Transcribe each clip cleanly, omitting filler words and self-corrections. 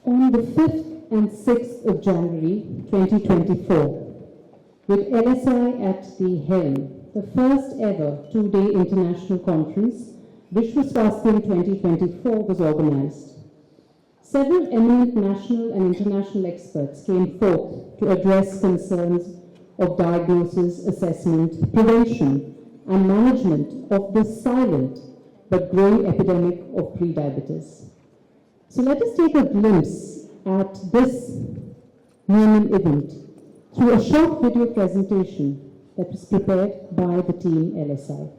On the 5th and 6th of January 2024, with LSI at the helm, the first ever two-day international conference, Vishwa Swasthyam 2024, was organized. Several eminent national and international experts came forth to address concerns of diagnosis, assessment, prevention, and management of the silent but growing epidemic of prediabetes. So let us take a glimpse at this Newman event through a short video presentation that was prepared by the team LSI.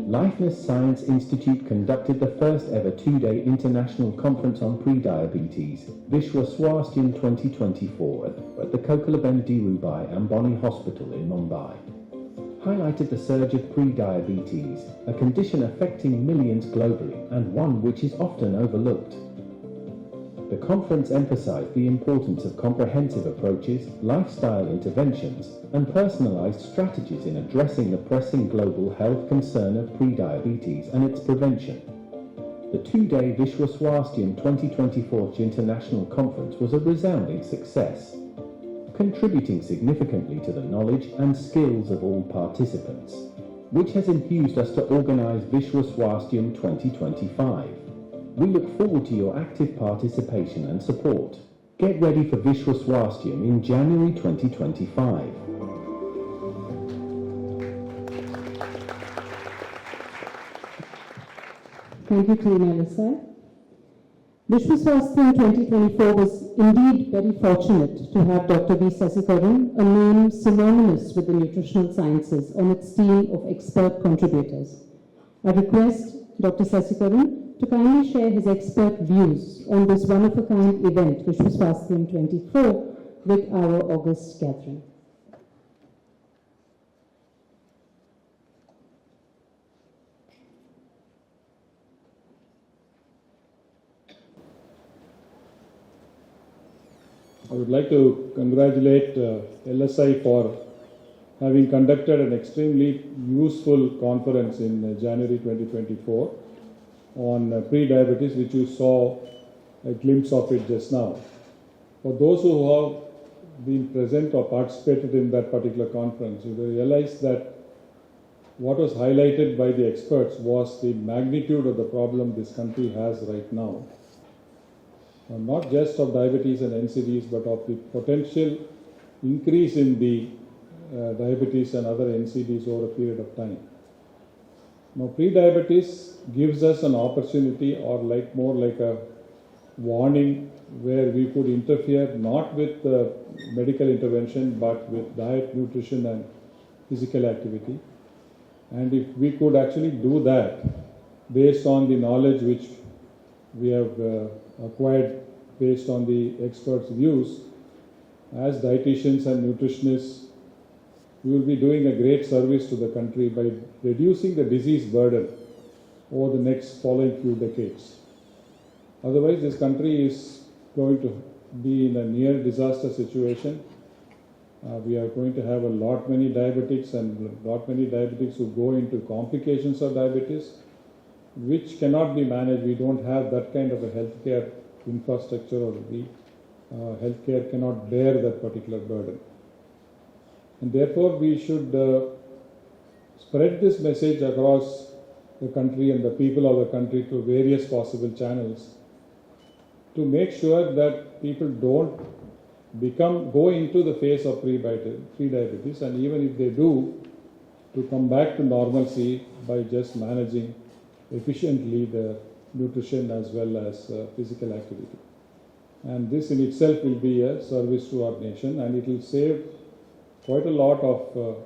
Lifeness Science Institute conducted the first ever two-day international conference on prediabetes, Vishwa Swasthyam 2024, at the Collaborator Ambani Hospital in Mumbai. Highlighted the surge of prediabetes, a condition affecting millions globally and one which is often overlooked. The conference emphasized the importance of comprehensive approaches, lifestyle interventions, and personalized strategies in addressing the pressing global health concern of prediabetes and its prevention. The two-day Vishwa Swasthyam 2024 International Conference was a resounding success, contributing significantly to the knowledge and skills of all participants, which has infused us to organize Vishwa Swasthyam 2025. We look forward to your active participation and support. Get ready for Vishwa Swasthyam in January 2025. Thank you, Team LSI. Vishwa Swasthyam 2024 was indeed very fortunate to have Dr. V. Sesikeran, a name synonymous with the nutritional sciences, on its team of expert contributors. I request Dr. Sesikeran to kindly share his expert views on this one-of-a-kind event, Vishwa Swasthyam 24, with our August gathering. I would like to congratulate LSI for having conducted an extremely useful conference in January 2024 on pre-diabetes, which you saw a glimpse of it just now. For those who have been present or participated in that particular conference, you will realize that what was highlighted by the experts was the magnitude of the problem this country has right now. Not just of diabetes and NCDs, but of the potential increase in the diabetes and other NCDs over a period of time. Now, pre-diabetes gives us an opportunity, or more like a warning, where we could interfere not with medical intervention, but with diet, nutrition, and physical activity. And if we could actually do that based on the knowledge which we have acquired based on the experts' views, as dietitians and nutritionists, we will be doing a great service to the country by reducing the disease burden over the next following few decades. Otherwise, this country is going to be in a near disaster situation. We are going to have a lot many diabetics and who go into complications of diabetes, which cannot be managed. We don't have that kind of a healthcare infrastructure, or the healthcare cannot bear that particular burden. And therefore, we should spread this message across the country and the people of the country through various possible channels to make sure that people don't go into the phase of pre-diabetes, and even if they do, to come back to normalcy by just managing efficiently the nutrition as well as physical activity. And this in itself will be a service to our nation, and it will save quite a lot of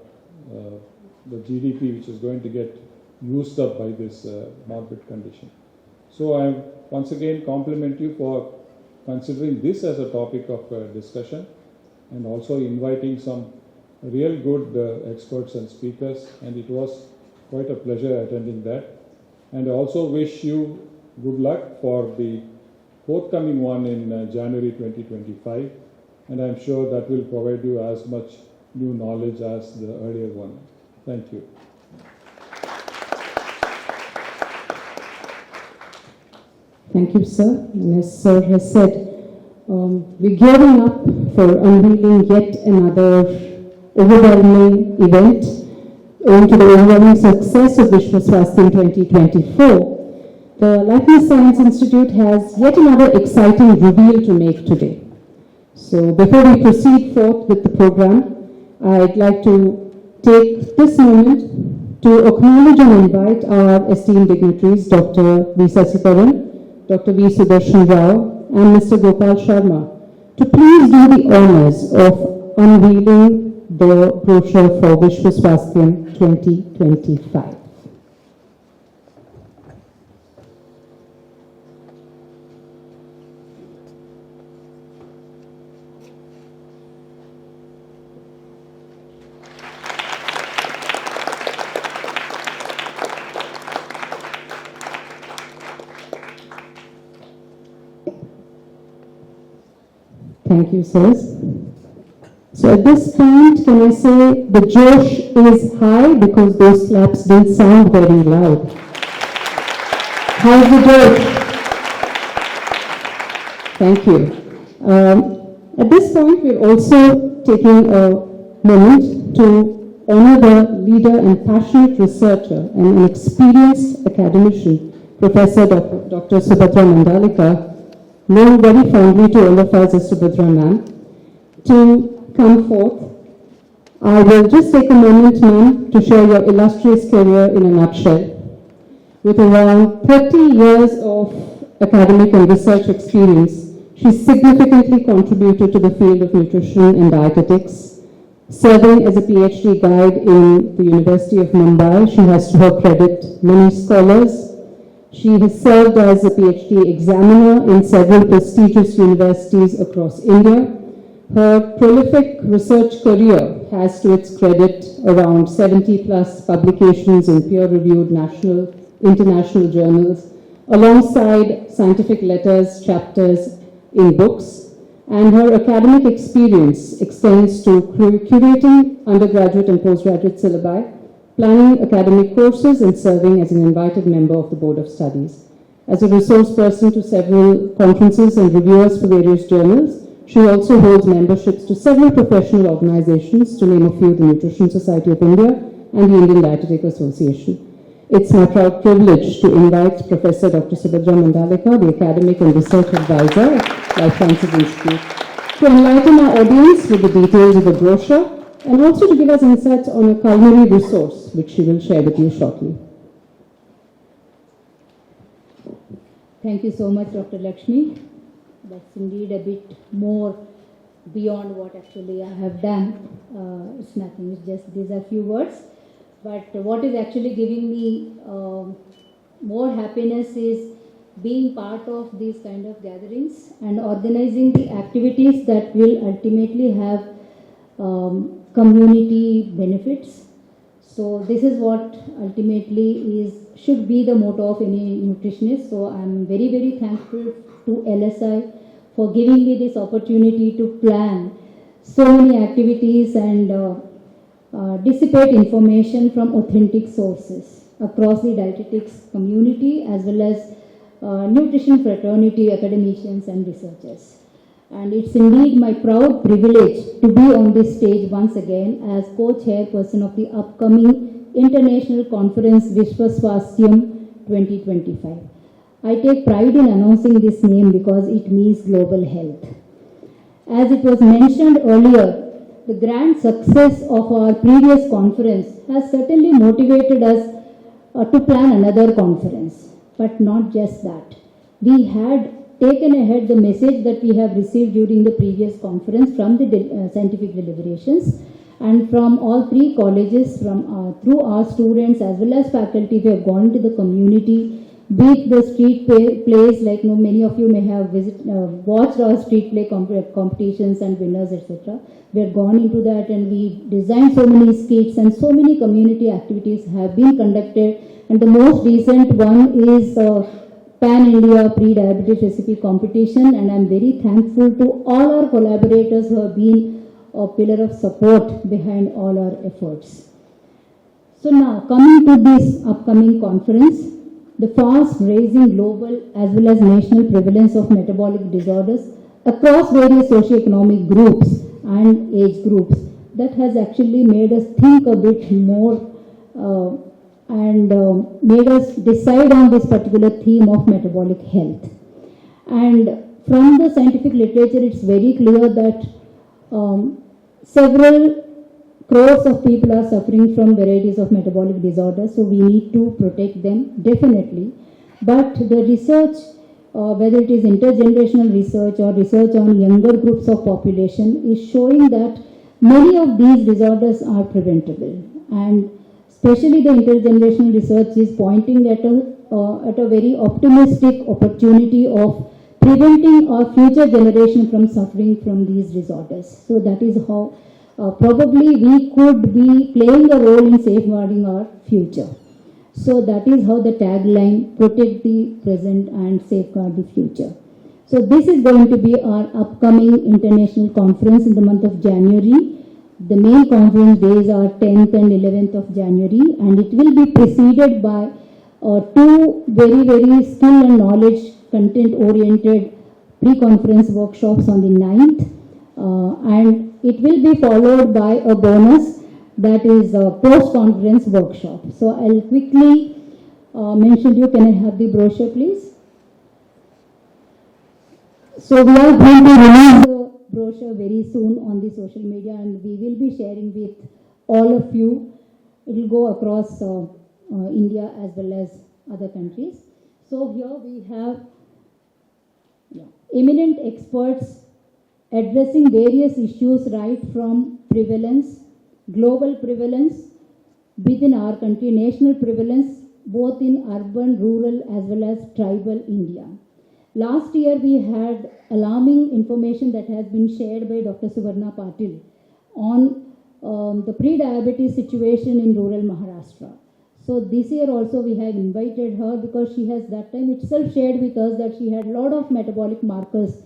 the GDP which is going to get used up by this morbid condition. So I once again compliment you for considering this as a topic of discussion, and also inviting some real good experts and speakers, and it was quite a pleasure attending that. And I also wish you good luck for the forthcoming one in January 2025, and I'm sure that will provide you as much new knowledge as the earlier one. Thank you. Thank you, sir. And as sir has said, we're gearing up for unveiling yet another overwhelming event owing to the overwhelming success of Vishwa Swasthyam 2024. The Lifeness Science Institute has yet another exciting reveal to make today. So before we proceed forth with the program, I'd like to take this moment to acknowledge and invite our esteemed dignitaries, Dr. V. Sesikeran, Dr. V. Sudershan Rao, and Mr. Gopal Sharma, to please do the honors of unveiling the brochure for Vishwa Swasthyam 2025. Thank you, sirs. So at this point, can I say the Josh is high because those claps didn't sound very loud. How's the Josh? Thank you. At this point, we're also taking a moment to honor the leader and passionate researcher and an experienced academician, Professor Dr. Subhadra Mandalika, known very fondly to all of us as Subhadra ma'am, to come forth. I will just take a moment, ma'am, to share your illustrious career in a nutshell. With around 30 years of academic and research experience, she significantly contributed to the field of nutrition and dietetics. Serving as a PhD guide in the University of Mumbai, she has to her credit many scholars. She has served as a PhD examiner in several prestigious universities across India. Her prolific research career has to its credit around 70 plus publications in peer-reviewed national, international journals, alongside scientific letters, chapters in books, and her academic experience extends to curating undergraduate and postgraduate syllabi, planning academic courses, and serving as an invited member of the Board of Studies. As a resource person to several conferences and reviewers for various journals, she also holds memberships to several professional organizations, to name a few: the Nutrition Society of India and the Indian Dietetic Association. It's my proud privilege to invite Professor Dr. Subhadra Mandalika, the Academic and Research Advisor at Life Sciences Institute, to enlighten our audience with the details of the brochure and also to give us insights on a culinary resource, which she will share with you shortly. Thank you so much, Dr. Lakshmi. That's indeed a bit more beyond what actually I have done. It's nothing, it's just these are few words. But what is actually giving me more happiness is being part of these kind of gatherings and organizing the activities that will ultimately have community benefits. So this is what ultimately should be the motto of any nutritionist. So I'm very, very thankful to LSI for giving me this opportunity to plan so many activities and dissipate information from authentic sources across the dietetics community as well as nutrition fraternity, academicians and researchers. And it's indeed my proud privilege to be on this stage once again as co-chairperson of the upcoming International Conference Vishwa Swasthyam 2025. I take pride in announcing this name because it means global health. As it was mentioned earlier, the grand success of our previous conference has certainly motivated us to plan another conference. But not just that. We had taken ahead the message that we have received during the previous conference from the scientific deliberations, and from all three colleges, through our students as well as faculty, we have gone to the community, be it the street plays, like many of you may have watched our street play competitions and winners, etc. We have gone into that and we designed so many skits, and so many community activities have been conducted, and the most recent one is Pan-India Pre-Diabetes Recipe Competition, and I am very thankful to all our collaborators who have been a pillar of support behind all our efforts. So now, coming to this upcoming conference, the fast-rising global as well as national prevalence of metabolic disorders across various socioeconomic groups and age groups, that has actually made us think a bit more and made us decide on this particular theme of metabolic health. And from the scientific literature, it's very clear that several crores of people are suffering from varieties of metabolic disorders, so we need to protect them, definitely. But the research, whether it is intergenerational research or research on younger groups of population, is showing that many of these disorders are preventable. And especially the intergenerational research is pointing at a very optimistic opportunity of preventing our future generation from suffering from these disorders. So that is how probably we could be playing a role in safeguarding our future. So that is how the tagline, protect the present and safeguard the future. So this is going to be our upcoming international conference in the month of January. The main conference days are 10th and 11th of January, and it will be preceded by two very, very skill and knowledge content-oriented pre-conference workshops on the 9th, and it will be followed by a bonus, that is a post-conference workshop. So I'll quickly mention to you, can I have the brochure please? So we are going to release the brochure very soon on the social media, and we will be sharing with all of you. It will go across India as well as other countries. So here we have eminent experts addressing various issues, right from prevalence, global prevalence, within our country, national prevalence, both in urban, rural as well as tribal India. Last year we had alarming information that has been shared by Dr. Suvarna Patil on the pre-diabetes situation in rural Maharashtra. So this year also we have invited her because she has that time itself shared with us that she had a lot of metabolic markers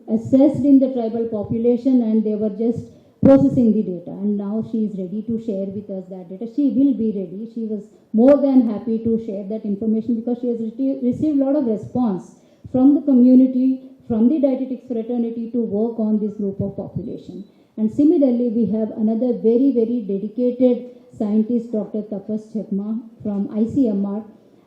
assessed in the tribal population, and they were just processing the data, and now she is ready to share with us that data. She will be ready. She was more than happy to share that information because she has received a lot of response from the community, from the dietetics fraternity to work on this group of population. And similarly, we have another very, very dedicated scientist, Dr. Tapas Chakma from ICMR,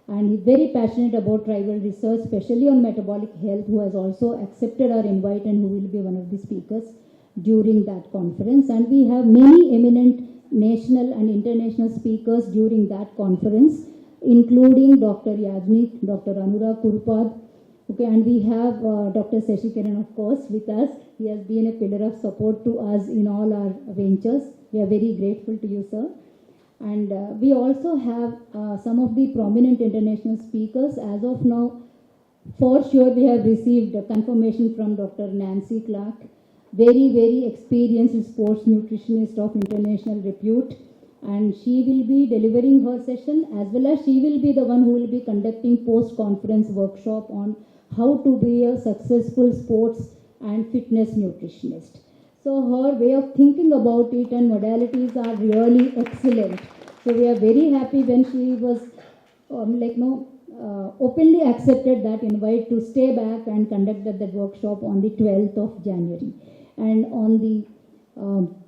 and he's very passionate about tribal research, especially on metabolic health, who has also accepted our invite and who will be one of the speakers during that conference. And we have many eminent national and international speakers during that conference, including Dr. Yajnik, Dr. Anurag Kurpad, okay, and we have Dr. Sesikeran, of course, with us. He has been a pillar of support to us in all our ventures. We are very grateful to you, sir. And we also have some of the prominent international speakers. As of now, for sure, we have received a confirmation from Dr. Nancy Clark, very, very experienced sports nutritionist of international repute. And she will be delivering her session, as well as she will be the one who will be conducting post-conference workshop on how to be a successful sports and fitness nutritionist. So her way of thinking about it and modalities are really excellent. So we are very happy when she was openly accepted that invite to stay back and conduct that workshop on the 12th of January. And on the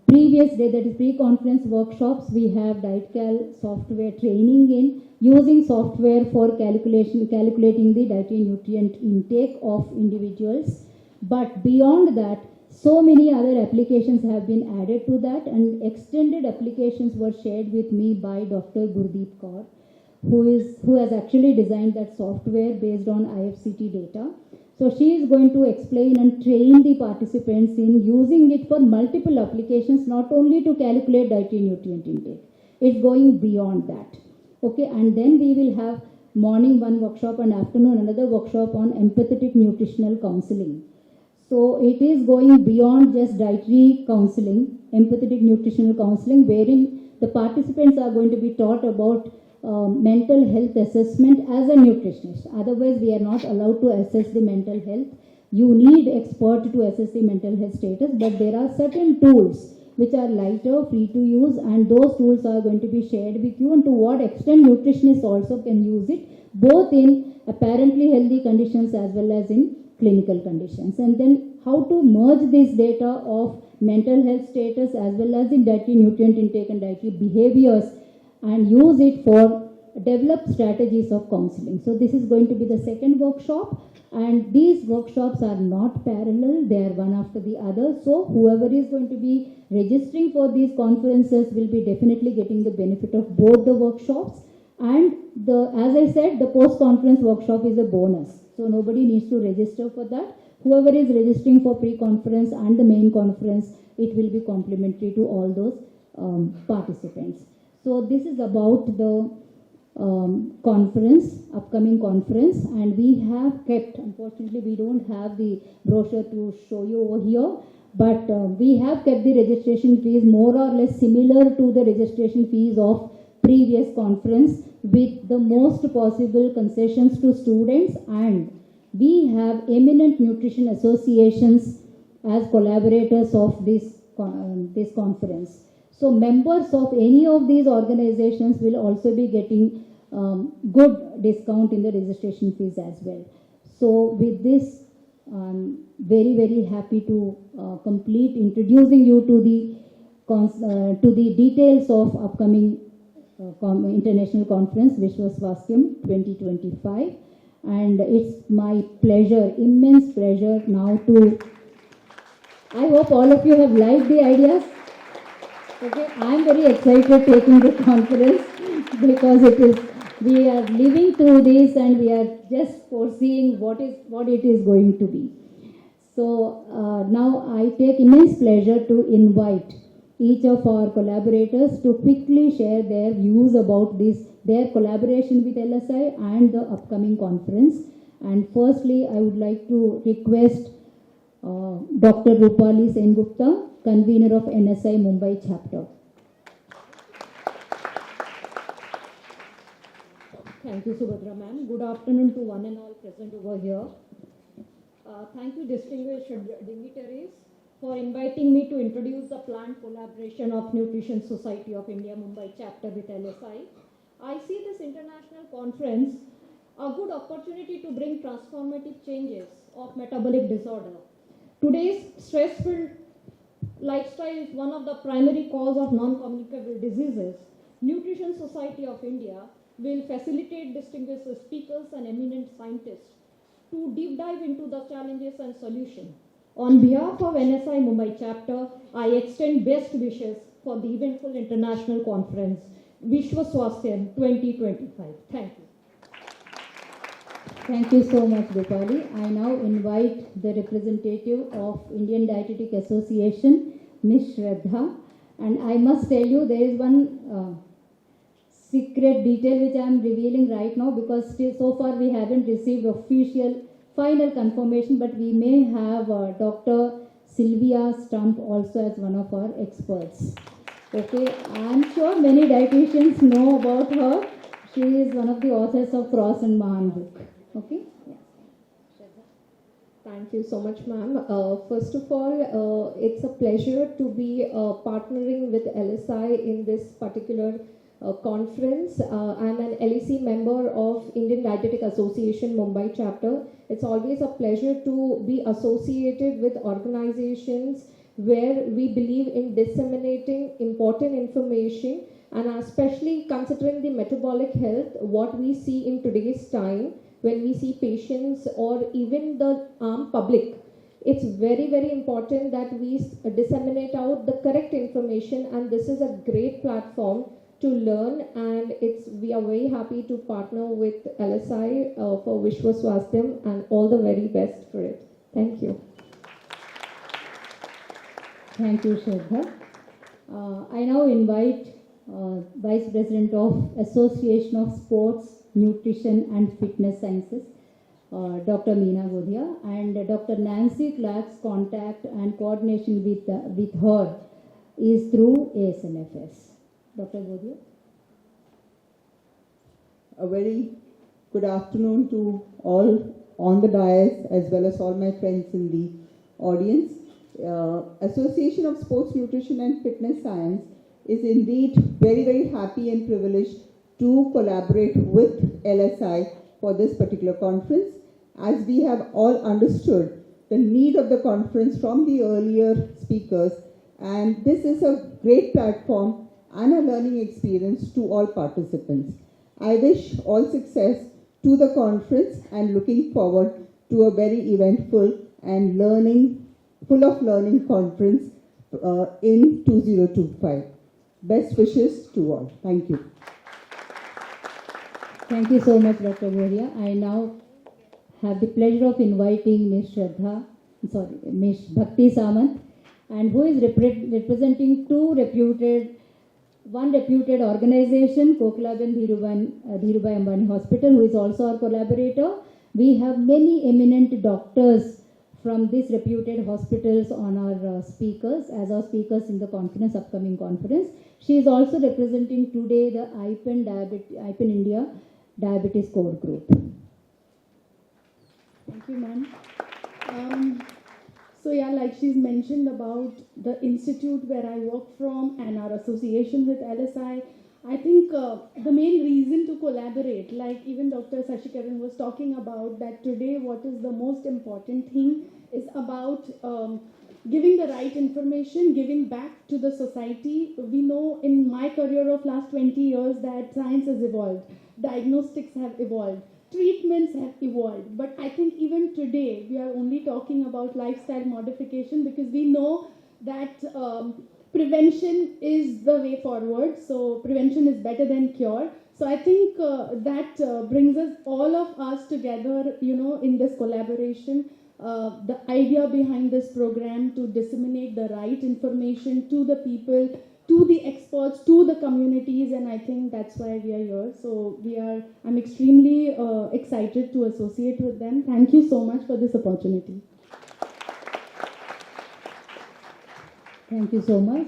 previous day, that is pre-conference workshops, we have DietCal software training in using software for calculating the dietary nutrient intake of individuals. But beyond that, so many other applications have been added to that, and extended applications were shared with me by Dr. Gurdeep Kaur, who has actually designed that software based on IFCT data. So she is going to explain and train the participants in using it for multiple applications, not only to calculate dietary nutrient intake. It's going beyond that. Okay, and then we will have morning one workshop and afternoon another workshop on empathetic nutritional counseling. So it is going beyond just dietary counseling, empathetic nutritional counseling, wherein the participants are going to be taught about mental health assessment as a nutritionist. Otherwise, we are not allowed to assess the mental health. You need expert to assess the mental health status, but there are certain tools which are lighter, free to use, and those tools are going to be shared with you, and to what extent nutritionists also can use it, both in apparently healthy conditions as well as in clinical conditions. And then how to merge this data of mental health status as well as in dietary nutrient intake and dietary behaviors and use it for develop strategies of counseling. So this is going to be the second workshop, and these workshops are not parallel, they are one after the other. So whoever is going to be registering for these conferences will be definitely getting the benefit of both the workshops. And as I said, the post-conference workshop is a bonus. So nobody needs to register for that. Whoever is registering for pre-conference and the main conference, it will be complimentary to all those participants. So this is about the conference, upcoming conference, and we have kept, unfortunately we don't have the brochure to show you over here, but we have kept the registration fees more or less similar to the registration fees of previous conference, with the most possible concessions to students, and we have eminent nutrition associations as collaborators of this conference. So members of any of these organizations will also be getting good discount in the registration fees as well. So with this, I'm very, very happy to complete introducing you to the details of upcoming international conference, Vishwa Swasthyam 2025. And it's my pleasure, immense pleasure now to, I hope all of you have liked the ideas. Okay, I'm very excited taking the conference because we are living through this and we are just foreseeing what it is going to be. So now I take immense pleasure to invite each of our collaborators to quickly share their views about their collaboration with LSI and the upcoming conference. And firstly, I would like to request Dr. Rupali Sengupta, convener of NSI Mumbai chapter. Thank you, Subhadra ma'am. Good afternoon to one and all present over here. Thank you, distinguished dignitaries, for inviting me to introduce the planned collaboration of Nutrition Society of India Mumbai chapter with LSI. I see this international conference a good opportunity to bring transformative changes of metabolic disorder. Today's stress-filled lifestyle is one of the primary cause of non-communicable diseases. Nutrition Society of India will facilitate distinguished speakers and eminent scientists to deep dive into the challenges and solutions. On behalf of NSI Mumbai chapter, I extend best wishes for the eventful international conference, Vishwa Swasthyam 2025. Thank you. Thank you so much, Rupali. I now invite the representative of Indian Dietetic Association, Ms. Shraddha. And I must tell you, there is one secret detail which I am revealing right now, because still so far we haven't received official final confirmation, but we may have Dr. Sylvia Stump also as one of our experts. Okay, I'm sure many dietitians know about her. She is one of the authors of Cross and Mahan book. Okay. Yeah. Thank you so much, ma'am. First of all, it's a pleasure to be partnering with LSI in this particular conference. I'm an LSI member of Indian Dietetic Association Mumbai chapter. It's always a pleasure to be associated with organizations where we believe in disseminating important information, and especially considering the metabolic health, what we see in today's time when we see patients or even the public. It's very, very important that we disseminate out the correct information, and this is a great platform to learn, and we are very happy to partner with LSI for Vishwa Swasthyam, and all the very best for it. Thank you. Thank you, Shraddha. I now invite Vice President of Association of Sports, Nutrition and Fitness Sciences, Dr. Meena Godhia, and Dr. Nancy Clark's contact and coordination with her is through ASNFS. Dr. Godhia. A very good afternoon to all on the dais as well as all my friends in the audience. Association of Sports, Nutrition and Fitness Science is indeed very, very happy and privileged to collaborate with LSI for this particular conference, as we have all understood the need of the conference from the earlier speakers, and this is a great platform and a learning experience to all participants. I wish all success to the conference and looking forward to a very eventful and full of learning conference in 2025. Best wishes to all. Thank you. Thank you so much, Dr. Godhia. I now have the pleasure of inviting Ms. Bhakti Samant, and who is representing one reputed organization, Collaborator Dhirubhai Ambani Hospital, who is also our collaborator. We have many eminent doctors from these reputed hospitals on our speakers, as our speakers in the upcoming conference. She is also representing today the IPEN India Diabetes Core Group. Thank you, ma'am. Like she's mentioned about the institute where I work from and our association with LSI, I think the main reason to collaborate, like even Dr. Sesikeran was talking about, that today what is the most important thing is about giving the right information, giving back to the society. We know in my career of last 20 years that science has evolved, diagnostics have evolved, treatments have evolved, but I think even today we are only talking about lifestyle modification, because we know that prevention is the way forward. So prevention is better than cure. So I think that brings us, all of us together, in this collaboration. The idea behind this program to disseminate the right information to the people, to the experts, to the communities, and I think that's why we are here. So I'm extremely excited to associate with them. Thank you so much for this opportunity. Thank you so much,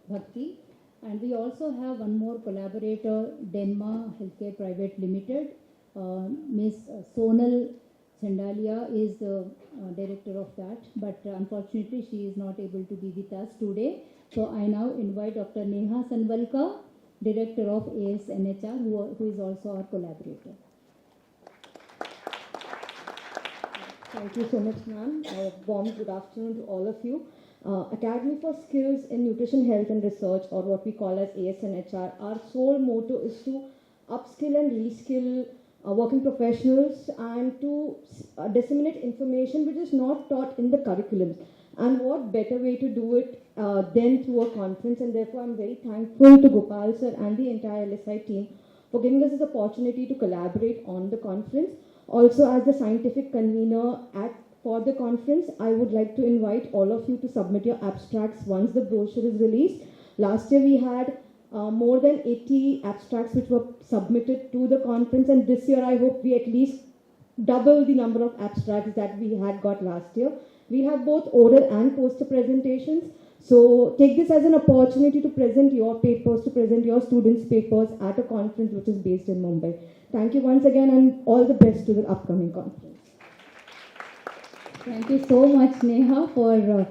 Bhakti. And we also have one more collaborator, Denma Healthcare Private Limited. Ms. Sonal Chandalia is the director of that, but unfortunately she is not able to be with us today. So I now invite Dr. Neha Sanvalka, director of ASNHR, who is also our collaborator. Thank you so much, ma'am. A warm good afternoon to all of you. Academy for Skills in Nutrition, Health and Research, or what we call as ASNHR, our sole motto is to upskill and reskill working professionals and to disseminate information which is not taught in the curriculums. And what better way to do it than through a conference, and therefore I'm very thankful to Gopal sir and the entire LSI team for giving us this opportunity to collaborate on the conference. Also, as the scientific convener for the conference, I would like to invite all of you to submit your abstracts once the brochure is released. Last year we had more than 80 abstracts which were submitted to the conference, and this year I hope we at least double the number of abstracts that we had got last year. We have both oral and poster presentations, so take this as an opportunity to present your papers, to present your students' papers at a conference which is based in Mumbai. Thank you once again, and all the best to the upcoming conference. Thank you so much, Neha, for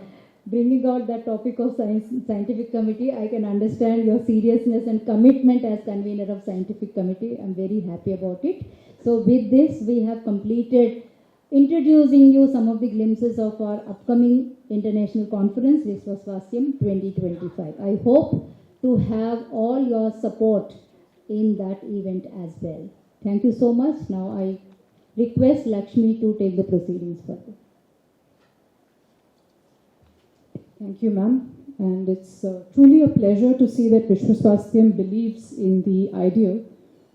bringing out that topic of scientific committee. I can understand your seriousness and commitment as convener of scientific committee. I'm very happy about it. So with this, we have completed introducing you some of the glimpses of our upcoming international conference, Vishwa Swasthyam 2025. I hope to have all your support in that event as well. Thank you so much. Now I request Lakshmi to take the proceedings further. Thank you, ma'am. And it's truly a pleasure to see that Vishwa Swasthyam believes in the ideal.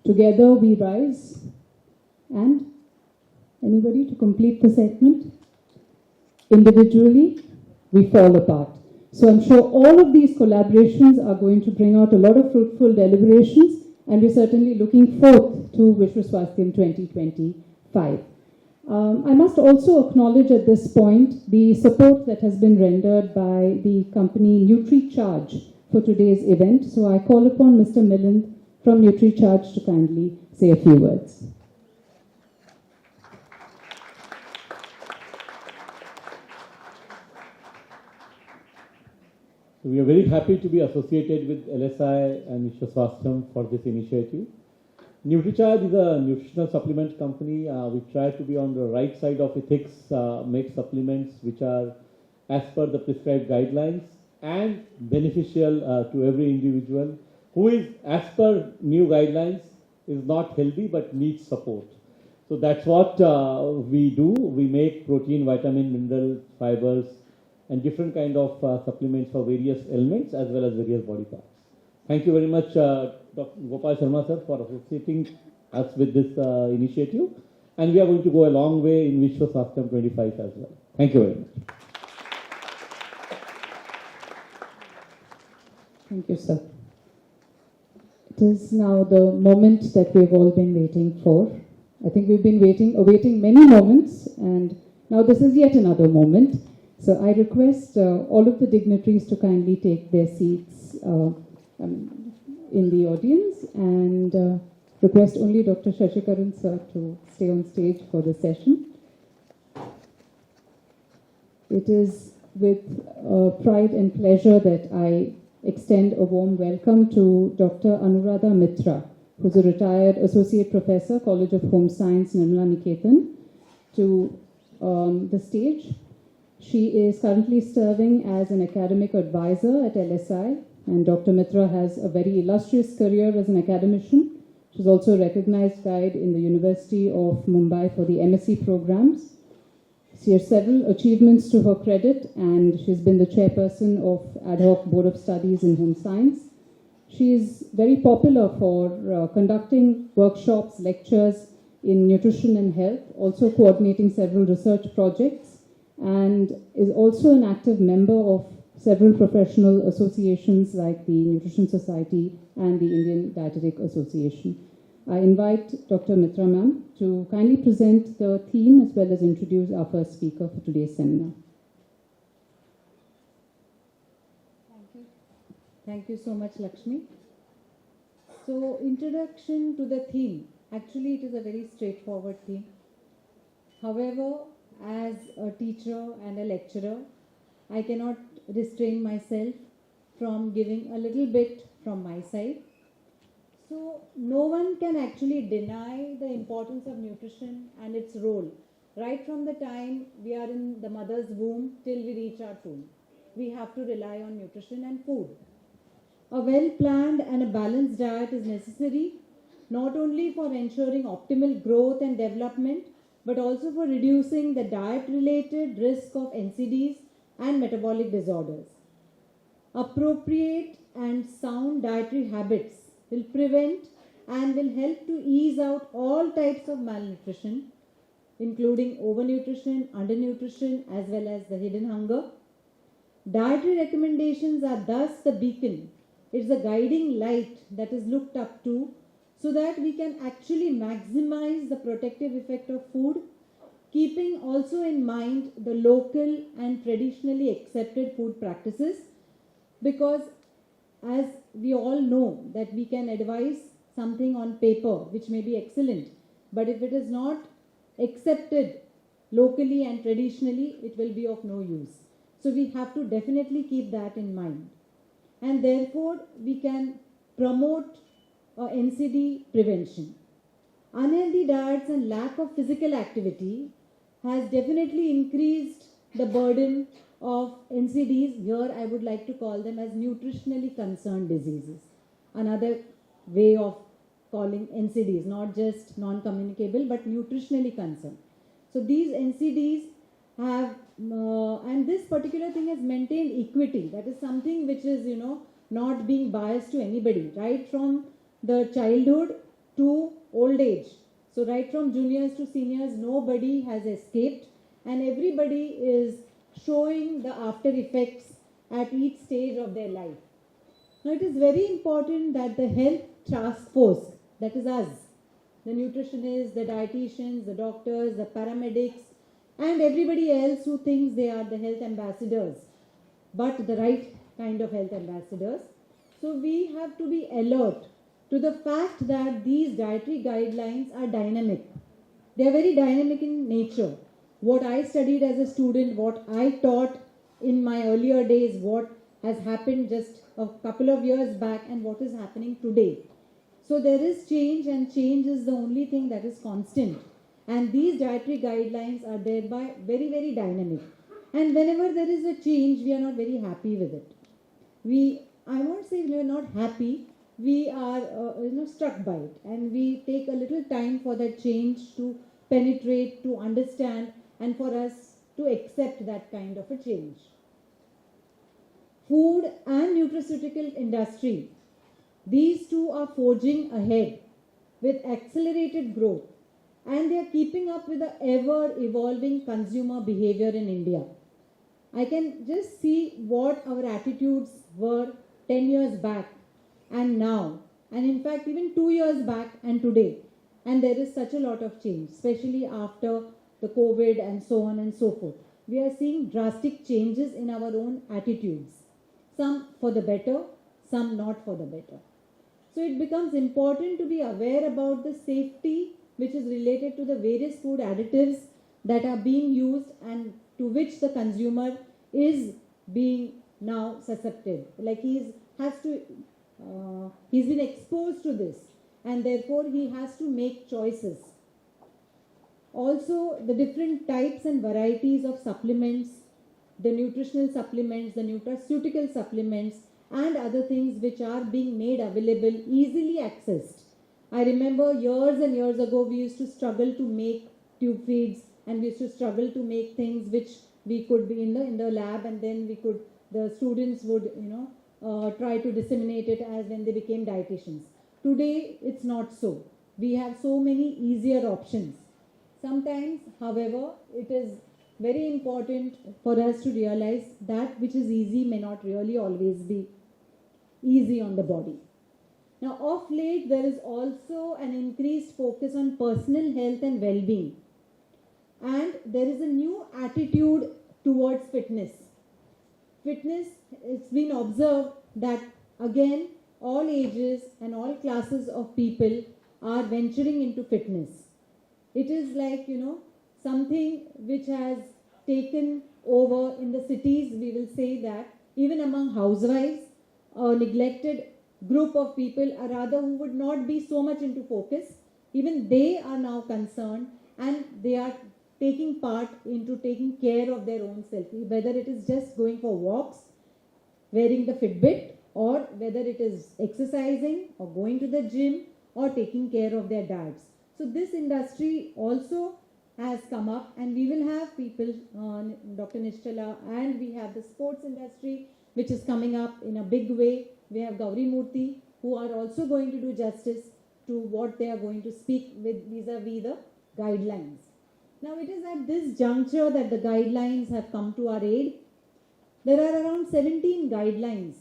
Together we rise. And anybody to complete the segment? Individually, we fall apart. So I'm sure all of these collaborations are going to bring out a lot of fruitful deliberations, and we're certainly looking forward to Vishwa Swasthyam 2025. I must also acknowledge at this point the support that has been rendered by the company NutriCharge for today's event. So I call upon Mr. Milind from NutriCharge to kindly say a few words. We are very happy to be associated with LSI and Vishwa Swasthyam for this initiative. NutriCharge is a nutritional supplement company. We try to be on the right side of ethics, make supplements which are as per the prescribed guidelines and beneficial to every individual who is, as per new guidelines, is not healthy but needs support. So that's what we do. We make protein, vitamin, mineral, fibers, and different kind of supplements for various ailments as well as various body parts. Thank you very much, Dr. Gopal Sharma sir, for associating us with this initiative. And we are going to go a long way in Vishwa Swasthyam 25 as well. Thank you very much. Thank you, sir. It is now the moment that we've all been waiting for. I think we've been awaiting many moments, and now this is yet another moment. So I request all of the dignitaries to kindly take their seats in the audience, and request only Dr. Sesikeran sir to stay on stage for the session. It is with pride and pleasure that I extend a warm welcome to Dr. Anuradha Mitra, who's a retired Associate Professor, College of Home Science, Nirmala Niketan, to the stage. She is currently serving as an academic advisor at LSI, and Dr. Mitra has a very illustrious career as an academician. She's also a recognized guide in the University of Mumbai for the MSc programs. She has several achievements to her credit, and she's been the chairperson of Ad Hoc Board of Studies in Home Science. She is very popular for conducting workshops, lectures in nutrition and health, also coordinating several research projects, and is also an active member of several professional associations like the Nutrition Society and the Indian Dietetic Association. I invite Dr. Mitra ma'am to kindly present the theme as well as introduce our first speaker for today's seminar. Thank you. Thank you so much, Lakshmi. So, introduction to the theme. Actually, it is a very straightforward theme. However, as a teacher and a lecturer, I cannot restrain myself from giving a little bit from my side. So, no one can actually deny the importance of nutrition and its role right from the time we are in the mother's womb till we reach our tomb. We have to rely on nutrition and food. A well-planned and a balanced diet is necessary not only for ensuring optimal growth and development, but also for reducing the diet-related risk of NCDs and metabolic disorders. Appropriate and sound dietary habits will prevent and will help to ease out all types of malnutrition, including overnutrition, undernutrition, as well as the hidden hunger. Dietary recommendations are thus the beacon. It's the guiding light that is looked up to so that we can actually maximize the protective effect of food, keeping also in mind the local and traditionally accepted food practices, because as we all know that we can advise something on paper which may be excellent, but if it is not accepted locally and traditionally, it will be of no use. So we have to definitely keep that in mind. And therefore, we can promote NCD prevention. Unhealthy diets and lack of physical activity has definitely increased the burden of NCDs. Here I would like to call them as nutritionally concerned diseases. Another way of calling NCDs, not just non-communicable but nutritionally concerned. So these NCDs have, and this particular thing has maintained equity. That is something which is, not being biased to anybody, right from the childhood to old age. So right from juniors to seniors, nobody has escaped, and everybody is showing the after effects at each stage of their life. Now it is very important that the health task force, that is us, the nutritionists, the dietitians, the doctors, the paramedics, and everybody else who thinks they are the health ambassadors, but the right kind of health ambassadors. So we have to be alert to the fact that these dietary guidelines are dynamic. They are very dynamic in nature. What I studied as a student, what I taught in my earlier days, what has happened just a couple of years back, and what is happening today. So there is change, and change is the only thing that is constant. And these dietary guidelines are thereby very, very dynamic. And whenever there is a change, we are not very happy with it. I won't say we are not happy, we are struck by it. And we take a little time for that change to penetrate, to understand, and for us to accept that kind of a change. Food and nutraceutical industry, these two are forging ahead with accelerated growth, and they are keeping up with the ever-evolving consumer behavior in India. I can just see what our attitudes were 10 years back and now, and in fact even 2 years back and today. And there is such a lot of change, especially after the COVID and so on and so forth. We are seeing drastic changes in our own attitudes, some for the better, some not for the better. So it becomes important to be aware about the safety which is related to the various food additives that are being used and to which the consumer is being now susceptible. Like he's been exposed to this, and therefore he has to make choices. Also, the different types and varieties of supplements, the nutritional supplements, the nutraceutical supplements, and other things which are being made available, easily accessed. I remember years and years ago, we used to struggle to make tube feeds, and we used to struggle to make things which we could be in the lab, and then the students would, try to disseminate it as when they became dietitians. Today, it's not so. We have so many easier options. Sometimes, however, it is very important for us to realize that which is easy may not really always be easy on the body. Now, of late, there is also an increased focus on personal health and well-being. And there is a new attitude towards fitness. Fitness, it's been observed that, again, all ages and all classes of people are venturing into fitness. It is like, something which has taken over in the cities. We will say that even among housewives, a neglected group of people, or rather who would not be so much into focus, even they are now concerned, and they are taking part into taking care of their own self, whether it is just going for walks, wearing the Fitbit, or whether it is exercising or going to the gym or taking care of their diets. So this industry also has come up, and we will have people, Dr. Nishtala, and we have the sports industry which is coming up in a big way. We have Gauri Murthy, who are also going to do justice to what they are going to speak with vis-a-vis the guidelines. Now it is at this juncture that the guidelines have come to our aid. There are around 17 guidelines,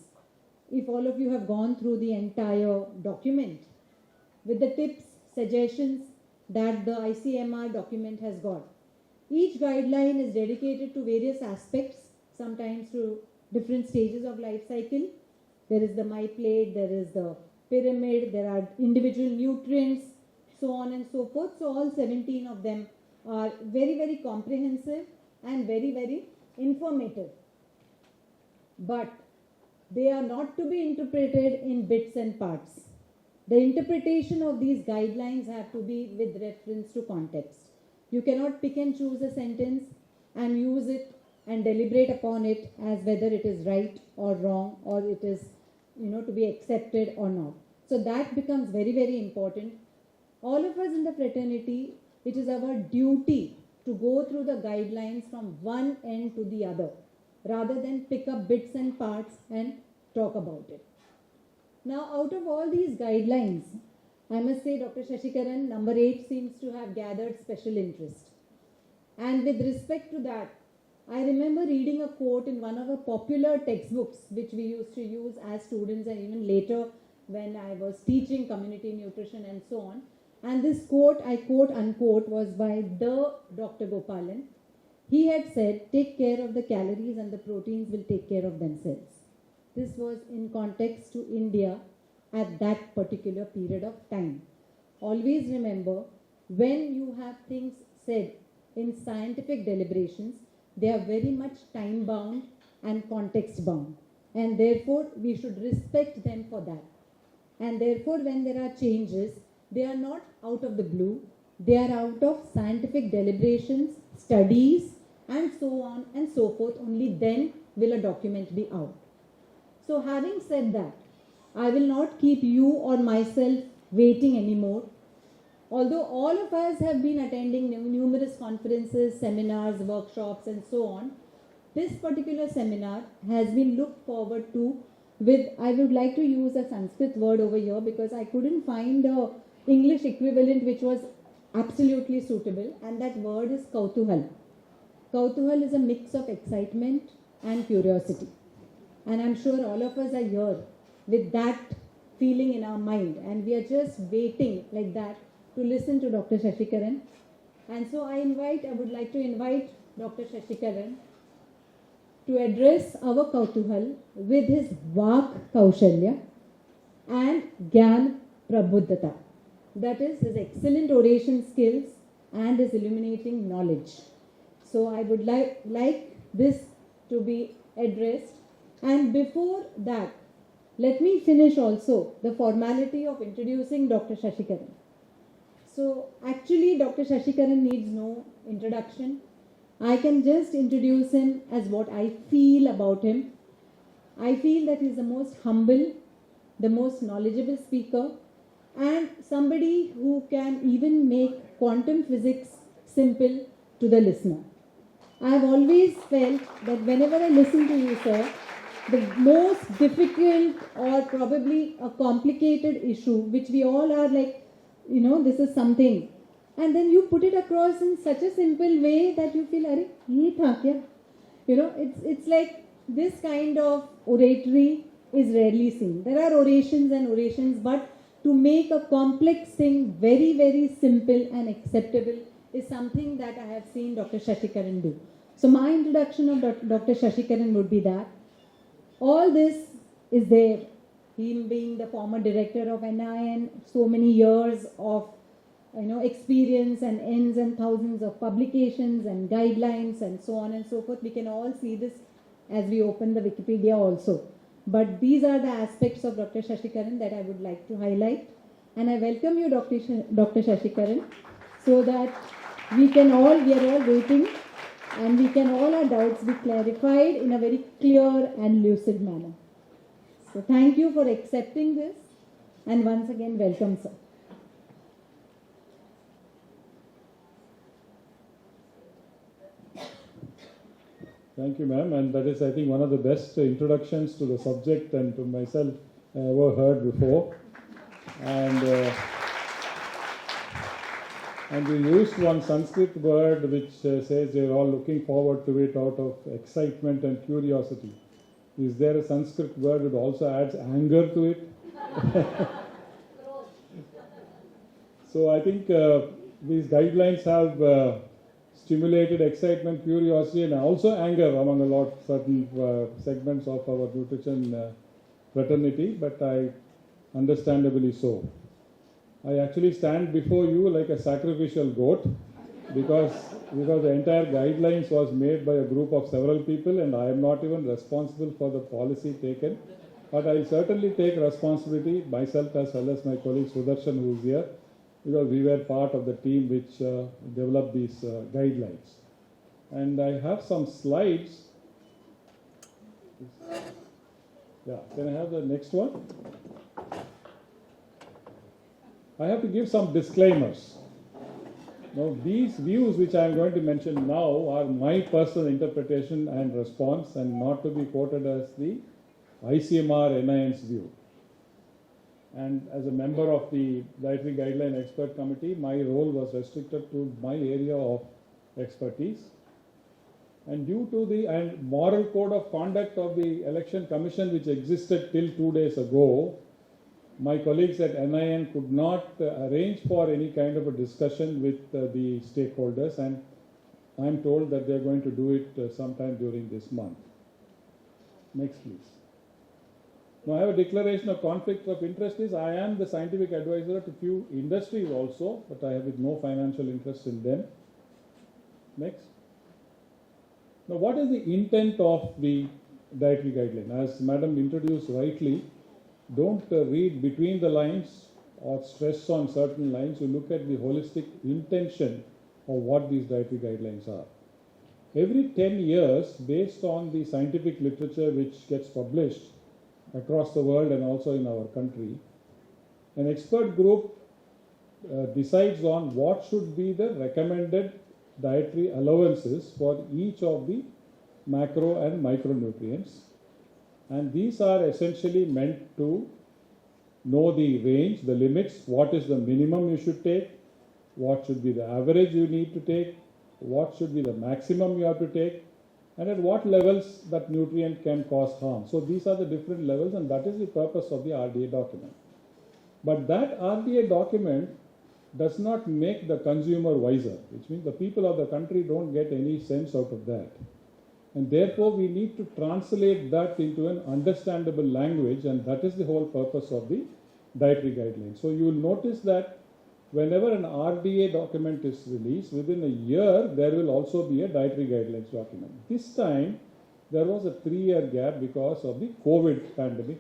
if all of you have gone through the entire document, with the tips, suggestions that the ICMR document has got. Each guideline is dedicated to various aspects, sometimes to different stages of life cycle. There is the My Plate, there is the pyramid, there are individual nutrients, so on and so forth. So all 17 of them are very, very comprehensive and very, very informative. but they are not to be interpreted in bits and parts. The interpretation of these guidelines have to be with reference to context. You cannot pick and choose a sentence and use it and deliberate upon it as whether it is right or wrong, or it is, to be accepted or not. So that becomes very, very important. All of us in the fraternity, it is our duty to go through the guidelines from one end to the other, rather than pick up bits and parts and talk about it. Now, out of all these guidelines, I must say Dr. Sesikeran, number 8 seems to have gathered special interest. And with respect to that, I remember reading a quote in one of the popular textbooks which we used to use as students and even later when I was teaching community nutrition and so on. And this quote, I quote unquote, was by the Dr. Gopalan. He had said, take care of the calories and the proteins will take care of themselves. This was in context to India at that particular period of time. Always remember, when you have things said in scientific deliberations, they are very much time bound and context bound. And therefore, we should respect them for that. And therefore, when there are changes, they are not out of the blue. They are out of scientific deliberations, studies, and so on and so forth. Only then will a document be out. So having said that, I will not keep you or myself waiting anymore. Although all of us have been attending numerous conferences, seminars, workshops, and so on, this particular seminar has been looked forward to with, I would like to use a Sanskrit word over here because I couldn't find the English equivalent which was absolutely suitable, and that word is Kautuhal. Kautuhal is a mix of excitement and curiosity. And I'm sure all of us are here with that feeling in our mind, and we are just waiting like that to listen to Dr. Sesikeran. And so I would like to invite Dr. Sesikeran to address our Kautuhal with his Vak Kaushalya and Gyan Prabuddhata. That is his excellent oration skills and his illuminating knowledge. So I would like this to be addressed. And before that, let me finish also the formality of introducing Dr. Sesikeran. So actually Dr. Sesikeran needs no introduction. I can just introduce him as what I feel about him. I feel that he's the most humble, the most knowledgeable speaker, and somebody who can even make quantum physics simple to the listener. I have always felt that whenever I listen to you, sir, the most difficult or probably a complicated issue, which we all are like, this is something. And then you put it across in such a simple way that you feel, Are, ye tha kya? It's like this kind of oratory is rarely seen. There are orations and orations, but to make a complex thing very, very simple and acceptable is something that I have seen Dr. Sesikeran do. So my introduction of Dr. Sesikeran would be that all this is there. Him being the former director of NI and so many years of experience and ends and thousands of publications and guidelines and so on and so forth. We can all see this as we open the Wikipedia also. But these are the aspects of Dr. Sesikeran that I would like to highlight. And I welcome you, Dr. Sesikeran, so that we are all waiting, and we can all our doubts be clarified in a very clear and lucid manner. So thank you for accepting this, and once again, welcome, sir. Thank you, ma'am. And that is, I think, one of the best introductions to the subject and to myself I ever heard before. And we used one Sanskrit word which says we're all looking forward to it out of excitement and curiosity. Is there a Sanskrit word that also adds anger to it? So I think these guidelines have stimulated excitement, curiosity, and also anger among certain segments of our nutrition fraternity, but understandably so. I actually stand before you like a sacrificial goat, because the entire guidelines was made by a group of several people, and I am not even responsible for the policy taken. But I will certainly take responsibility myself as well as my colleague Sudershan, who is here, because we were part of the team which developed these guidelines. And I have some slides. Yeah, can I have the next one? I have to give some disclaimers. Now, these views which I am going to mention now are my personal interpretation and response, and not to be quoted as the ICMR NIN's view. And as a member of the Dietary Guideline Expert Committee, my role was restricted to my area of expertise. And due to the moral code of conduct of the Election Commission, which existed till 2 days ago, my colleagues at NIN could not arrange for any kind of a discussion with the stakeholders, and I'm told that they're going to do it sometime during this month. Next, please. Now, I have a declaration of conflict of interest. I am the scientific advisor to few industries also, but I have no financial interest in them. Next. Now, what is the intent of the dietary guideline? As Madam introduced rightly, don't read between the lines or stress on certain lines. You look at the holistic intention of what these dietary guidelines are. Every 10 years, based on the scientific literature which gets published across the world and also in our country, an expert group decides on what should be the recommended dietary allowances for each of the macro and micronutrients. And these are essentially meant to know the range, the limits, what is the minimum you should take, what should be the average you need to take, what should be the maximum you have to take, and at what levels that nutrient can cause harm. So these are the different levels, and that is the purpose of the RDA document. But that RDA document does not make the consumer wiser, which means the people of the country don't get any sense out of that. And therefore, we need to translate that into an understandable language, and that is the whole purpose of the dietary guidelines. So you will notice that whenever an RDA document is released, within a year, there will also be a dietary guidelines document. This time, there was a 3-year gap because of the COVID pandemic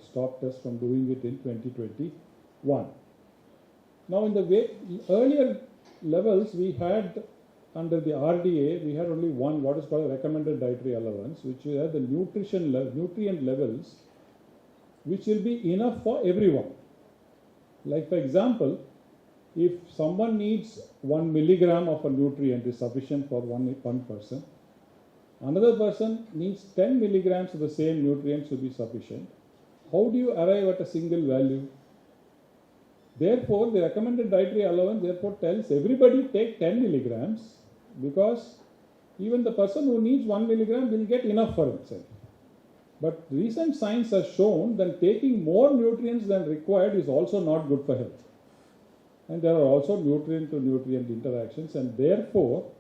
stopped us from doing it in 2021. Now, in the earlier levels, we had under the RDA, we had only one, what is called a recommended dietary allowance, which is the nutrient levels, which will be enough for everyone. Like, for example, if someone needs 1 milligram of a nutrient is sufficient for one person, another person needs 10 milligrams of the same nutrient should be sufficient. How do you arrive at a single value? Therefore, the recommended dietary allowance therefore tells everybody take 10 milligrams, because even the person who needs 1 milligram will get enough for himself. But recent science has shown that taking more nutrients than required is also not good for health. And there are also nutrient to nutrient interactions, and therefore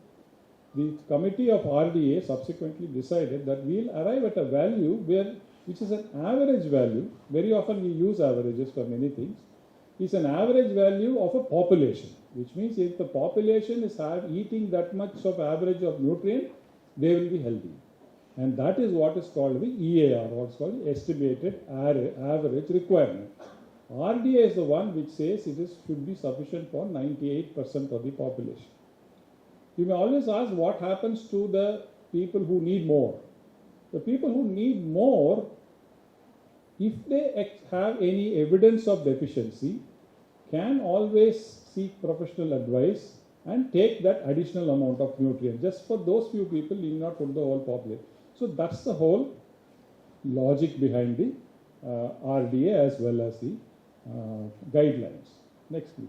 the committee of RDA subsequently decided that we will arrive at a value which is an average value. Very often we use averages for many things. Is an average value of a population, which means if the population is eating that much of average of nutrient, they will be healthy. And that is what is called the EAR, what is called the estimated average requirement. RDA is the one which says it should be sufficient for 98% of the population. You may always ask what happens to the people who need more. The people who need more, if they have any evidence of deficiency, can always seek professional advice and take that additional amount of nutrient. Just for those few people, you need not put the whole population. So that's the whole logic behind the RDA as well as the guidelines. Next, please.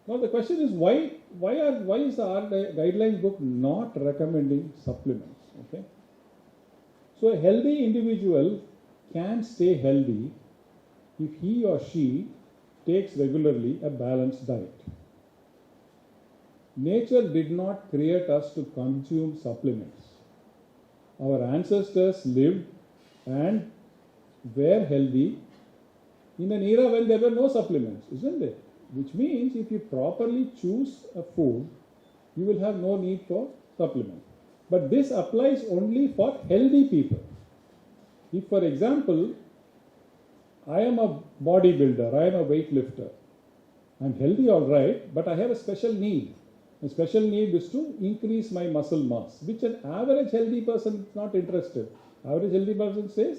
Now the question is why is the RDA guidelines book not recommending supplements? Okay. So a healthy individual can stay healthy if he or she takes regularly a balanced diet. Nature did not create us to consume supplements. Our ancestors lived and were healthy in an era when there were no supplements, isn't it? which means if you properly choose a food, you will have no need for supplement. But this applies only for healthy people. If, for example, I am a bodybuilder, I am a weightlifter, I'm healthy all right, but I have a special need. The special need is to increase my muscle mass, which an average healthy person is not interested. Average healthy person says,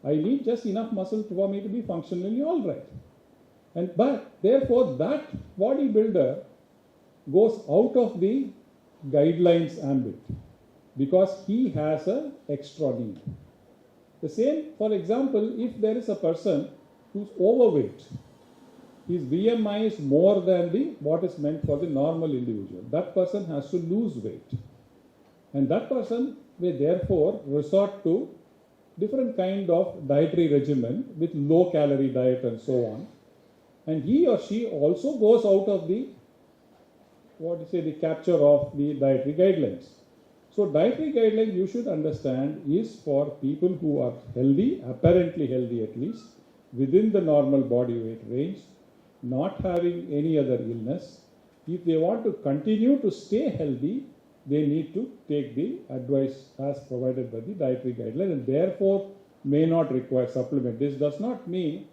I need just enough muscle for me to be functionally all right. But therefore, that bodybuilder goes out of the guidelines ambit because he has an extra need. The same, for example, if there is a person who's overweight, his BMI is more than what is meant for the normal individual. That person has to lose weight. And that person may therefore resort to different kind of dietary regimen with low calorie diet and so on. And he or she also goes out of the capture of the dietary guidelines. So dietary guidelines, you should understand, is for people who are healthy, apparently healthy at least, within the normal body weight range, not having any other illness. If they want to continue to stay healthy, they need to take the advice as provided by the dietary guidelines and therefore may not require supplement. This does not mean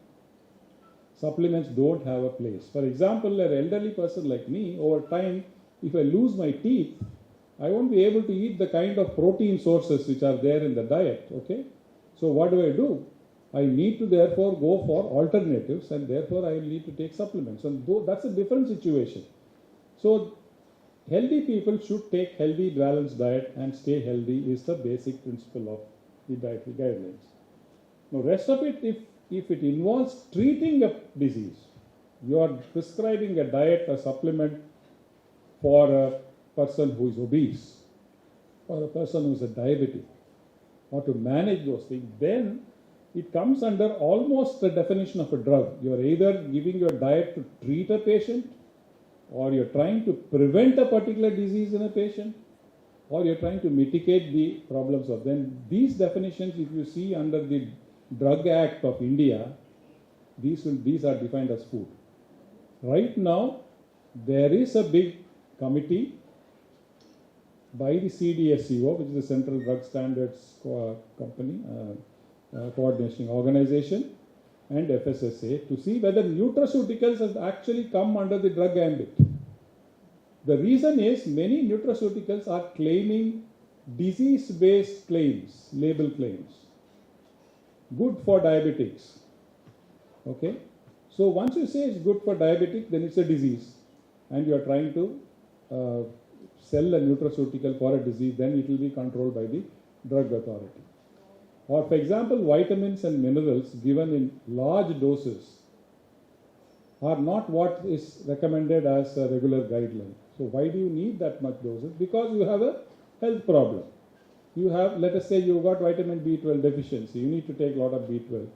supplements don't have a place. For example, an elderly person like me, over time, if I lose my teeth, I won't be able to eat the kind of protein sources which are there in the diet, okay? So what do? I need to therefore go for alternatives and therefore I will need to take supplements. And that's a different situation. So healthy people should take healthy balanced diet and stay healthy is the basic principle of the dietary guidelines. Now rest of it, if it involves treating a disease, you are prescribing a diet, a supplement for a person who is obese or a person who is a diabetic or to manage those things, then it comes under almost the definition of a drug. You are either giving your diet to treat a patient, or you're trying to prevent a particular disease in a patient, or you're trying to mitigate the problems of them. These definitions, if you see under the Drug Act of India, these are defined as food. Right now, there is a big committee by the CDSCO, which is the Central Drug Standards Company, Coordination Organization, and FSSAI, to see whether nutraceuticals have actually come under the drug ambit. The reason is many nutraceuticals are claiming disease-based claims, label claims. Good for diabetics. Okay? So once you say it's good for diabetic, then it's a disease. And you are trying to sell a nutraceutical for a disease, then it will be controlled by the drug authority. Or for example, vitamins and minerals given in large doses are not what is recommended as a regular guideline. So why do you need that much doses? Because you have a health problem. You have, let us say you got vitamin B12 deficiency, you need to take a lot of B12.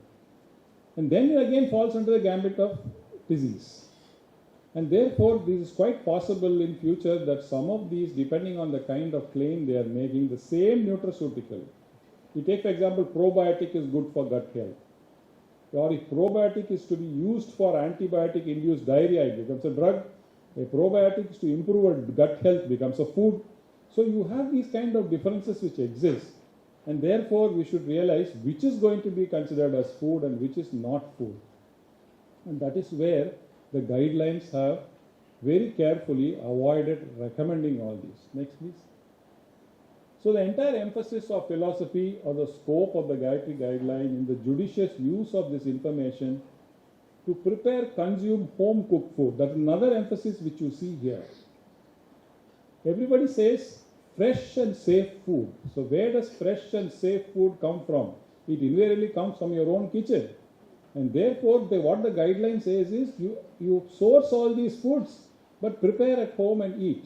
And then it again falls under the gambit of disease. And therefore, this is quite possible in future that some of these, depending on the kind of claim they are making, the same nutraceutical. You take, for example, probiotic is good for gut health. Or if probiotic is to be used for antibiotic-induced diarrhea, it becomes a drug. A probiotic is to improve gut health, becomes a food. So you have these kind of differences which exist. And therefore, we should realize which is going to be considered as food and which is not food. And that is where the guidelines have very carefully avoided recommending all these. Next, please. So the entire emphasis of philosophy or the scope of the dietary guideline in the judicious use of this information to prepare, consume home-cooked food. That's another emphasis which you see here. Everybody says fresh and safe food. So where does fresh and safe food come from? It invariably comes from your own kitchen. And therefore, what the guideline says is you source all these foods, but prepare at home and eat.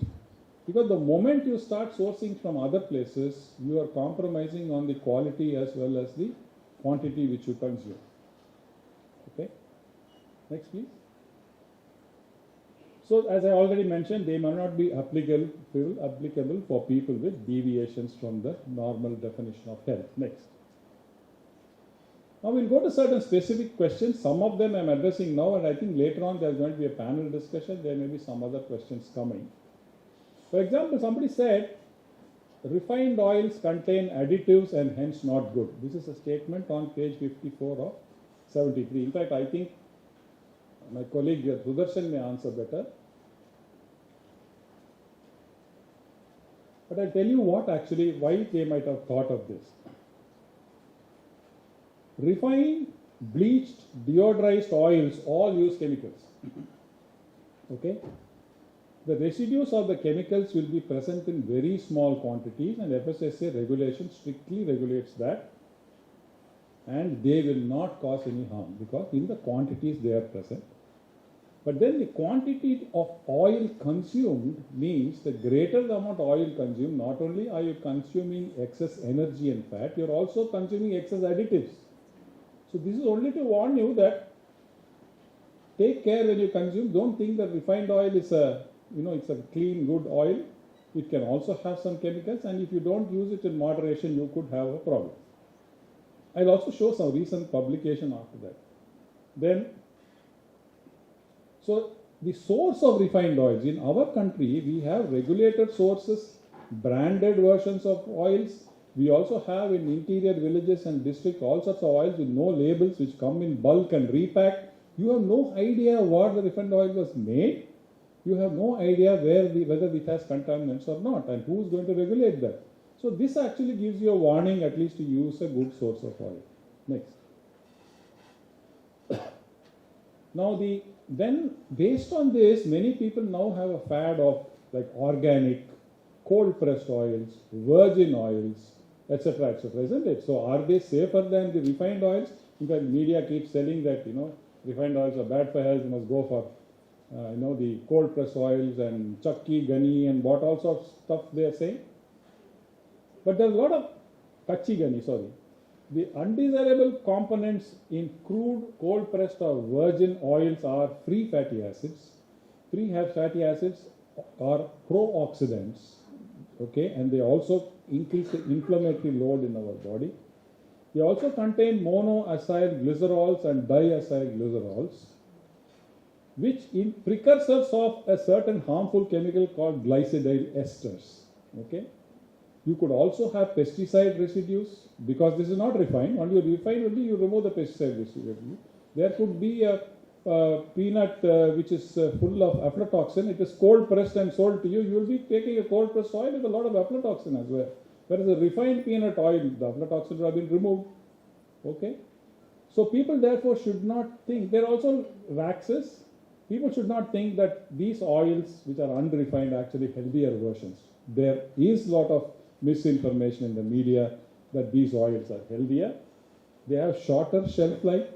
Because the moment you start sourcing from other places, you are compromising on the quality as well as the quantity which you consume. Okay? Next, please. So, as I already mentioned, they may not be applicable for people with deviations from the normal definition of health. Next. Now we'll go to certain specific questions. Some of them I'm addressing now, and I think later on there's going to be a panel discussion. There may be some other questions coming. For example, somebody said, refined oils contain additives and hence not good. This is a statement on page 54 of 73. In fact, I think my colleague Sudershan may answer better. But I'll tell you why they might have thought of this. Refined, bleached, deodorized oils all use chemicals. Okay? The residues of the chemicals will be present in very small quantities, and FSSAI regulation strictly regulates that, and they will not cause any harm because in the quantities they are present. But then the quantity of oil consumed means the greater the amount of oil consumed, not only are you consuming excess energy and fat, you are also consuming excess additives. So this is only to warn you that take care when you consume. Don't think that refined oil is it's a clean, good oil. It can also have some chemicals, and if you don't use it in moderation, you could have a problem. I'll also show some recent publication after that. Then, so the source of refined oils in our country, we have regulated sources, branded versions of oils. We also have in interior villages and districts all sorts of oils with no labels which come in bulk and repacked. You have no idea what the refined oil was made. You have no idea whether it has contaminants or not, and who is going to regulate that. So this actually gives you a warning at least to use a good source of oil. Next. Now then based on this, many people now have a fad of like organic, cold pressed oils, virgin oils, etc., isn't it? So are they safer than the refined oils? In fact, media keeps telling that refined oils are bad for health. You must go for the cold pressed oils and chakki, ghani, and what all sorts of stuff they are saying. But there's a lot of the undesirable components in crude, cold pressed or virgin oils are free fatty acids. Free fatty acids are pro-oxidants, okay, and they also increase the inflammatory load in our body. They also contain monoacyl glycerols and diacyl glycerols, which in precursors of a certain harmful chemical called glycidyl esters. Okay, you could also have pesticide residues because this is not refined. Only you refine, only you remove the pesticide residue. There could be a peanut which is full of aflatoxin. It is cold pressed and sold to you. You will be taking a cold pressed oil with a lot of aflatoxin as well. Whereas the refined peanut oil, the aflatoxin have been removed. Okay, so people therefore should not think. There are also waxes. People should not think that these oils which are unrefined are actually healthier versions. There is a lot of misinformation in the media that these oils are healthier. They have shorter shelf life,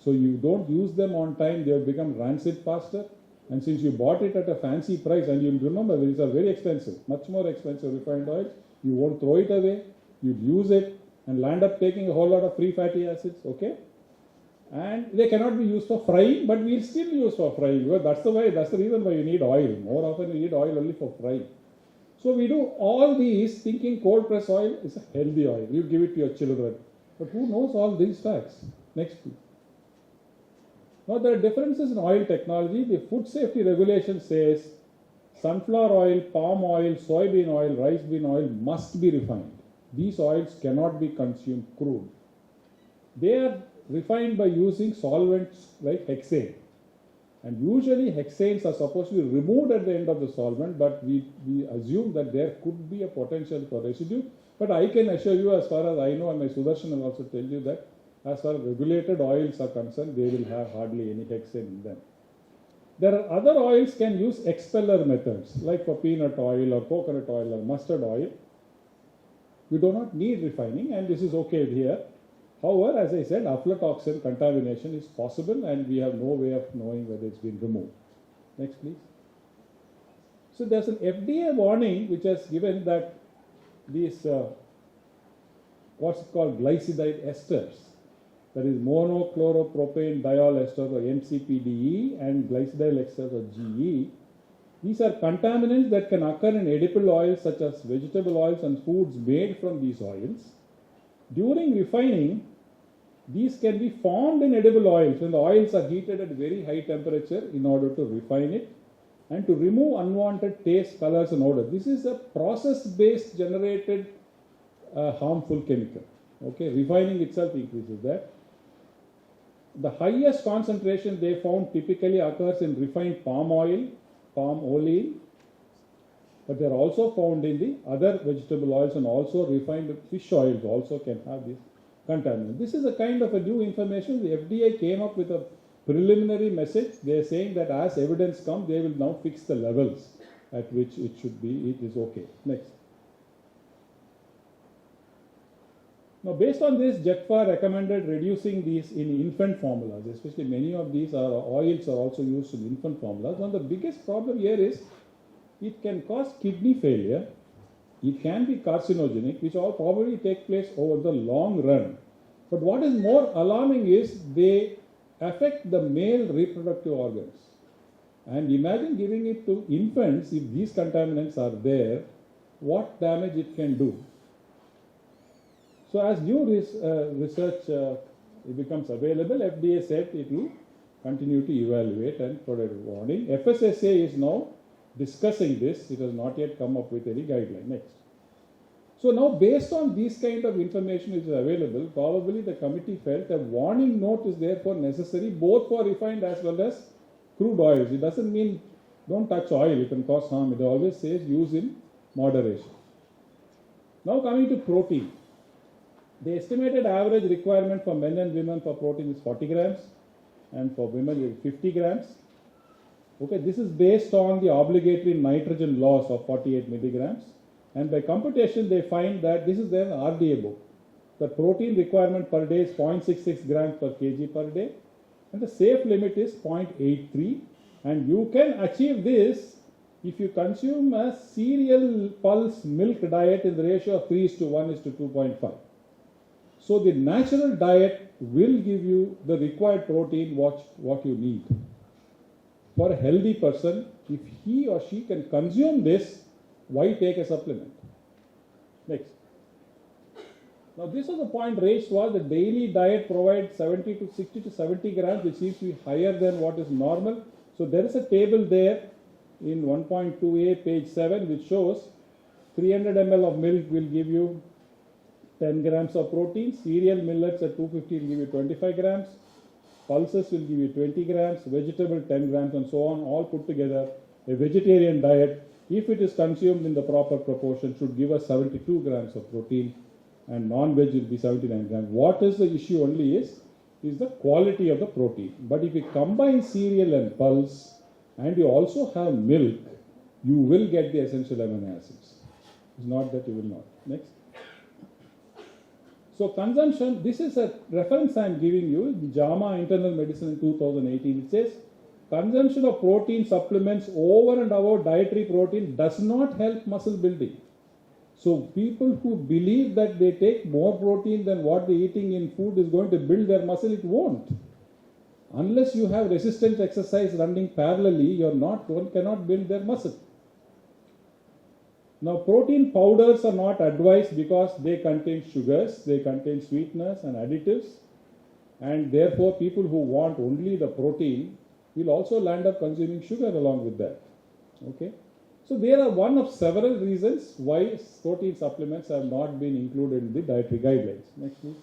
so you don't use them on time, they will become rancid faster. And since you bought it at a fancy price, and you'll remember these are very expensive, much more expensive refined oils, you won't throw it away, you'll use it and land up taking a whole lot of free fatty acids, okay? And they cannot be used for frying, but we'll still use for frying. Well, that's the reason why you need oil. More often you need oil only for frying. So we do all these thinking cold press oil is a healthy oil. You give it to your children. But who knows all these facts? Next please. Now there are differences in oil technology. The food safety regulation says sunflower oil, palm oil, soybean oil, rice bean oil must be refined. These oils cannot be consumed crude. They are refined by using solvents like hexane. And usually hexanes are supposed to be removed at the end of the solvent, but we assume that there could be a potential for residue. But I can assure you, as far as I know, and my Sudershan will also tell you that as far as regulated oils are concerned, they will have hardly any hexane in them. There are other oils can use expeller methods, like for peanut oil or coconut oil or mustard oil. You do not need refining, and this is okay here. However, as I said, aflatoxin contamination is possible, and we have no way of knowing whether it's been removed. Next, please. So there's an FDA warning which has given that these what's called glycidyl esters, that is monochloropropane diol esters or MCPDE and glycidyl esters or GE. These are contaminants that can occur in edible oils such as vegetable oils and foods made from these oils. During refining, these can be formed in edible oils when the oils are heated at very high temperature in order to refine it and to remove unwanted taste, colors and odor. This is a process-based generated harmful chemical. Okay, refining itself increases that. The highest concentration they found typically occurs in refined palm oil, palm olein, but they are also found in the other vegetable oils, and also refined fish oils also can have this contaminant. This is a kind of a new information. The FDA came up with a preliminary message. They are saying that as evidence comes, they will now fix the levels at which it should be, it is okay. Next. Now, based on this, JETFA recommended reducing these in infant formulas, especially many of these oils are also used in infant formulas. One of the biggest problem here is it can cause kidney failure, it can be carcinogenic, which all probably take place over the long run. But what is more alarming is they affect the male reproductive organs. And imagine giving it to infants, if these contaminants are there, what damage it can do. So as new research becomes available, FDA said it will continue to evaluate and provide warning. FSSAI is now discussing this. It has not yet come up with any guideline. Next. So now, based on this kind of information which is available, probably the committee felt a warning note is therefore necessary both for refined as well as crude oils. It doesn't mean don't touch oil, it can cause harm. It always says use in moderation. Now coming to protein. The estimated average requirement for men and women for protein is 40 grams and for women is 50 grams. Okay, this is based on the obligatory nitrogen loss of 48 milligrams. And by computation, they find that this is their RDA book. The protein requirement per day is 0.66 grams per kg per day. And the safe limit is 0.83. And you can achieve this if you consume a cereal pulse milk diet in the ratio of 3:1:2.5. So the natural diet will give you the required protein what you need. For a healthy person, if he or she can consume this, why take a supplement? Next. Now this was the point raised was the daily diet provides 60 to 70 grams, which seems to be higher than what is normal. So there is a table there in 1.2a, page 7, which shows 300 ml of milk will give you 10 grams of protein, cereal millets at 250 will give you 25 grams, pulses will give you 20 grams, vegetable 10 grams and so on, all put together. A vegetarian diet, if it is consumed in the proper proportion, should give us 72 grams of protein, and non-veg will be 79 grams. What is the issue only is the quality of the protein. But if you combine cereal and pulse and you also have milk, you will get the essential amino acids. It's not that you will not. Next. So consumption, this is a reference I am giving you, JAMA Internal Medicine in 2018. It says, consumption of protein supplements over and above dietary protein does not help muscle building. So people who believe that they take more protein than what they're eating in food is going to build their muscle, it won't. Unless you have resistance exercise running parallelly, one cannot build their muscle. Now, protein powders are not advised because they contain sugars, they contain sweeteners and additives, and therefore people who want only the protein will also land up consuming sugar along with that. Okay? So there are one of several reasons why protein supplements have not been included in the dietary guidelines. Next, please.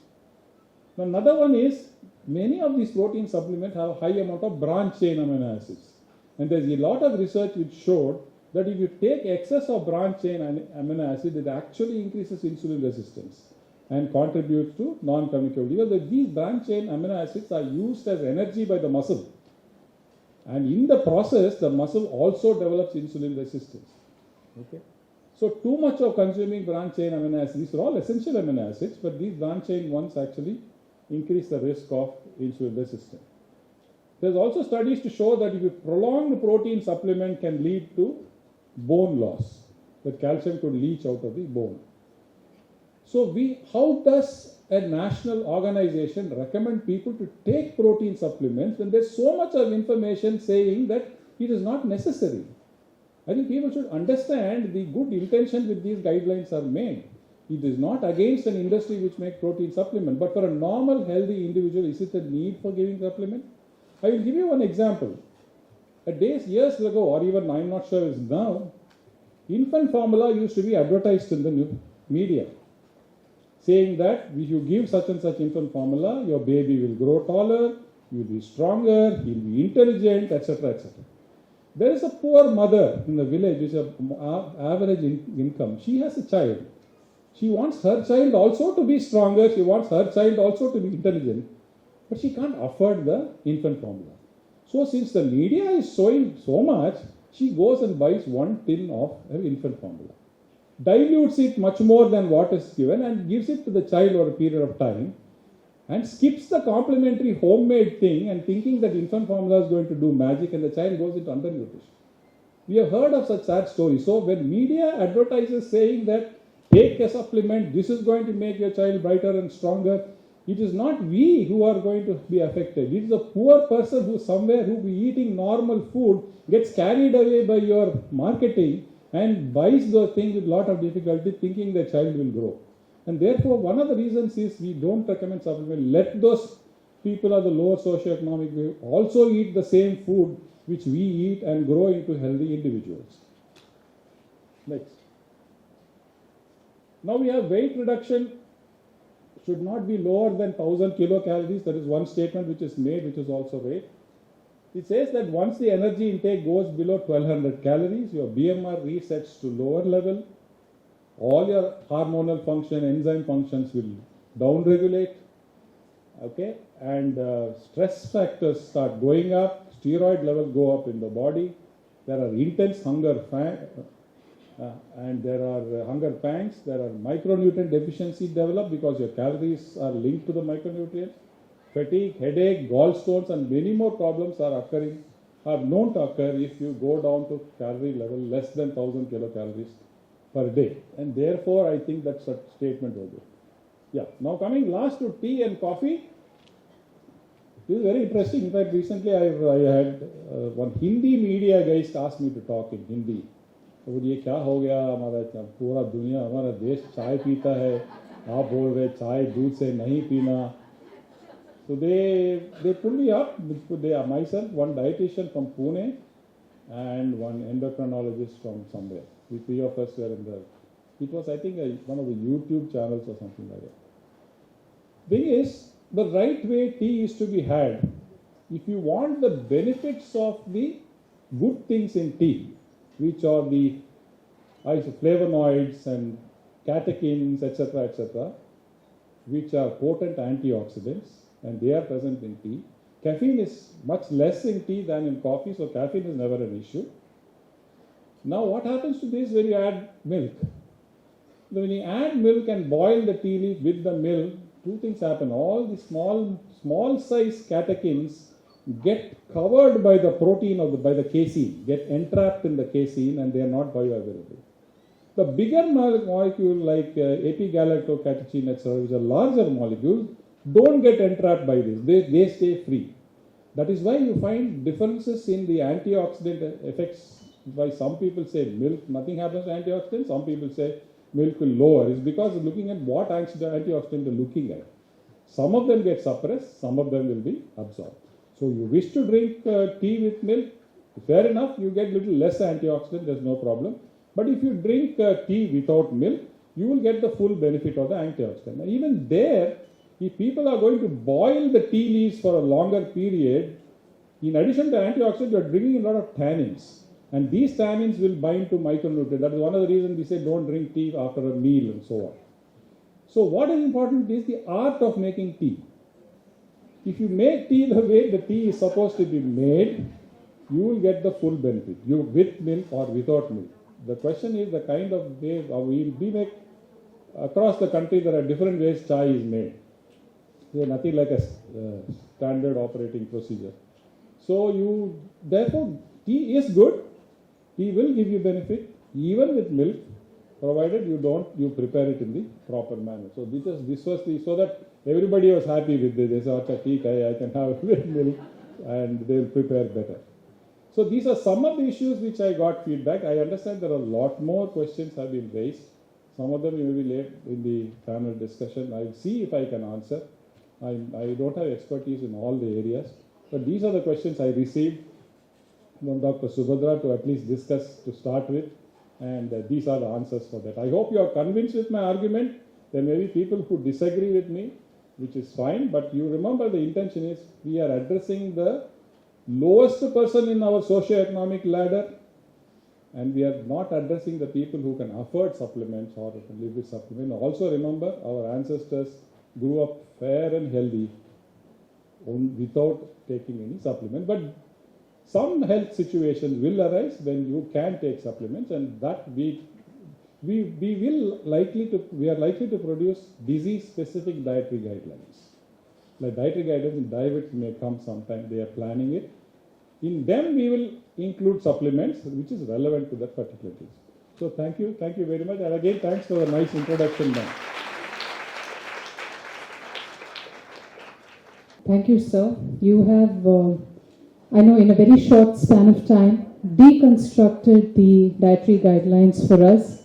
Now, another one is many of these protein supplements have a high amount of branch chain amino acids, and there's a lot of research which showed that if you take excess of branch chain amino acid, it actually increases insulin resistance and contributes to non-communicable. Because these branch chain amino acids are used as energy by the muscle. And in the process, the muscle also develops insulin resistance. Okay? So too much of consuming branch chain amino acids, these are all essential amino acids, but these branch chain ones actually increase the risk of insulin resistance. There's also studies to show that if you prolong the protein supplement can lead to bone loss, that calcium could leach out of the bone. So how does a national organization recommend people to take protein supplements when there's so much of information saying that it is not necessary? I think people should understand the good intention with these guidelines are made. It is not against an industry which makes protein supplement, but for a normal healthy individual, is it a need for giving supplement? I will give you one example. Years ago, or even I'm not sure is now, infant formula used to be advertised in the media, saying that if you give such and such infant formula, your baby will grow taller, you will be stronger, he will be intelligent, etc., etc. There is a poor mother in the village with an average income. She has a child. She wants her child also to be stronger, she wants her child also to be intelligent, but she can't afford the infant formula. So since the media is showing so much, she goes and buys 1 tin of her infant formula, dilutes it much more than what is given and gives it to the child over a period of time, and skips the complementary homemade thing and thinking that infant formula is going to do magic, and the child goes into undernutrition. We have heard of such sad stories. So when media advertises saying that take a supplement, this is going to make your child brighter and stronger, it is not we who are going to be affected. It is a poor person who somewhere who be eating normal food, gets carried away by your marketing and buys those things with a lot of difficulty thinking the child will grow. And therefore, one of the reasons is we don't recommend supplement. Let those people of the lower socioeconomic group also eat the same food which we eat and grow into healthy individuals. Next. Now we have weight reduction should not be lower than 1000 kilocalories. That is one statement which is made, which is also weight. It says that once the energy intake goes below 1200 calories, your BMR resets to lower level. All your hormonal function, enzyme functions will down-regulate. Okay, and stress factors start going up, steroid levels go up in the body. There are intense hunger and there are hunger pangs. There are micronutrient deficiency develop because your calories are linked to the micronutrients. Fatigue, headache, gallstones, and many more problems are known to occur if you go down to calorie level less than 1000 kilocalories per day. And therefore, I think that's a statement over there. Yeah. Now coming last to tea and coffee. This is very interesting. In fact, recently I had one Hindi media guys asked me to talk in Hindi. तो ये क्या हो गया, हमारा पूरा दुनिया, हमारा देश चाय पीता है, आप बोल रहे चाय दूध से नहीं पीना. So they pulled me up. They are myself, one dietitian from Pune and one endocrinologist from somewhere. The three of us were in the. It was, I think, one of the YouTube channels or something like that. Thing is, the right way tea is to be had. If you want the benefits of the good things in tea, which are the flavonoids and catechins, etc., which are potent antioxidants, and they are present in tea. Caffeine is much less in tea than in coffee, so caffeine is never an issue. Now, what happens to this when you add milk? When you add milk and boil the tea leaf with the milk, two things happen. All the small size catechins get covered by the protein by the casein, get entrapped in the casein, and they are not bioavailable. The bigger molecule like epigalactocatechin, etc., which are larger molecules, don't get entrapped by this. They stay free. That is why you find differences in the antioxidant effects. Why some people say milk, nothing happens to antioxidants. Some people say milk will lower. It's because of looking at what antioxidant they're looking at. Some of them get suppressed, some of them will be absorbed. So you wish to drink tea with milk, fair enough, you get little less antioxidant, there's no problem. But if you drink tea without milk, you will get the full benefit of the antioxidant. And even there, if people are going to boil the tea leaves for a longer period, in addition to antioxidants, you are bringing in a lot of tannins. And these tannins will bind to micronutrients. That is one of the reasons we say don't drink tea after a meal and so on. So what is important is the art of making tea. If you make tea the way the tea is supposed to be made, you will get the full benefit, with milk or without milk. The question is the kind of way we make across the country. There are different ways chai is made. There is nothing like a standard operating procedure. So therefore tea is good. Tea will give you benefit even with milk, provided you prepare it in the proper manner. So this was so that everybody was happy with this. They said, I can have it with milk, and they will prepare better. So these are some of the issues which I got feedback. I understand there are a lot more questions have been raised. Some of them may be late in the panel discussion. I'll see if I can answer. I don't have expertise in all the areas, but these are the questions I received from Dr. Subhadra to at least discuss to start with, and these are the answers for that. I hope you are convinced with my argument. There may be people who disagree with me, which is fine, but you remember the intention is we are addressing the lowest person in our socio-economic ladder, and we are not addressing the people who can afford supplements or who can live with supplements. Also remember, our ancestors grew up fair and healthy without taking any supplement, but some health situations will arise when you can take supplements, and that we are likely to produce disease-specific dietary guidelines. Like dietary guidelines in diabetes may come sometime, they are planning it. In them we will include supplements which is relevant to that particular disease. So thank you very much, and again thanks for a nice introduction, ma'am. Thank you, sir. You have, I know in a very short span of time, deconstructed the dietary guidelines for us.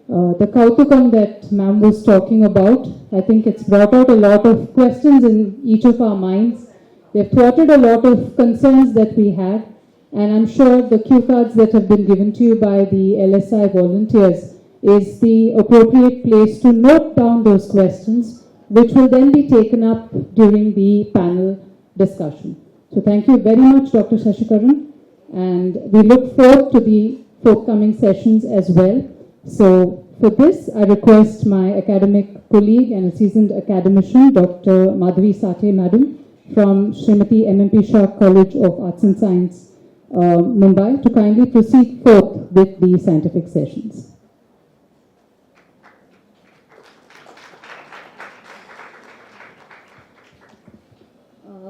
The kautukam that ma'am was talking about, I think it's brought out a lot of questions in each of our minds. They've thwarted a lot of concerns that we had, and I'm sure the cue cards that have been given to you by the LSI volunteers is the appropriate place to note down those questions, which will then be taken up during the panel discussion. So thank you very much, Dr. Sesikeran, and we look forward to the forthcoming sessions as well. So for this, I request my academic colleague and a seasoned academician, Dr. Madhavi Sathe, Madam, from Srimati MMP Shah College of Arts and Science, Mumbai, to kindly proceed forth with the scientific sessions.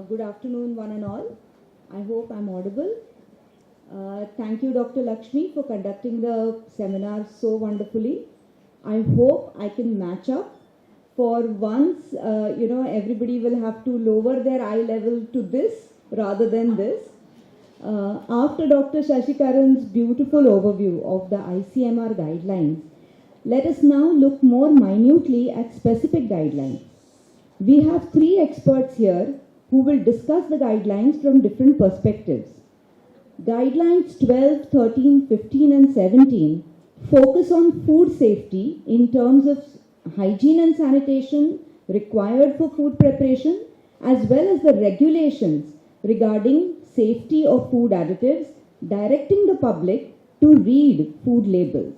Good afternoon, one and all. I hope I'm audible. Thank you, Dr. Lakshmi, for conducting the seminar so wonderfully. I hope I can match up. For once, everybody will have to lower their eye level to this rather than this. After Dr. Sesikeran's beautiful overview of the ICMR guidelines, let us now look more minutely at specific guidelines. We have 3 experts here who will discuss the guidelines from different perspectives. Guidelines 12, 13, 15 and 17 focus on food safety in terms of hygiene and sanitation required for food preparation, as well as the regulations regarding safety of food additives, directing the public to read food labels.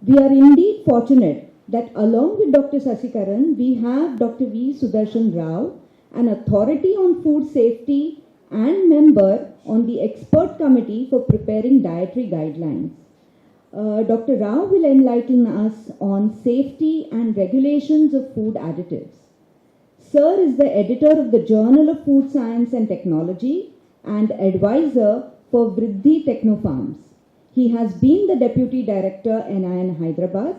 We are indeed fortunate that along with Dr. Sesikeran, we have Dr. V. Sudershan Rao, an authority on food safety and member on the expert committee for preparing dietary guidelines. Dr. Rao will enlighten us on safety and regulations of food additives. Sir is the editor of the Journal of Food Science and Technology and advisor for Vriddhi Technofarms. He has been the Deputy Director NIN Hyderabad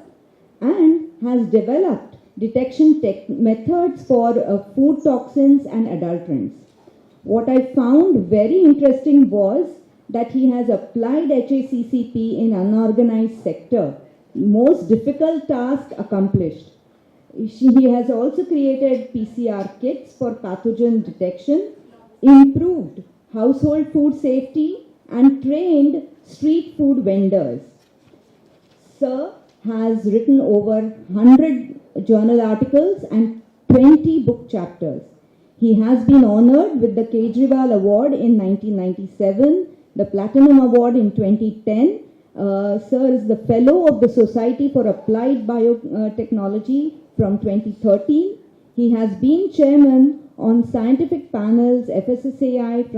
and has developed detection methods for food toxins and adulterants. What I found very interesting was that he has applied HACCP in unorganized sector. Most difficult task accomplished. He has also created PCR kits for pathogen detection, improved household food safety and trained street food vendors. Sir has written over 100 journal articles and 20 book chapters. He has been honored with the Kejriwal Award in 1997, the Platinum Award in 2010. Sir is the Fellow of the Society for Applied Biotechnology from 2013. He has been Chairman on scientific panels FSSAI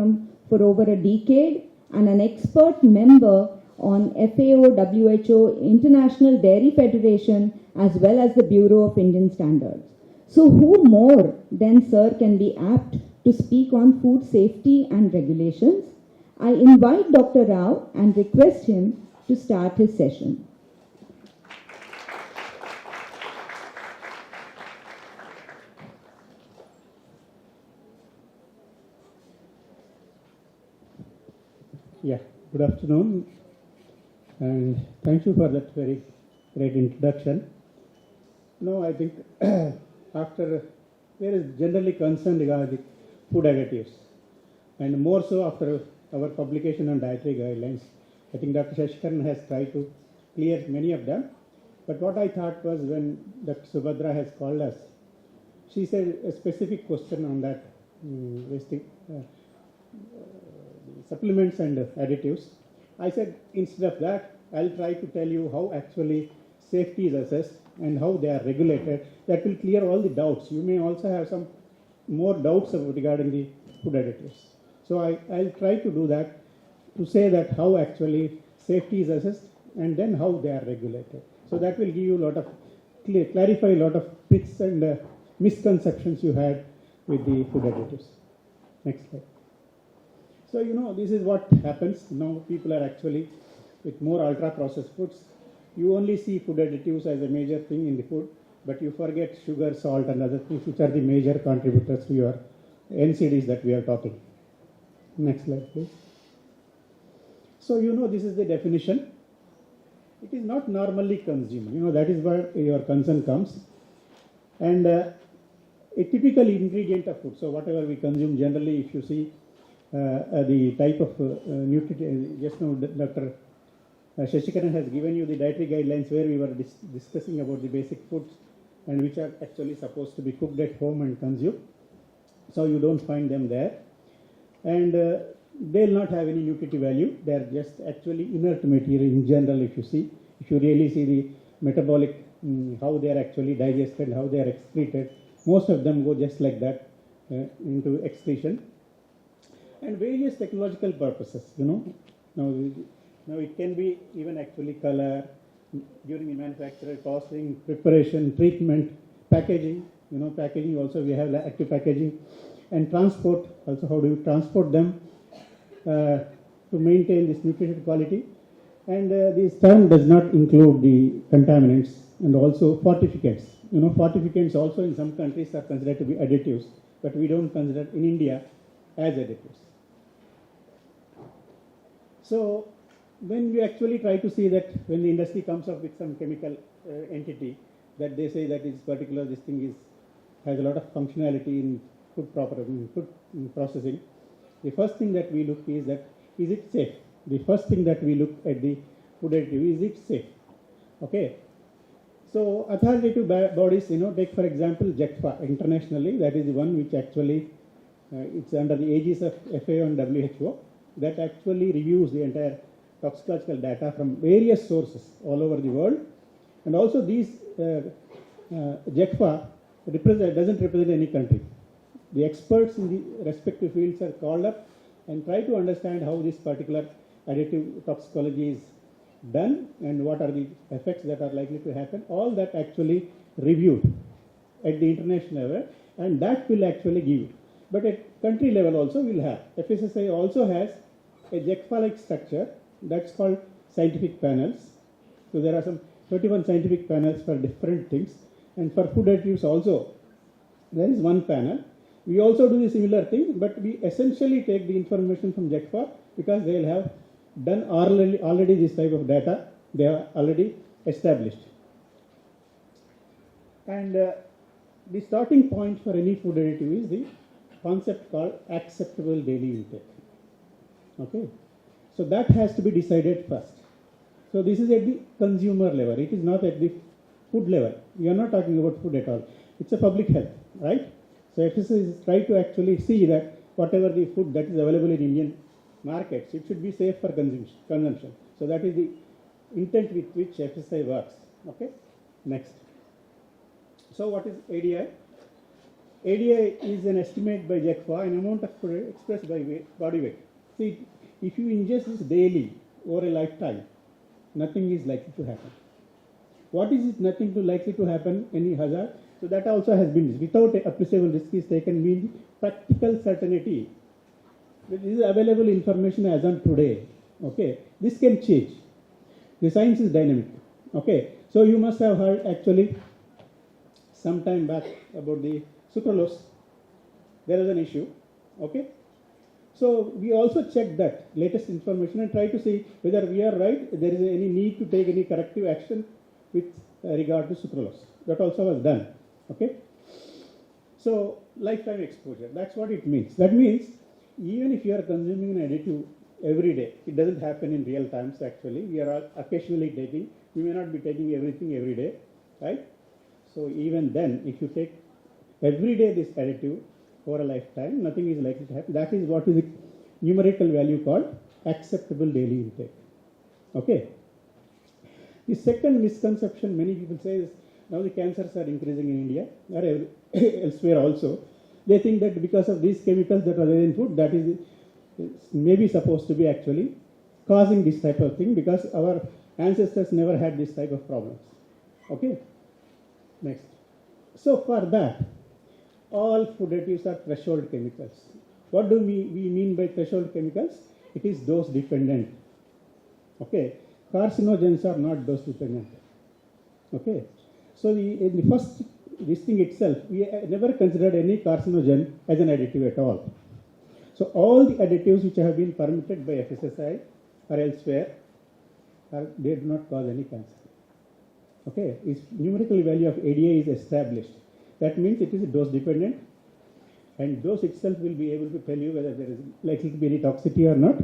for over a decade and an expert member on FAO, WHO, International Dairy Federation, as well as the Bureau of Indian Standards. So who more than Sir can be apt to speak on food safety and regulations? I invite Dr. Rao and request him to start his session. Yeah, good afternoon, and thank you for that very great introduction. No, I think after there is generally concern regarding food additives, and more so after our publication on dietary guidelines. I think Dr. Sesikeran has tried to clear many of them. But what I thought was when Dr. Subhadra has called us, she said a specific question on that supplements and additives. I said instead of that, I'll try to tell you how actually safety is assessed and how they are regulated. That will clear all the doubts. You may also have some more doubts regarding the food additives. So I'll try to do that, to say that how actually safety is assessed and then how they are regulated. So that will give you a lot of, clarify a lot of myths and misconceptions you had with the food additives. Next slide. So, this is what happens. Now people are actually, with more ultra-processed foods, you only see food additives as a major thing in the food, but you forget sugar, salt and other things which are the major contributors to your NCDs that we are talking. Next slide, please. So, this is the definition. It is not normally consumed. That is where your concern comes. And a typical ingredient of food. So, whatever we consume generally, if you see the type of nutrient, just now Dr. Sesikeran has given you the dietary guidelines where we were discussing about the basic foods and which are actually supposed to be cooked at home and consumed. So, you don't find them there. And they will not have any nutritive value. They are just actually inert material in general. If you really see the metabolic, how they are actually digested, how they are excreted, most of them go just like that into excretion. And various technological purposes, Now it can be even actually color during the manufacture, costing, preparation, treatment, packaging. Packaging also we have active packaging, and transport. Also, how do you transport them to maintain this nutrition quality? And this term does not include the contaminants and also fortificants. Fortificants also in some countries are considered to be additives, but we don't consider in India as additives. So, when we actually try to see that when the industry comes up with some chemical entity, that they say that this particular, this thing has a lot of functionality in food processing, the first thing that we look is that, is it safe? The first thing that we look at the food additive, is it safe? Okay. So, authoritative bodies, take for example JECFA internationally, that is the one which actually, it's under the aegis of FAO and WHO, that actually reviews the entire toxicological data from various sources all over the world. And also these JECFA doesn't represent any country. The experts in the respective fields are called up and try to understand how this particular additive toxicology is done and what are the effects that are likely to happen. All that actually reviewed at the international level, and that will actually give it. But at country level also we'll have. FSSAI also has a JECFA-like structure that's called scientific panels. So there are some 31 scientific panels for different things, and for food additives also there is one panel. We also do the similar thing, but we essentially take the information from JECFA because they will have done already this type of data. They are already established. And the starting point for any food additive is the concept called acceptable daily intake. Okay, so that has to be decided first. So this is at the consumer level. It is not at the food level. We are not talking about food at all. It's a public health, right? So FSSAI is try to actually see that whatever the food that is available in Indian markets, it should be safe for consumption. So that is the intent with which FSSAI works. Okay, next. So what is ADI? ADI is an estimate by JECFA, an amount of food expressed by body weight. See, if you ingest this daily over a lifetime, nothing is likely to happen. What is it nothing likely to happen? Any hazard? So that also has been, without appreciable risk is taken, means practical certainty. This is available information as on today. Okay, this can change. The science is dynamic. Okay, so you must have heard actually some time back about the sucralose. There is an issue. Okay, so we also check that latest information and try to see whether we are right. There is any need to take any corrective action with regard to sucralose. That also was done. Okay. So lifetime exposure, that's what it means. That means even if you are consuming an additive every day, it doesn't happen in real times actually. We are occasionally taking, we may not be taking everything every day, right? So even then, if you take every day this additive for a lifetime, nothing is likely to happen. That is what is the numerical value called acceptable daily intake. Okay. The second misconception many people say is now the cancers are increasing in India or elsewhere also. They think that because of these chemicals that are there in food, that is maybe supposed to be actually causing this type of thing because our ancestors never had this type of problems. Okay. Next. So for that, all food additives are threshold chemicals. What do we mean by threshold chemicals? It is dose dependent. Okay. Carcinogens are not dose dependent. Okay. So in the first, this thing itself, we never considered any carcinogen as an additive at all. So all the additives which have been permitted by FSSAI or elsewhere, they do not cause any cancer. Okay. Its numerical value of ADI is established. That means it is dose dependent, and dose itself will be able to tell you whether there is likely to be any toxicity or not.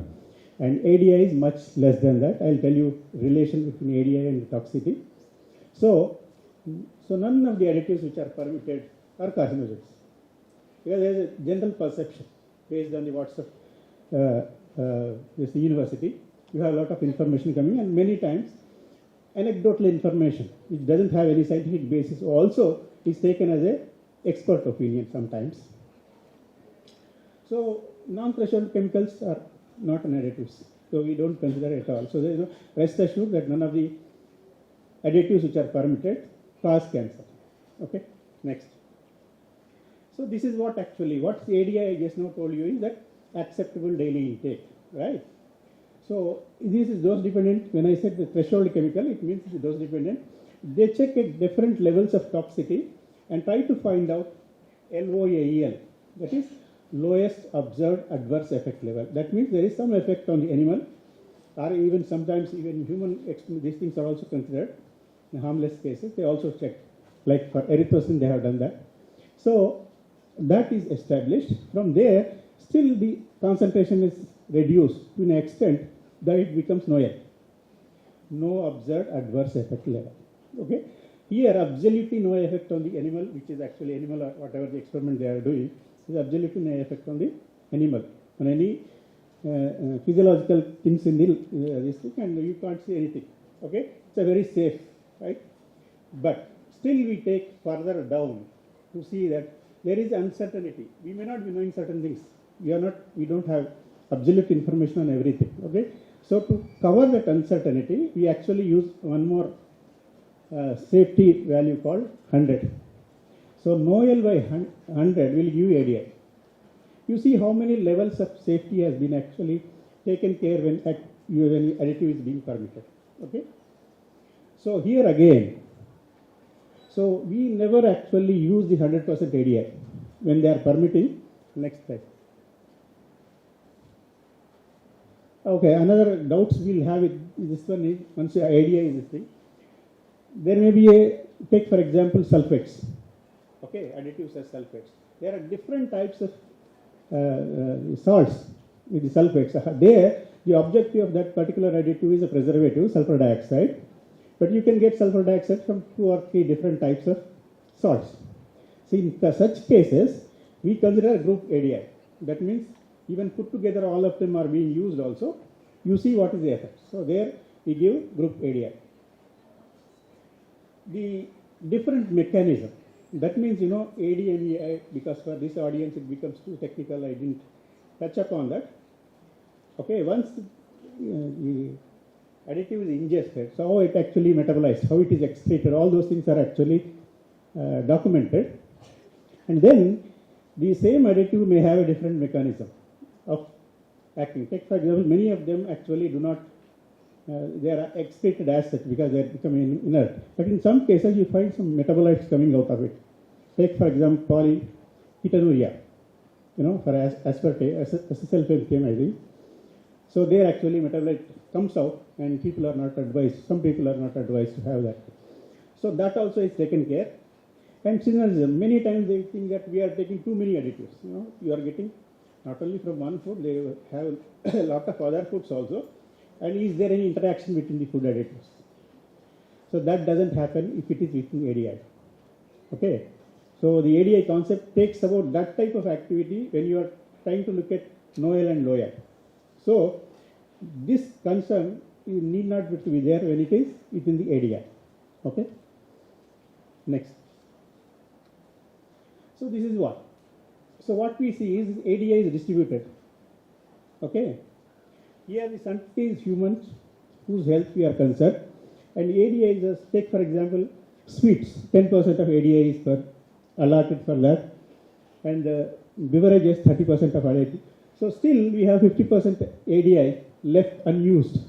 And ADI is much less than that. I'll tell you relation between ADI and toxicity. So none of the additives which are permitted are carcinogens. Because there is a general perception based on the what's this university. You have a lot of information coming, and many times anecdotal information which doesn't have any scientific basis also is taken as a expert opinion sometimes. So non-threshold chemicals are not an additives, so we don't consider it at all. So there is no rest assured that none of the additives which are permitted cause cancer. Okay, next. So this is what actually, what the ADI I just now told you is that acceptable daily intake, right? So this is dose dependent. When I said the threshold chemical, it means it's dose dependent. They check at different levels of toxicity and try to find out LOAEL, that is lowest observed adverse effect level. That means there is some effect on the animal, or even sometimes even human. These things are also considered in harmless cases. They also check, like for erythrocin they have done that. So that is established. From there, still the concentration is reduced to an extent that it becomes no observed adverse effect level. Okay. Here, absolutely no effect on the animal, which is actually animal or whatever the experiment they are doing, is absolutely no effect on the animal, on any physiological things in the this thing, and you can't see anything. Okay, it's a very safe, right? But still, we take further down to see that there is uncertainty. We may not be knowing certain things. We don't have absolute information on everything. Okay, so to cover that uncertainty, we actually use one more safety value called 100. So NOEL by 100 will give you ADI. You see how many levels of safety has been actually taken care when additive is being permitted. Okay. So here again, so we never actually use the 100% ADI when they are permitting. Next slide. Okay, another doubts we'll have it. This one is once your ADI is this thing. There may be take for example sulfates. Okay, additives as sulfates. There are different types of salts with the sulfates. There, the objective of that particular additive is a preservative, sulfur dioxide. But you can get sulfur dioxide from 2 or 3 different types of salts. See, in such cases, we consider group ADI. That means even put together all of them are being used also. You see what is the effect. So there we give group ADI. The different mechanism. That means, ADMEI, because for this audience it becomes too technical, I didn't touch upon that. Okay, once the additive is ingested, so how it actually metabolized, how it is excreted, all those things are actually documented. And then the same additive may have a different mechanism of acting. Take for example, many of them actually do not, they are excreted as such because they are becoming inert. But in some cases you find some metabolites coming out of it. Take for example polyketonuria, for aspartate, acesulfame came, I think. So there actually metabolite comes out and people are not advised, some people are not advised to have that. So that also is taken care. And synergism, many times they think that we are taking too many additives. You are getting not only from one food, they have a lot of other foods also. And is there any interaction between the food additives? So that doesn't happen if it is within ADI. Okay. So the ADI concept takes about that type of activity when you are trying to look at NOEL and LOEL. So this concern need not be there when it is within the ADI. Okay. Next. So this is what. So what we see is ADI is distributed. Okay. Here the entity is humans whose health we are concerned, and ADI is just take for example sweets. 10% of ADI is allotted for that, and beverages 30% of ADI. So still we have 50% ADI left unused.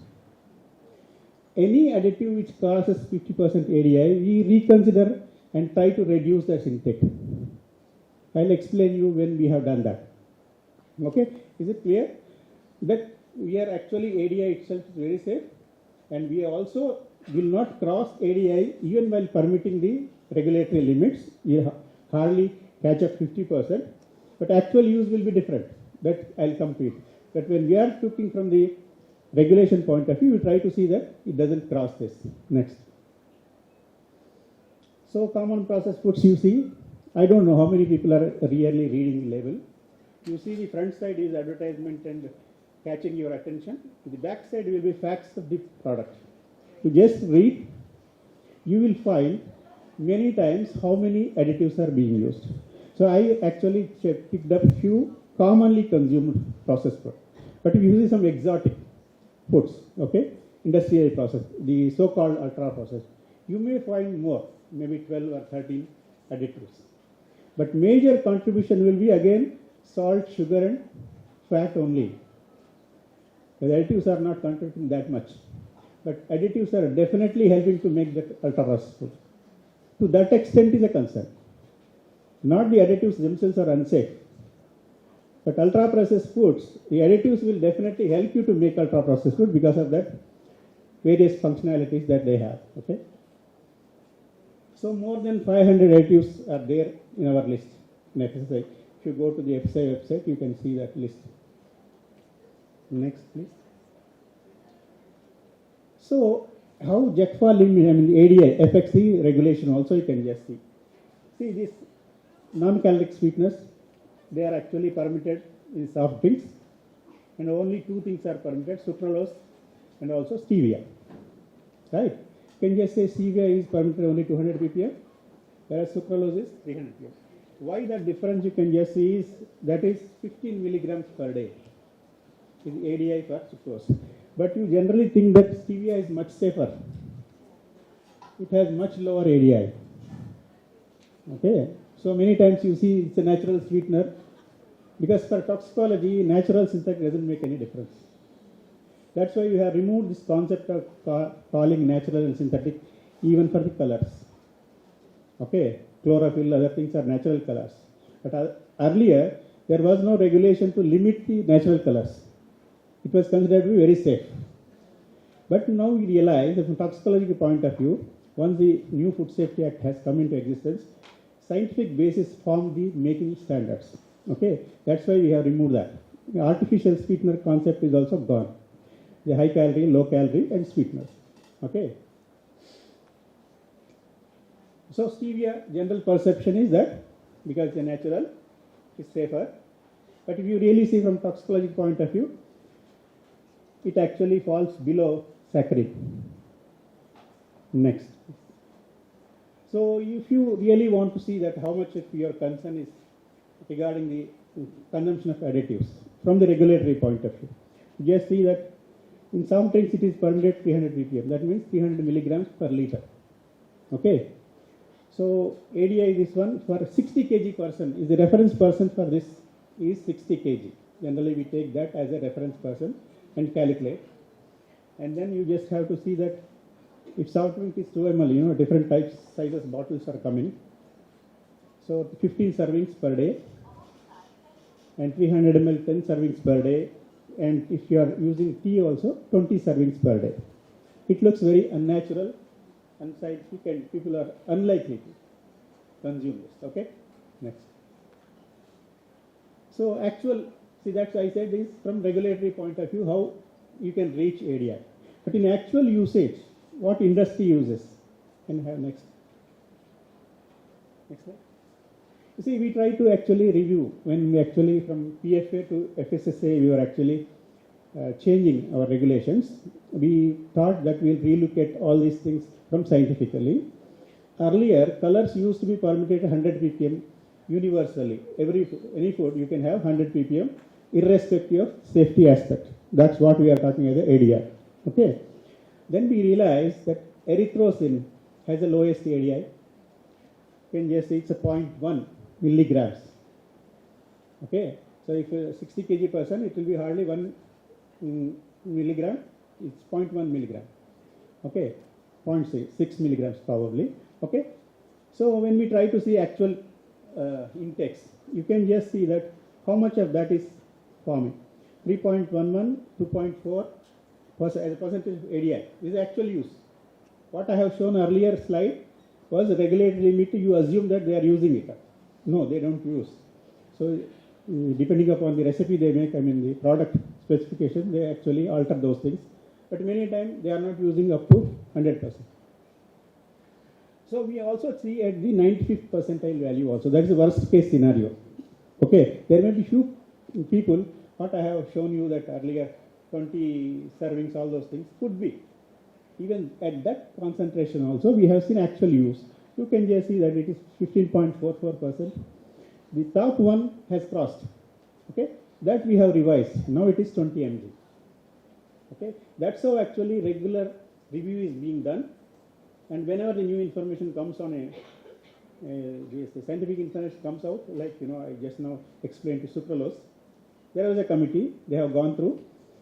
Any additive which causes 50% ADI, we reconsider and try to reduce that intake. I'll explain you when we have done that. Okay, is it clear? That we are actually ADI itself is very safe, and we also will not cross ADI even while permitting the regulatory limits. We hardly catch up 50%, but actual use will be different. That I'll come to it. But when we are looking from the regulation point of view, we try to see that it doesn't cross this. Next. So common processed foods you see. I don't know how many people are really reading the label. You see the front side is advertisement and catching your attention. The back side will be facts of the product. You just read, you will find many times how many additives are being used. So I actually picked up few commonly consumed processed food. But if you see some exotic foods, okay, industrial processed, the so-called ultra processed, you may find more, maybe 12 or 13 additives. But major contribution will be again salt, sugar and fat only. The additives are not contributing that much. But additives are definitely helping to make that ultra processed food. To that extent is a concern. Not the additives themselves are unsafe. But ultra processed foods, the additives will definitely help you to make ultra processed food because of that various functionalities that they have. Okay. So more than 500 additives are there in our list in FSSAI. If you go to the FSSAI website, you can see that list. Next, please. So how JECFA limit, I mean the ADI affects the regulation also you can just see. See this non-caloric sweeteners, they are actually permitted in soft drinks, and only two things are permitted, sucralose and also stevia. Right? You can just say stevia is permitted only 200 ppm, whereas sucralose is 300 ppm. Why that difference you can just see is that is 15 milligrams per day is ADI for sucrose. But you generally think that stevia is much safer. It has much lower ADI. Okay. So many times you see it's a natural sweetener, because for toxicology, natural synthetic doesn't make any difference. That's why we have removed this concept of calling natural and synthetic even for the colors. Okay, chlorophyll, other things are natural colors. But earlier, there was no regulation to limit the natural colors. It was considered to be very safe. But now we realize that from toxicology point of view, once the new Food Safety Act has come into existence, scientific basis form the making standards. Okay, that's why we have removed that. The artificial sweetener concept is also gone. The high calorie, low calorie and sweeteners. Okay. So stevia, general perception is that because the natural is safer. But if you really see from toxicology point of view, it actually falls below saccharin. Next. So if you really want to see that how much of your concern is regarding the consumption of additives from the regulatory point of view, you just see that in some drinks it is permitted 300 ppm. That means 300 milligrams per liter. Okay. So ADI this one for 60 kg person is the reference person for this is 60 kg. Generally we take that as a reference person and calculate. And then you just have to see that if soft drink is 2 ml, different types, sizes, bottles are coming. So 15 servings per day and 300 ml 10 servings per day. And if you are using tea also, 20 servings per day. It looks very unnatural unscientific, people are unlikely to consume this. Okay, next. So see that's why I said is from regulatory point of view how you can reach ADI. But in actual usage, what industry uses? Can I have next? Next slide. You see, we try to actually review when we actually from PFA to FSSAI, we were actually changing our regulations. We thought that we'll relook at all these things from scientifically. Earlier, colors used to be permitted 100 ppm universally. Any food you can have 100 ppm irrespective of safety aspect. That's what we are talking about the ADI. Okay. Then we realized that erythrocin has the lowest ADI. You can just see it's a 0.1 milligrams. Okay. So if a 60 kg person, it will be hardly 1 milligram. It's 0.1 milligram. Okay. 0.6 milligrams probably. Okay. So when we try to see actual intakes, you can just see that how much of that is forming. 3.11, 2.4 as a percentage of ADI. This is actual use. What I have shown earlier slide was regulatory limit. You assume that they are using it. No, they don't use. So depending upon the recipe they make, the product specification, they actually alter those things. But many times they are not using up to 100%. So we also see at the 95th percentile value also. That is the worst case scenario. Okay, there may be few people, what I have shown you that earlier, 20 servings, all those things, could be. Even at that concentration also, we have seen actual use. You can just see that it is 15.44%. The top one has crossed. Okay, that we have revised. Now it is 20 mg. Okay, that's how actually regular review is being done. And whenever the new information comes on the scientific information comes out, like I just now explained to sucralose, there was a committee, they have gone through,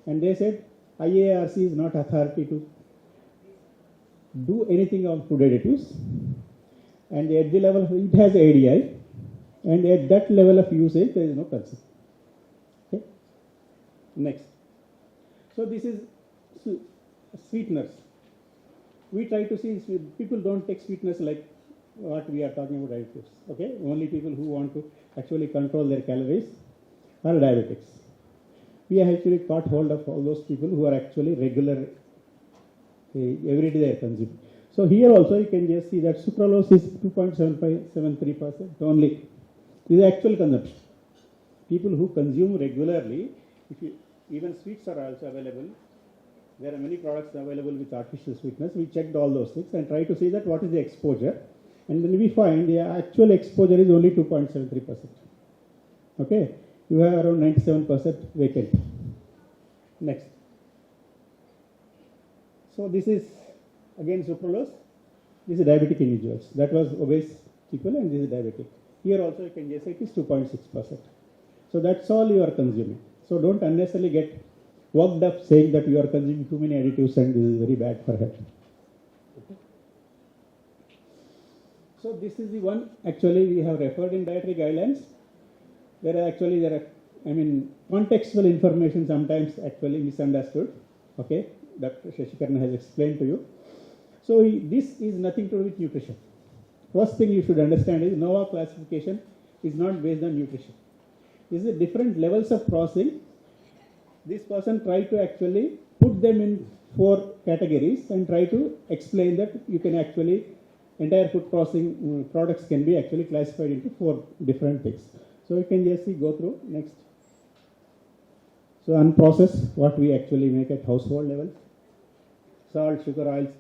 and they said IARC is not authority to do anything on food additives, and at the level it has ADI, and at that level of usage there is no concern. Okay. Next. So this is sweeteners. We try to see people don't take sweetness like what we are talking about additives. Okay, only people who want to actually control their calories are diabetics. We have actually caught hold of all those people who are actually regular, every day they are consuming. So here also you can just see that sucralose is 2.73% only. This is actual consumption. People who consume regularly, even sweets are also available. There are many products available with artificial sweetness. We checked all those things and try to see that what is the exposure. And then we find the actual exposure is only 2.73%. Okay, you have around 97% vacant. Next. So this is again sucralose. This is diabetic individuals. That was obese people and this is diabetic. Here also you can just say it is 2.6%. So that's all you are consuming. So don't unnecessarily get worked up saying that you are consuming too many additives and this is very bad for health. So this is the one actually we have referred in dietary guidelines. There are contextual information sometimes actually misunderstood. Okay, Dr. Sesikeran has explained to you. So this is nothing to do with nutrition. First thing you should understand is NOVA classification is not based on nutrition. This is different levels of processing. This person tried to actually put them in 4 categories and try to explain that you can actually, entire food processing products can be actually classified into 4 different things. So you can just go through next. So unprocessed, what we actually make at household level. Salt, sugar, oils,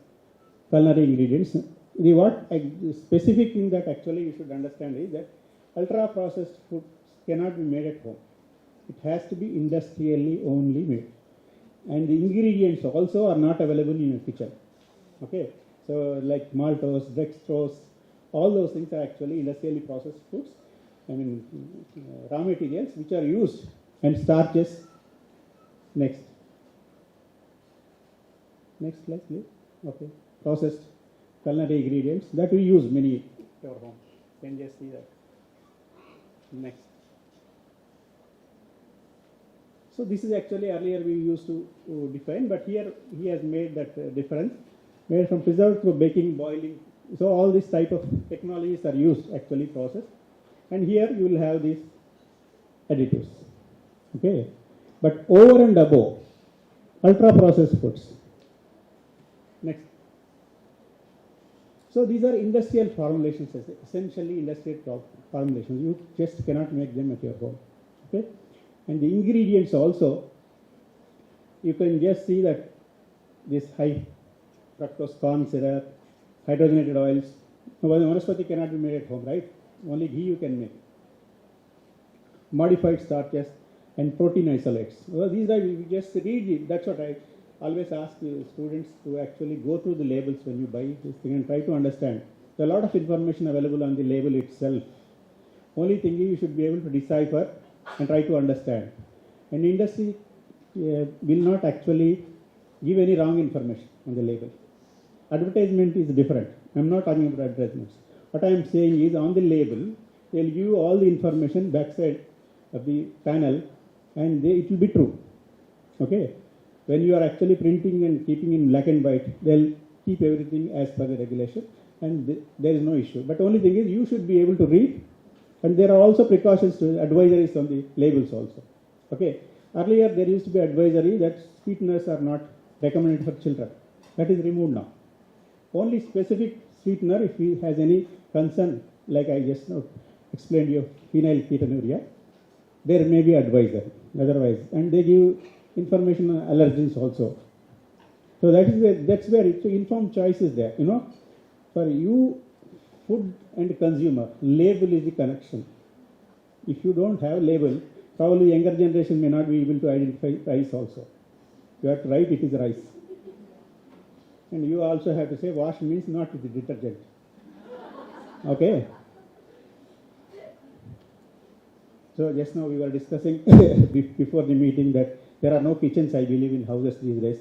culinary ingredients. The specific thing that actually you should understand is that ultra processed food cannot be made at home. It has to be industrially only made. And the ingredients also are not available in your kitchen. Okay, so like maltose, dextrose, all those things are actually industrially processed foods. Raw materials which are used, and starches. Next. Next slide, please. Okay, processed culinary ingredients that we use many at our home. You can just see that. Next. So this is actually earlier we used to define, but here he has made that difference. made from preserved through baking, boiling. So all these type of technologies are used actually processed. And here you will have these additives. Okay. But over and above, ultra processed foods. Next. So these are industrial formulations, essentially industrial formulations. You just cannot make them at your home. Okay. And the ingredients also, you can just see that this high fructose corn syrup, hydrogenated oils. Vanaspati cannot be made at home, right? Only ghee you can make. Modified starches and protein isolates. Well, these are, you just read it. That's what I always ask students to actually go through the labels when you buy this thing and try to understand. There are a lot of information available on the label itself. Only thing is you should be able to decipher and try to understand. And industry will not actually give any wrong information on the label. Advertisement is different. I'm not talking about advertisements. What I am saying is on the label, they'll give you all the information backside of the panel and it will be true. Okay. When you are actually printing and keeping in black and white, they'll keep everything as per the regulation and there is no issue. But only thing is you should be able to read, and there are also precautions to advisories on the labels also. Okay. Earlier there used to be advisory that sweeteners are not recommended for children. That is removed now. Only specific sweetener, if he has any concern, like I just now explained you, phenylketonuria, there may be advisory. Otherwise, and they give information on allergens also. So that's where it's informed choice is there. You know, for you, food and consumer, label is the connection. If you don't have label, probably younger generation may not be able to identify rice also. You have to write it is rice. And you also have to say wash means not with the detergent. Okay. So just now we were discussing before the meeting that there are no kitchens, I believe, in houses these days.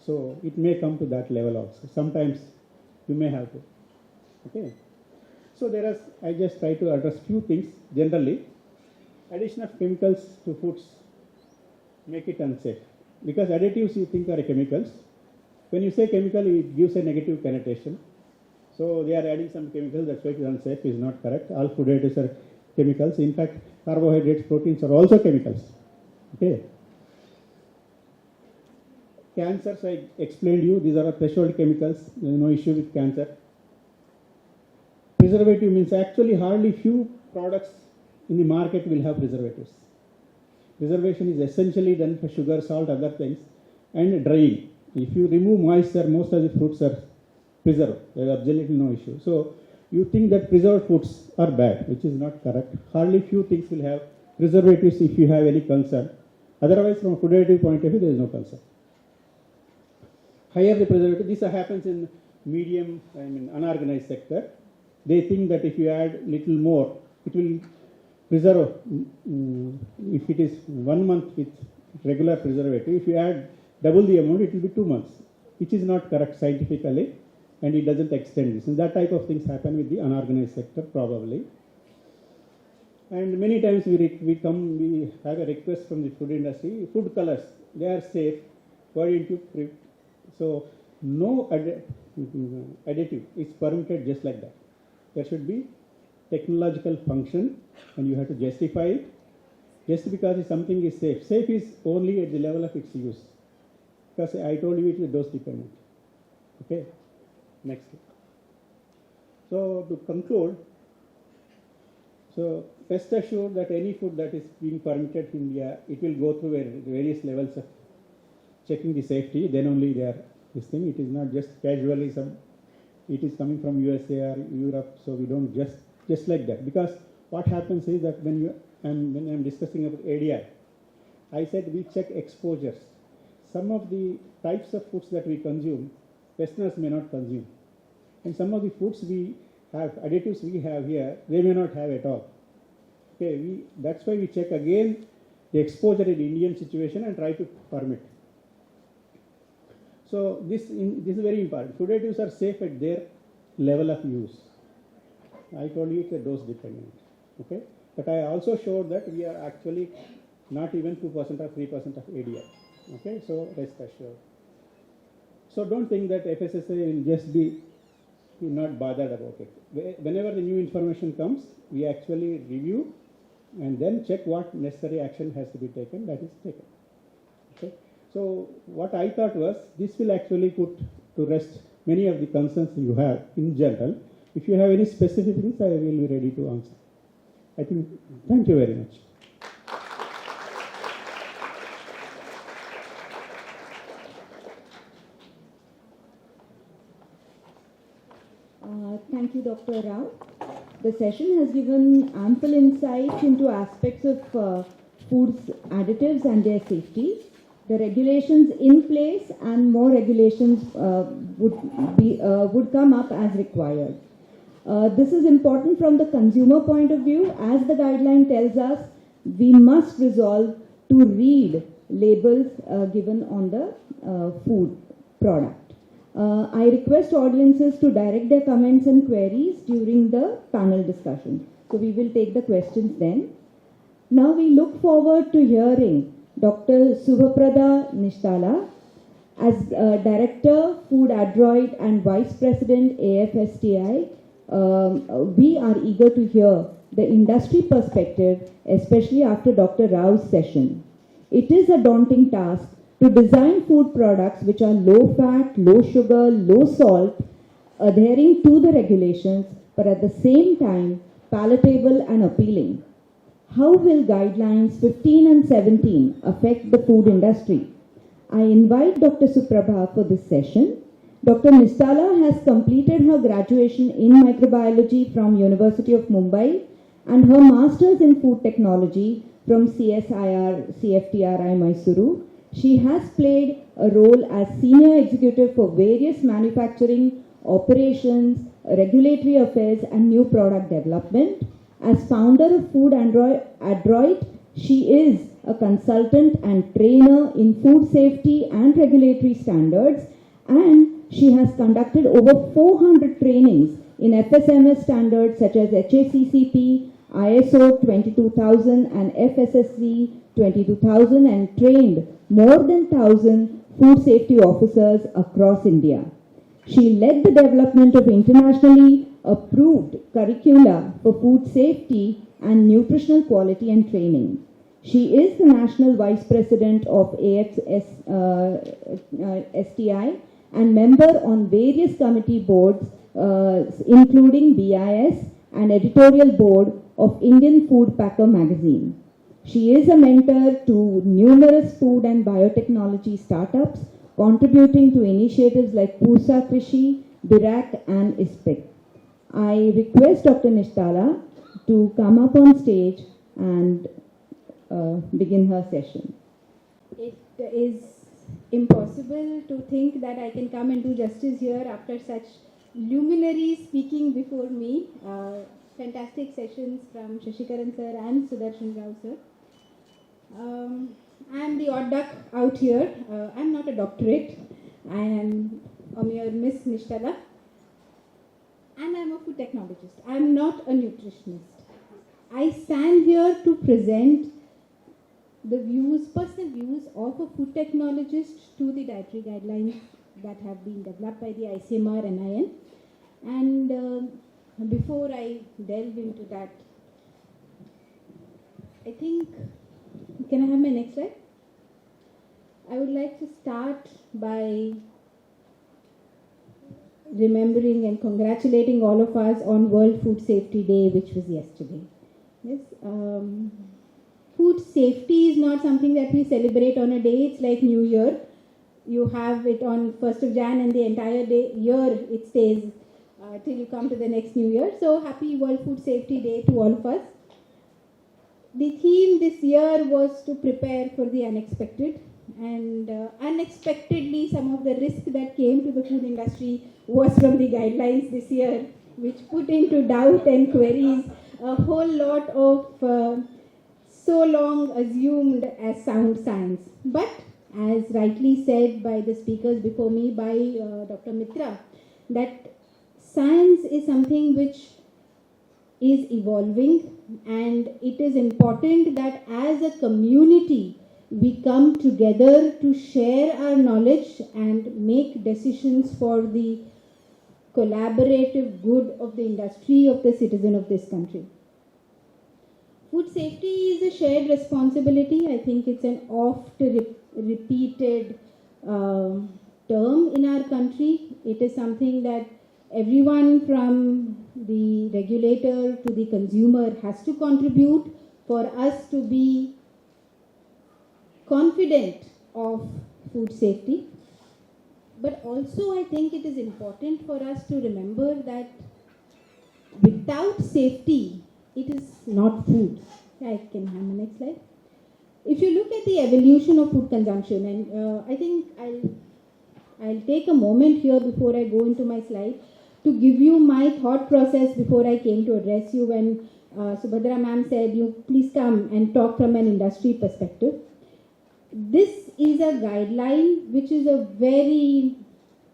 So it may come to that level also. Sometimes you may have to. Okay. So there is, I just try to address few things generally. Addition of chemicals to foods make it unsafe. Because additives you think are chemicals. When you say chemical, it gives a negative connotation. So they are adding some chemicals, that's why it is unsafe, is not correct. All food additives are chemicals. In fact, carbohydrates, proteins are also chemicals. Okay. Cancers, I explained you, these are threshold chemicals. There is no issue with cancer. Preservative means actually hardly few products in the market will have preservatives. Preservation is essentially done for sugar, salt, other things, and drying. If you remove moisture, most of the fruits are preserved. There is absolutely no issue. So you think that preserved foods are bad, which is not correct. Hardly few things will have preservatives if you have any concern. Otherwise, from a food additive point of view, there is no concern. Higher the preservative, this happens in medium, unorganized sector. They think that if you add little more, it will preserve. If it is 1 month with regular preservative, if you add double the amount, it will be 2 months, which is not correct scientifically, and it doesn't extend this. And that type of things happen with the unorganized sector probably. And many times we have a request from the food industry, food colors, they are safe. Why didn't you so no additive is permitted just like that. There should be technological function and you have to justify it. Just because something is safe. Safe is only at the level of its use. Because I told you it is dose dependent. Okay. Next. So to conclude, so rest assured that any food that is being permitted in India, it will go through various levels of checking the safety. Then only they are this thing. It is not just casually it is coming from USA or Europe. So we don't just like that. Because what happens is that when I'm discussing about ADI, I said we check exposures. Some of the types of foods that we consume, Westerners may not consume. And some of the foods we have, additives we have here, they may not have at all. Okay, that's why we check again the exposure in Indian situation and try to permit. So this is very important. Food additives are safe at their level of use. I told you it's a dose dependent. Okay, but I also showed that we are actually not even 2% or 3% of ADI. Okay, so rest assured. So don't think that FSSAI will just be not bothered about it. Whenever the new information comes, we actually review and then check what necessary action has to be taken, that is taken. Okay? So what I thought was, this will actually put to rest many of the concerns you have in general. If you have any specific things, I will be ready to answer. I think, thank you very much. Thank you, Dr. Rao. The session has given ample insight into aspects of food additives and their safety. The regulations in place and more regulations would come up as required. This is important from the consumer point of view. As the guideline tells us, we must resolve to read labels given on the food product. I request audiences to direct their comments and queries during the panel discussion. So we will take the questions then. Now we look forward to hearing Dr. Subhaprada Nishtala as Director, Food Adroit and Vice President, AFSTI. We are eager to hear the industry perspective, especially after Dr. Rao's session. It is a daunting task to design food products which are low fat, low sugar, low salt, adhering to the regulations, but at the same time palatable and appealing. How will guidelines 15 and 17 affect the food industry? I invite Dr. Suprabha for this session. Dr. Nishtala has completed her graduation in microbiology from University of Mumbai and her master's in food technology from CSIR CFTRI Mysuru. She has played a role as senior executive for various manufacturing, operations, regulatory affairs and new product development. As founder of Food Adroit, she is a consultant and trainer in food safety and regulatory standards, and she has conducted over 400 trainings in FSMS standards such as HACCP, ISO 22000 and FSSAI 22000 and trained more than 1,000 food safety officers across India. She led the development of internationally approved curricula for food safety and nutritional quality and training. She is the National Vice President of STI and member on various committee boards, including BIS and editorial board of Indian Food Packer magazine. She is a mentor to numerous food and biotechnology startups, contributing to initiatives like Pursa Krishi, Birac and ISPIC. I request Dr. Nishtala to come up on stage and begin her session. It is impossible to think that I can come and do justice here after such luminaries speaking before me. Fantastic sessions from Sesikeran sir and Sudershan Rao sir. I am the odd duck out here. I am not a doctorate. I am a mere Miss Nishtala. And I am a food technologist. I am not a nutritionist. I stand here to present the views, personal views of a food technologist to the dietary guidelines that have been developed by the ICMR NIN. And before I delve into that, I think, can I have my next slide? I would like to start by remembering and congratulating all of us on World Food Safety Day, which was yesterday. Yes, food safety is not something that we celebrate on a day. It's like New Year. You have it on 1st of Jan and the entire year it stays till you come to the next New Year. So happy World Food Safety Day to all of us. The theme this year was to prepare for the unexpected, and unexpectedly some of the risk that came to the food industry was from the guidelines this year, which put into doubt and queries a whole lot of so long assumed as sound science. But as rightly said by the speakers before me, by Dr. Mitra, that science is something which is evolving, and it is important that as a community we come together to share our knowledge and make decisions for the collaborative good of the industry, of the citizen of this country. Food safety is a shared responsibility. I think it's an oft-repeated term in our country. It is something that everyone from the regulator to the consumer has to contribute for us to be confident of food safety. But also I think it is important for us to remember that without safety, it is not food. I can have my next slide. If you look at the evolution of food consumption, and I think I'll take a moment here before I go into my slide to give you my thought process before I came to address you when Subhadra ma'am said, you please come and talk from an industry perspective. This is a guideline which is a very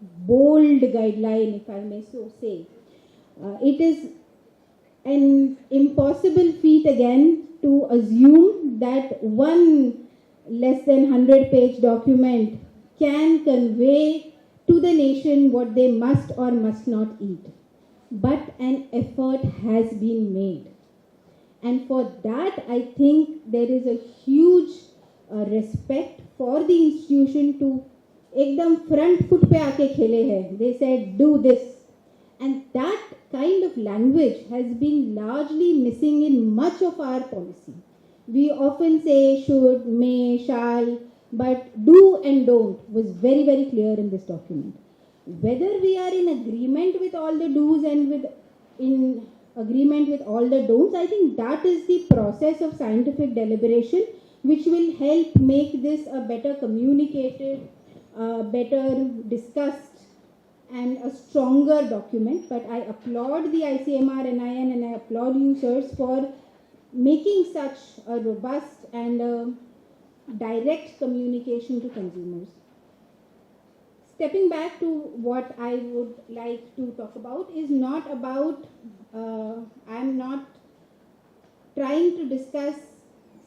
bold guideline, if I may so say. It is an impossible feat again to assume that one less than 100-page document can convey to the nation what they must or must not eat. But an effort has been made. And for that, I think there is a huge respect for the institution to ekdam front foot pe aake khele hai. They said, do this. And that kind of language has been largely missing in much of our policy. We often say should, may, shall, but do and don't was very, very clear in this document. Whether we are in agreement with all the do's and in agreement with all the don'ts, I think that is the process of scientific deliberation which will help make this a better communicated, better discussed, and a stronger document. But I applaud the ICMR NIN and I applaud you, sirs, for making such a robust and direct communication to consumers. Stepping back to what I would like to talk about is not about, I'm not trying to discuss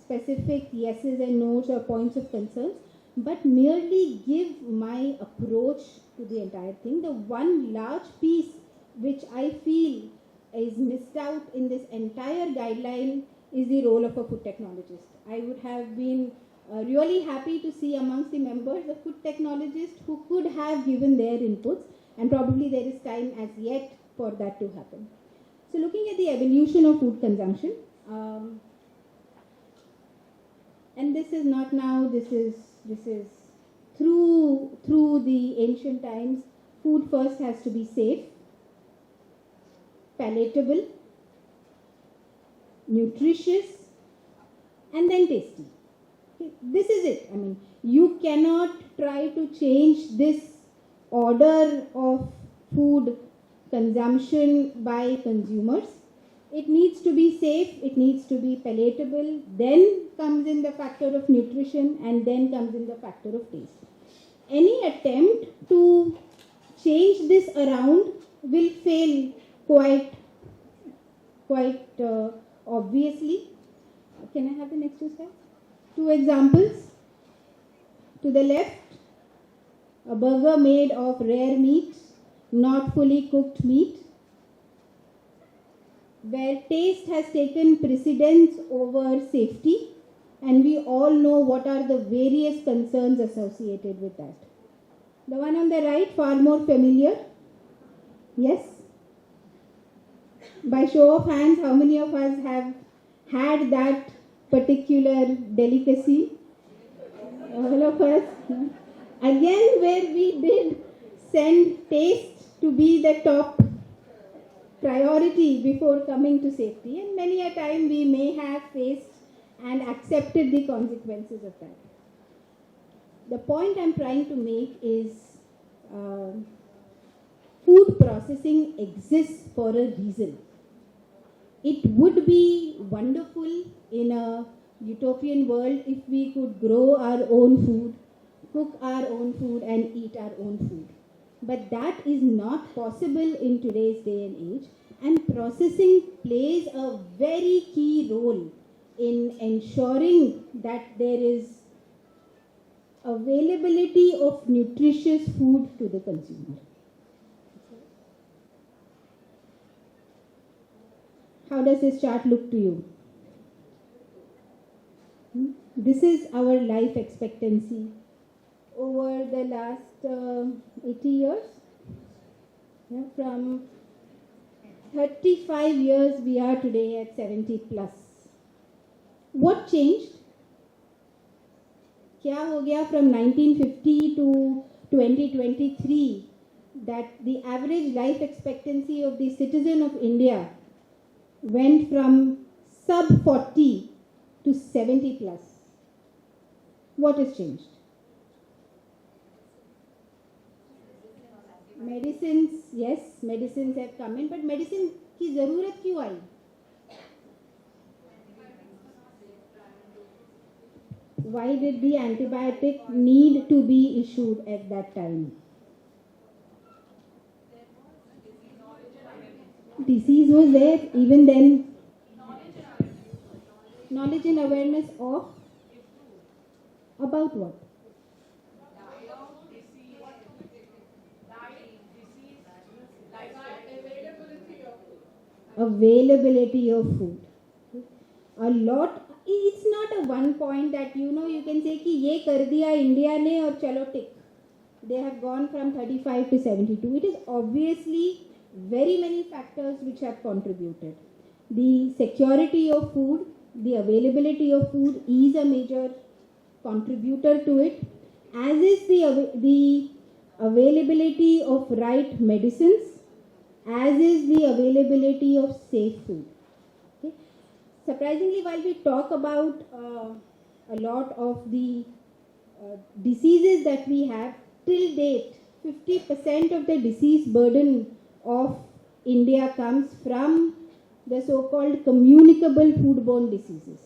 specific yeses and nos or points of concern, but merely give my approach to the entire thing. The one large piece which I feel is missed out in this entire guideline is the role of a food technologist. I would have been really happy to see amongst the members a food technologist who could have given their inputs, and probably there is time as yet for that to happen. So looking at the evolution of food consumption, and this is not now, this is through the ancient times, food first has to be safe, palatable, nutritious, and then tasty. Okay, this is it. I mean, you cannot try to change this order of food consumption by consumers. It needs to be safe, it needs to be palatable, then comes in the factor of nutrition, and then comes in the factor of taste. Any attempt to change this around will fail quite obviously. Can I have the next two slides? Two examples. To the left, a burger made of rare meat, not fully cooked meat, where taste has taken precedence over safety, and we all know what are the various concerns associated with that. The one on the right, far more familiar. Yes? By show of hands, how many of us have had that particular delicacy? All of us. Again, where we did send taste to be the top priority before coming to safety, and many a time we may have faced and accepted the consequences of that. The point I'm trying to make is food processing exists for a reason. It would be wonderful in a utopian world if we could grow our own food, cook our own food, and eat our own food. But that is not possible in today's day and age, and processing plays a very key role in ensuring that there is availability of nutritious food to the consumer. How does this chart look to you? This is our life expectancy over the last 80 years. Yeah, from 35 years, we are today at 70 plus. What changed? क्या हो गया from 1950 to 2023 that the average life expectancy of the citizen of India went from sub 40 to 70 plus? What has changed? Medicines, yes, medicines have come in, but medicine की ज़रूरत क्यों आई? Why did the antibiotic need to be issued at that time? Disease was there even then. Knowledge and awareness of about what? Availability of food. A lot. It's not a one point that you can say कि ये कर दिया India ने और चलो tick. They have gone from 35 to 72. It is obviously very many factors which have contributed. The security of food, the availability of food is a major contributor to it, as is the availability of right medicines, as is the availability of safe food. Okay? Surprisingly, while we talk about a lot of the diseases that we have, till date, 50% of the disease burden of India comes from the so-called communicable foodborne diseases.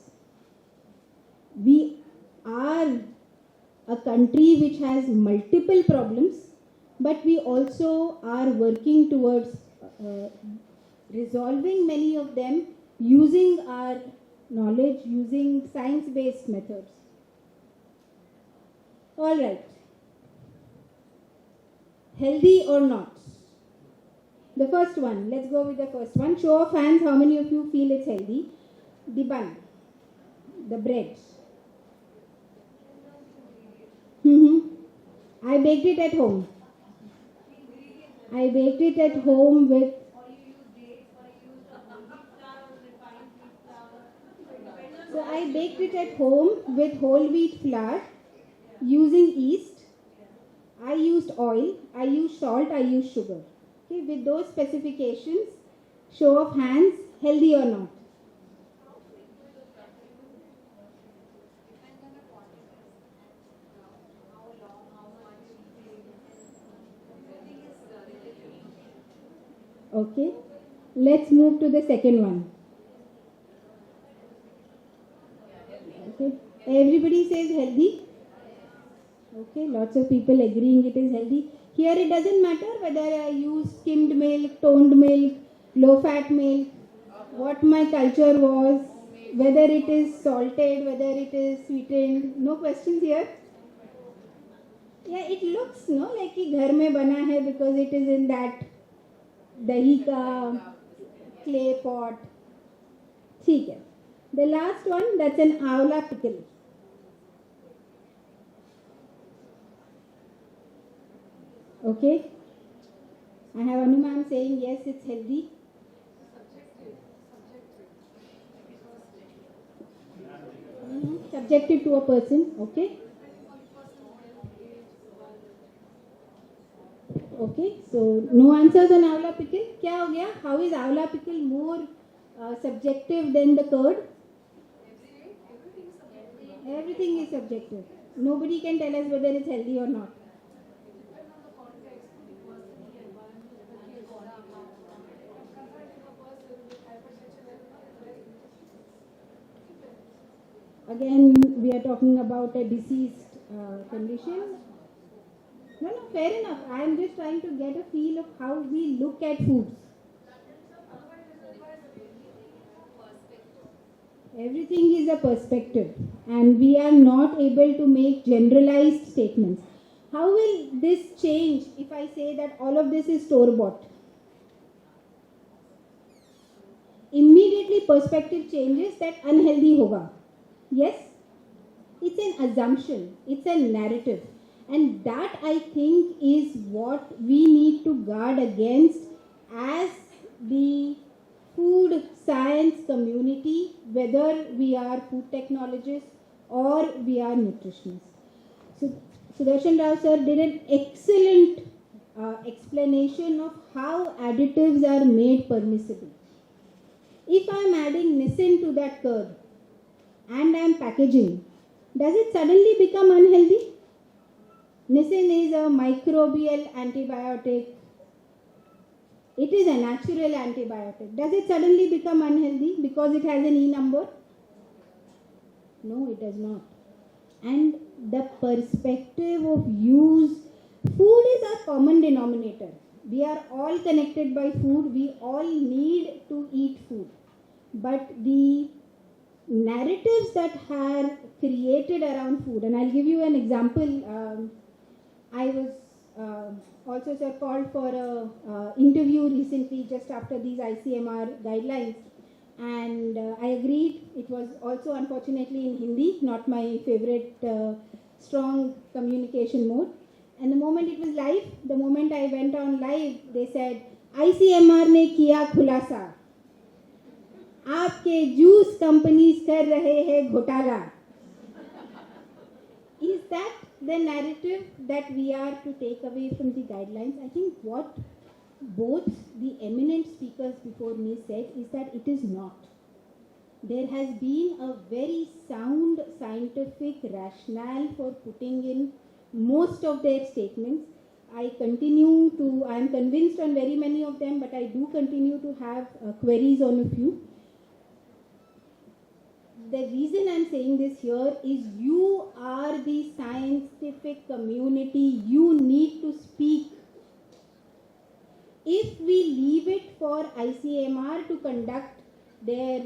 We are a country which has multiple problems, but we also are working towards resolving many of them using our knowledge, using science-based methods. All right. Healthy or not? The first one, let's go with the first one. Show of hands, how many of you feel it's healthy? The bun, the bread. I baked it at home. I baked it at home with So I baked it at home with whole wheat flour using yeast. I used oil, I used salt, I used sugar. Okay, with those specifications, show of hands, healthy or not? Okay, let's move to the second one. Okay, everybody says healthy. Okay, lots of people agreeing it is healthy. Here it doesn't matter whether I use skimmed milk, toned milk, low-fat milk, what my culture was, whether it is salted, whether it is sweetened. No questions here. Yeah, it looks like कि घर में बना है because it is in that दही का clay pot. ठीक है. The last one, that's an avla pickle. Okay. I have Anu ma'am saying yes, it's healthy. Subjective to a person. Okay. Okay. So no answers on avla pickle. क्या हो गया? How is avla pickle more subjective than the curd? Everything is subjective. Nobody can tell us whether it's healthy or not. Again, we are talking about a diseased condition. No, fair enough. I am just trying to get a feel of how we look at foods. Everything is a perspective, and we are not able to make generalized statements. How will this change if I say that all of this is store-bought? Immediately perspective changes that unhealthy hoga. Yes? It's an assumption, it's a narrative. And that, I think, is what we need to guard against as the food science community, whether we are food technologists or we are nutritionists. So, Sudershan Rao sir did an excellent explanation of how additives are made permissible. If I am adding nisin to that curd and I am packaging, does it suddenly become unhealthy? Nisin is a microbial antibiotic. It is a natural antibiotic. Does it suddenly become unhealthy because it has an E number? No, it does not. And the perspective of use, food is our common denominator. We are all connected by food. We all need to eat food. But the narratives that are created around food, and I'll give you an example. I was also sir called for a interview recently just after these ICMR guidelines, and I agreed. It was also unfortunately in Hindi, not my favorite strong communication mode. And the moment it was live, the moment I went on live, they said, ICMR ने किया खुलासा, आपके juice companies कर रहे हैं घोटाला. Is that the narrative that we are to take away from the guidelines? I think what both the eminent speakers before me said is that it is not. There has been a very sound scientific rationale for putting in most of their statements. I am convinced on very many of them, but I do continue to have queries on a few. The reason I'm saying this here is you are the scientific community. You need to speak. If we leave it for ICMR to conduct their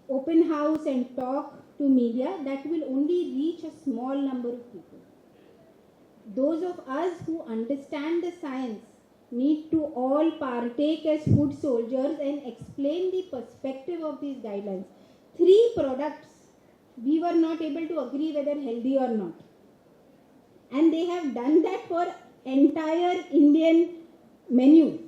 open house and talk to media, that will only reach a small number of people. Those of us who understand the science need to all partake as food soldiers and explain the perspective of these guidelines. 3 products, we were not able to agree whether healthy or not. And they have done that for entire Indian menu.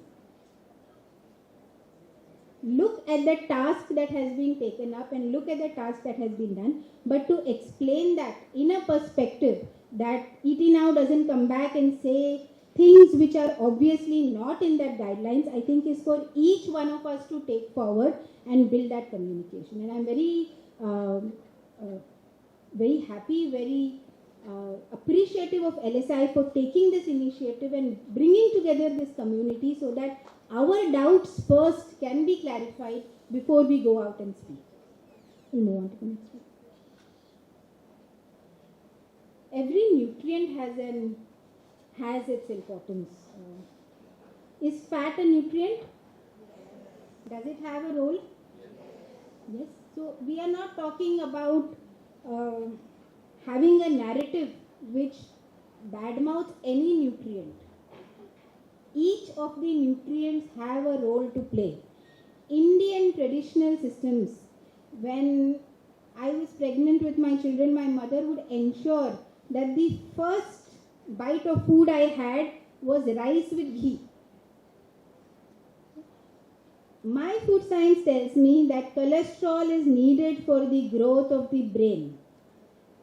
Look at the task that has been taken up and look at the task that has been done. But to explain that in a perspective that ET now doesn't come back and say things which are obviously not in that guidelines, I think is for each one of us to take forward and build that communication. And I'm very happy, very appreciative of LSI for taking this initiative and bringing together this community so that our doubts first can be clarified before we go out and speak. We'll move on to the next one. Every nutrient has its importance. Is fat a nutrient? Does it have a role? Yes. So we are not talking about having a narrative which badmouths any nutrient. Each of the nutrients have a role to play. Indian traditional systems, when I was pregnant with my children, my mother would ensure that the first bite of food I had was rice with ghee. My food science tells me that cholesterol is needed for the growth of the brain.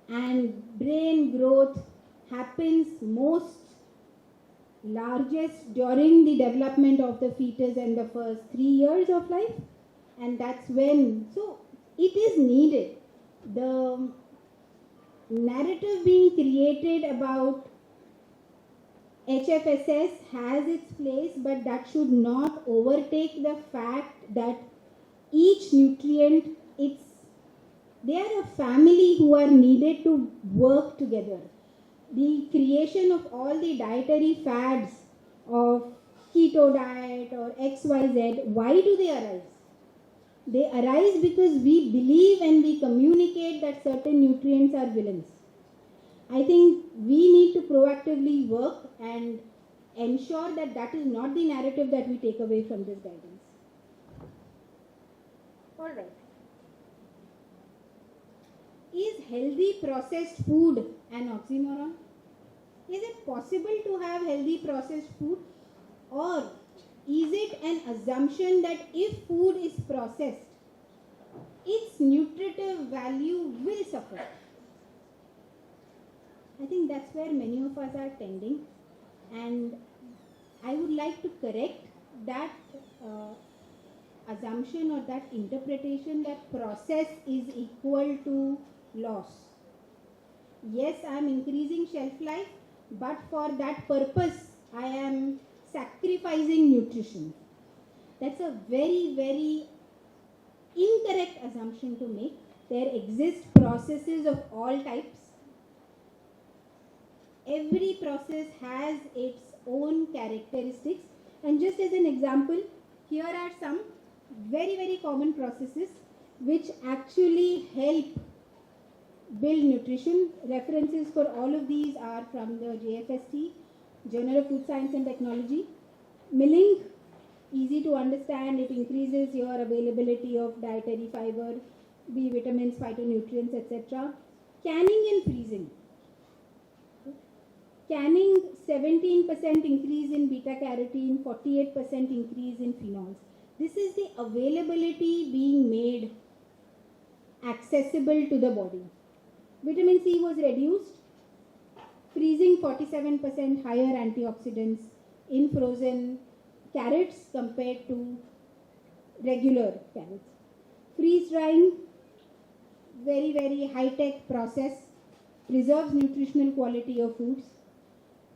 And brain growth happens largest during the development of the fetus and the first 3 years of life. And that's when, so it is needed. The narrative being created about HFSS has its place, but that should not overtake the fact that each nutrient, they are a family who are needed to work together. The creation of all the dietary fads of keto diet or XYZ, why do they arise? They arise because we believe and we communicate that certain nutrients are villains. I think we need to proactively work and ensure that that is not the narrative that we take away from this guidance. All right. Is healthy processed food an oxymoron? Is it possible to have healthy processed food? Or is it an assumption that if food is processed, its nutritive value will suffer? I think that's where many of us are tending, and I would like to correct that assumption or that interpretation that process is equal to loss. Yes, I am increasing shelf life, but for that purpose, I am sacrificing nutrition. That's a very, very incorrect assumption to make. There exist processes of all types. Every process has its own characteristics. And just as an example, here are some very, very common processes which actually help build nutrition. References for all of these are from the JFST, Journal of Food Science and Technology. Milling, easy to understand, it increases your availability of dietary fiber, B vitamins, phytonutrients, etc. Canning and freezing. Canning, 17% increase in beta-carotene, 48% increase in phenols. This is the availability being made accessible to the body. Vitamin C was reduced. Freezing, 47% higher antioxidants in frozen carrots compared to regular carrots. Freeze drying, very, very high-tech process, preserves nutritional quality of foods.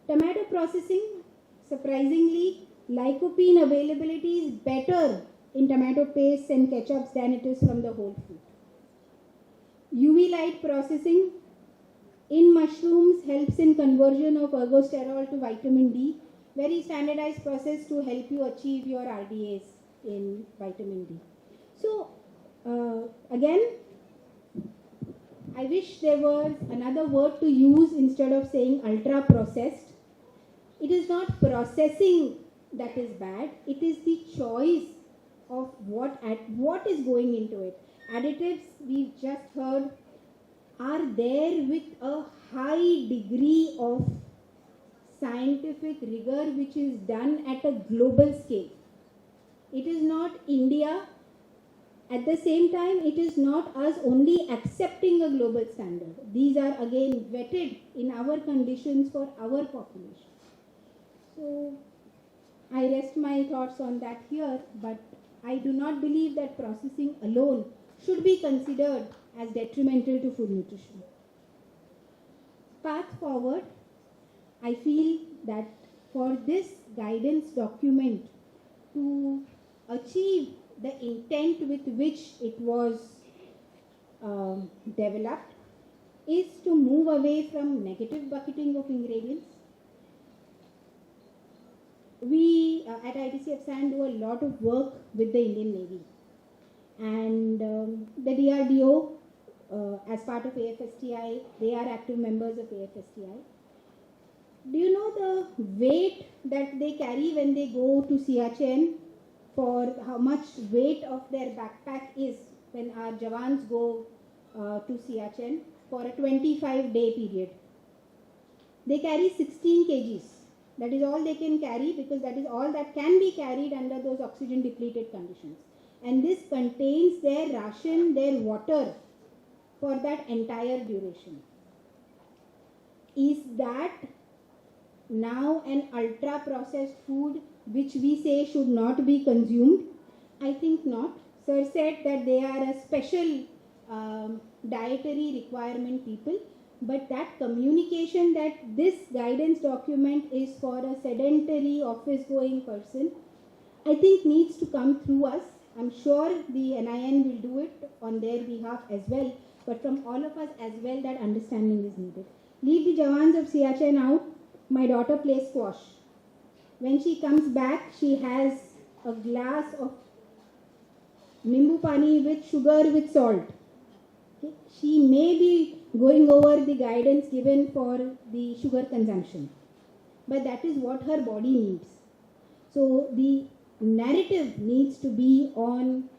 Tomato processing, surprisingly, lycopene availability is better in tomato pastes and ketchups than it is from the whole fruit. UV light processing in mushrooms helps in conversion of ergosterol to vitamin D. Very standardized process to help you achieve your RDAs in vitamin D. So, again, I wish there was another word to use instead of saying ultra processed. It is not processing that is bad, it is the choice of what is going into it. Additives, we've just heard, are there with a high degree of scientific rigor which is done at a global scale. It is not India. At the same time, it is not us only accepting a global standard. These are again vetted in our conditions for our population. So, I rest my thoughts on that here, but I do not believe that processing alone should be considered as detrimental to food nutrition. Path forward, I feel that for this guidance document to achieve the intent with which it was developed is to move away from negative bucketing of ingredients. We at ITCF SAN do a lot of work with the Indian Navy, and the DRDO as part of AFSTI, they are active members of AFSTI. Do you know the weight that they carry when they go to Siachen, for how much weight of their backpack is when our Jawans go to Siachen for a 25-day period? They carry 16 kgs. That is all they can carry, because that is all that can be carried under those oxygen depleted conditions. And this contains their ration, their water for that entire duration. Is that now an ultra processed food which we say should not be consumed? I think not. Sir said that they are a special dietary requirement people, but that communication that this guidance document is for a sedentary office going person, I think needs to come through us. I'm sure the NIN will do it on their behalf as well, but from all of us as well, that understanding is needed. Leave the Jawans of Siachen out. My daughter plays squash. When she comes back, she has a glass of nimbu pani with sugar with salt. Okay? She may be going over the guidance given for the sugar consumption, but that is what her body needs. So the narrative needs to be on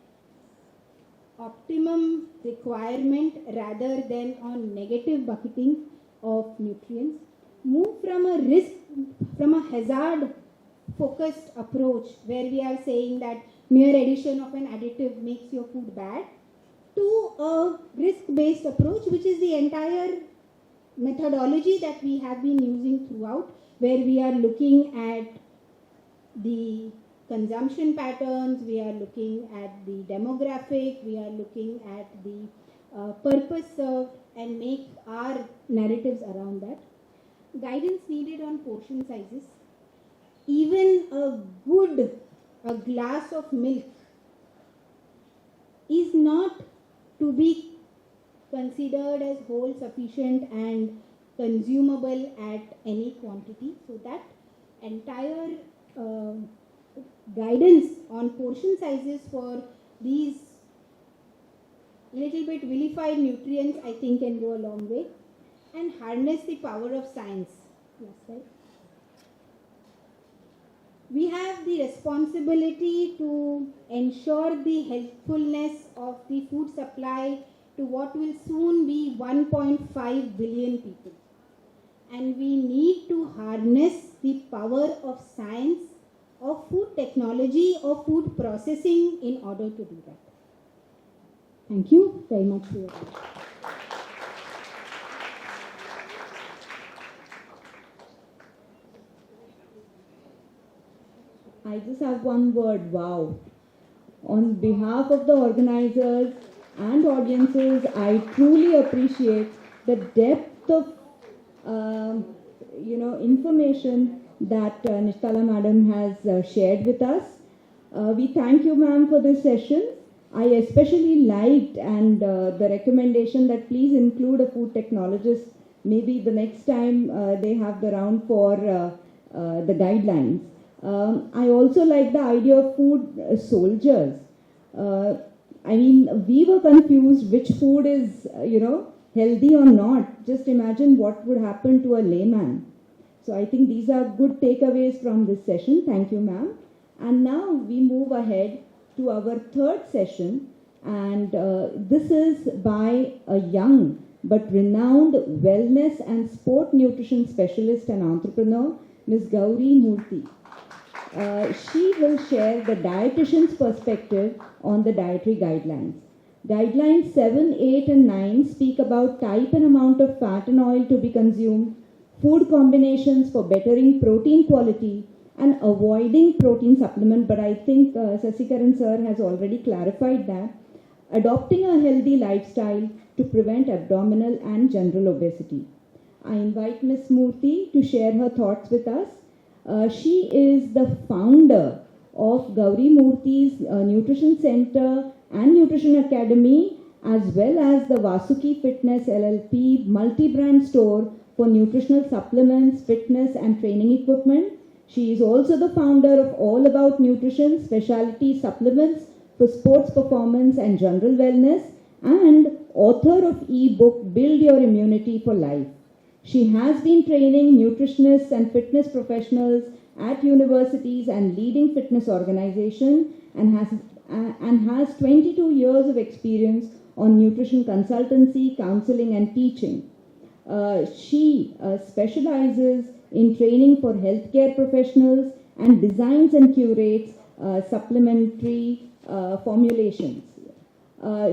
optimum requirement rather than on negative bucketing of nutrients. Move from a hazard focused approach where we are saying that mere addition of an additive makes your food bad, to a risk-based approach, which is the entire methodology that we have been using throughout, where we are looking at the consumption patterns, we are looking at the demographic, we are looking at the purpose served, and make our narratives around that. Guidance needed on portion sizes. Even a glass of milk is not to be considered as whole, sufficient and consumable at any quantity. So that entire guidance on portion sizes for these little bit vilified nutrients, I think, can go a long way. And harness the power of science. Yes, right? We have the responsibility to ensure the healthfulness of the food supply to what will soon be 1.5 billion people. And we need to harness the power of science, of food technology, of food processing in order to do that. Thank you very much for your time. I just have one word, wow. On behalf of the organizers and audiences, I truly appreciate the depth of information that Nishtala Madam has shared with us. We thank you, ma'am, for this session. I especially liked and the recommendation that please include a food technologist maybe the next time they have the round for the guidelines. I also like the idea of food soldiers. We were confused which food is, healthy or not. Just imagine what would happen to a layman. So I think these are good takeaways from this session. Thank you, ma'am. And now we move ahead to our third session. And this is by a young but renowned wellness and sport nutrition specialist and entrepreneur, Ms. Gauri Murthy. She will share the dietitian's perspective on the dietary guidelines. Guidelines 7, 8 and 9 speak about type and amount of fat and oil to be consumed, food combinations for bettering protein quality and avoiding protein supplement, but I think Sesikeran sir has already clarified that. Adopting a healthy lifestyle to prevent abdominal and general obesity. I invite Ms. Murthy to share her thoughts with us. She is the founder of Gauri Murthy's Nutrition Center and Nutrition Academy, as well as the Vasuki Fitness LLP multi-brand store for nutritional supplements, fitness and training equipment. She is also the founder of All About Nutrition specialty supplements for sports performance and general wellness, and author of e-book Build Your Immunity for Life. She has been training nutritionists and fitness professionals at universities and leading fitness organizations and has 22 years of experience on nutrition consultancy, counseling and teaching. She specializes in training for healthcare professionals and designs and curates supplementary formulations.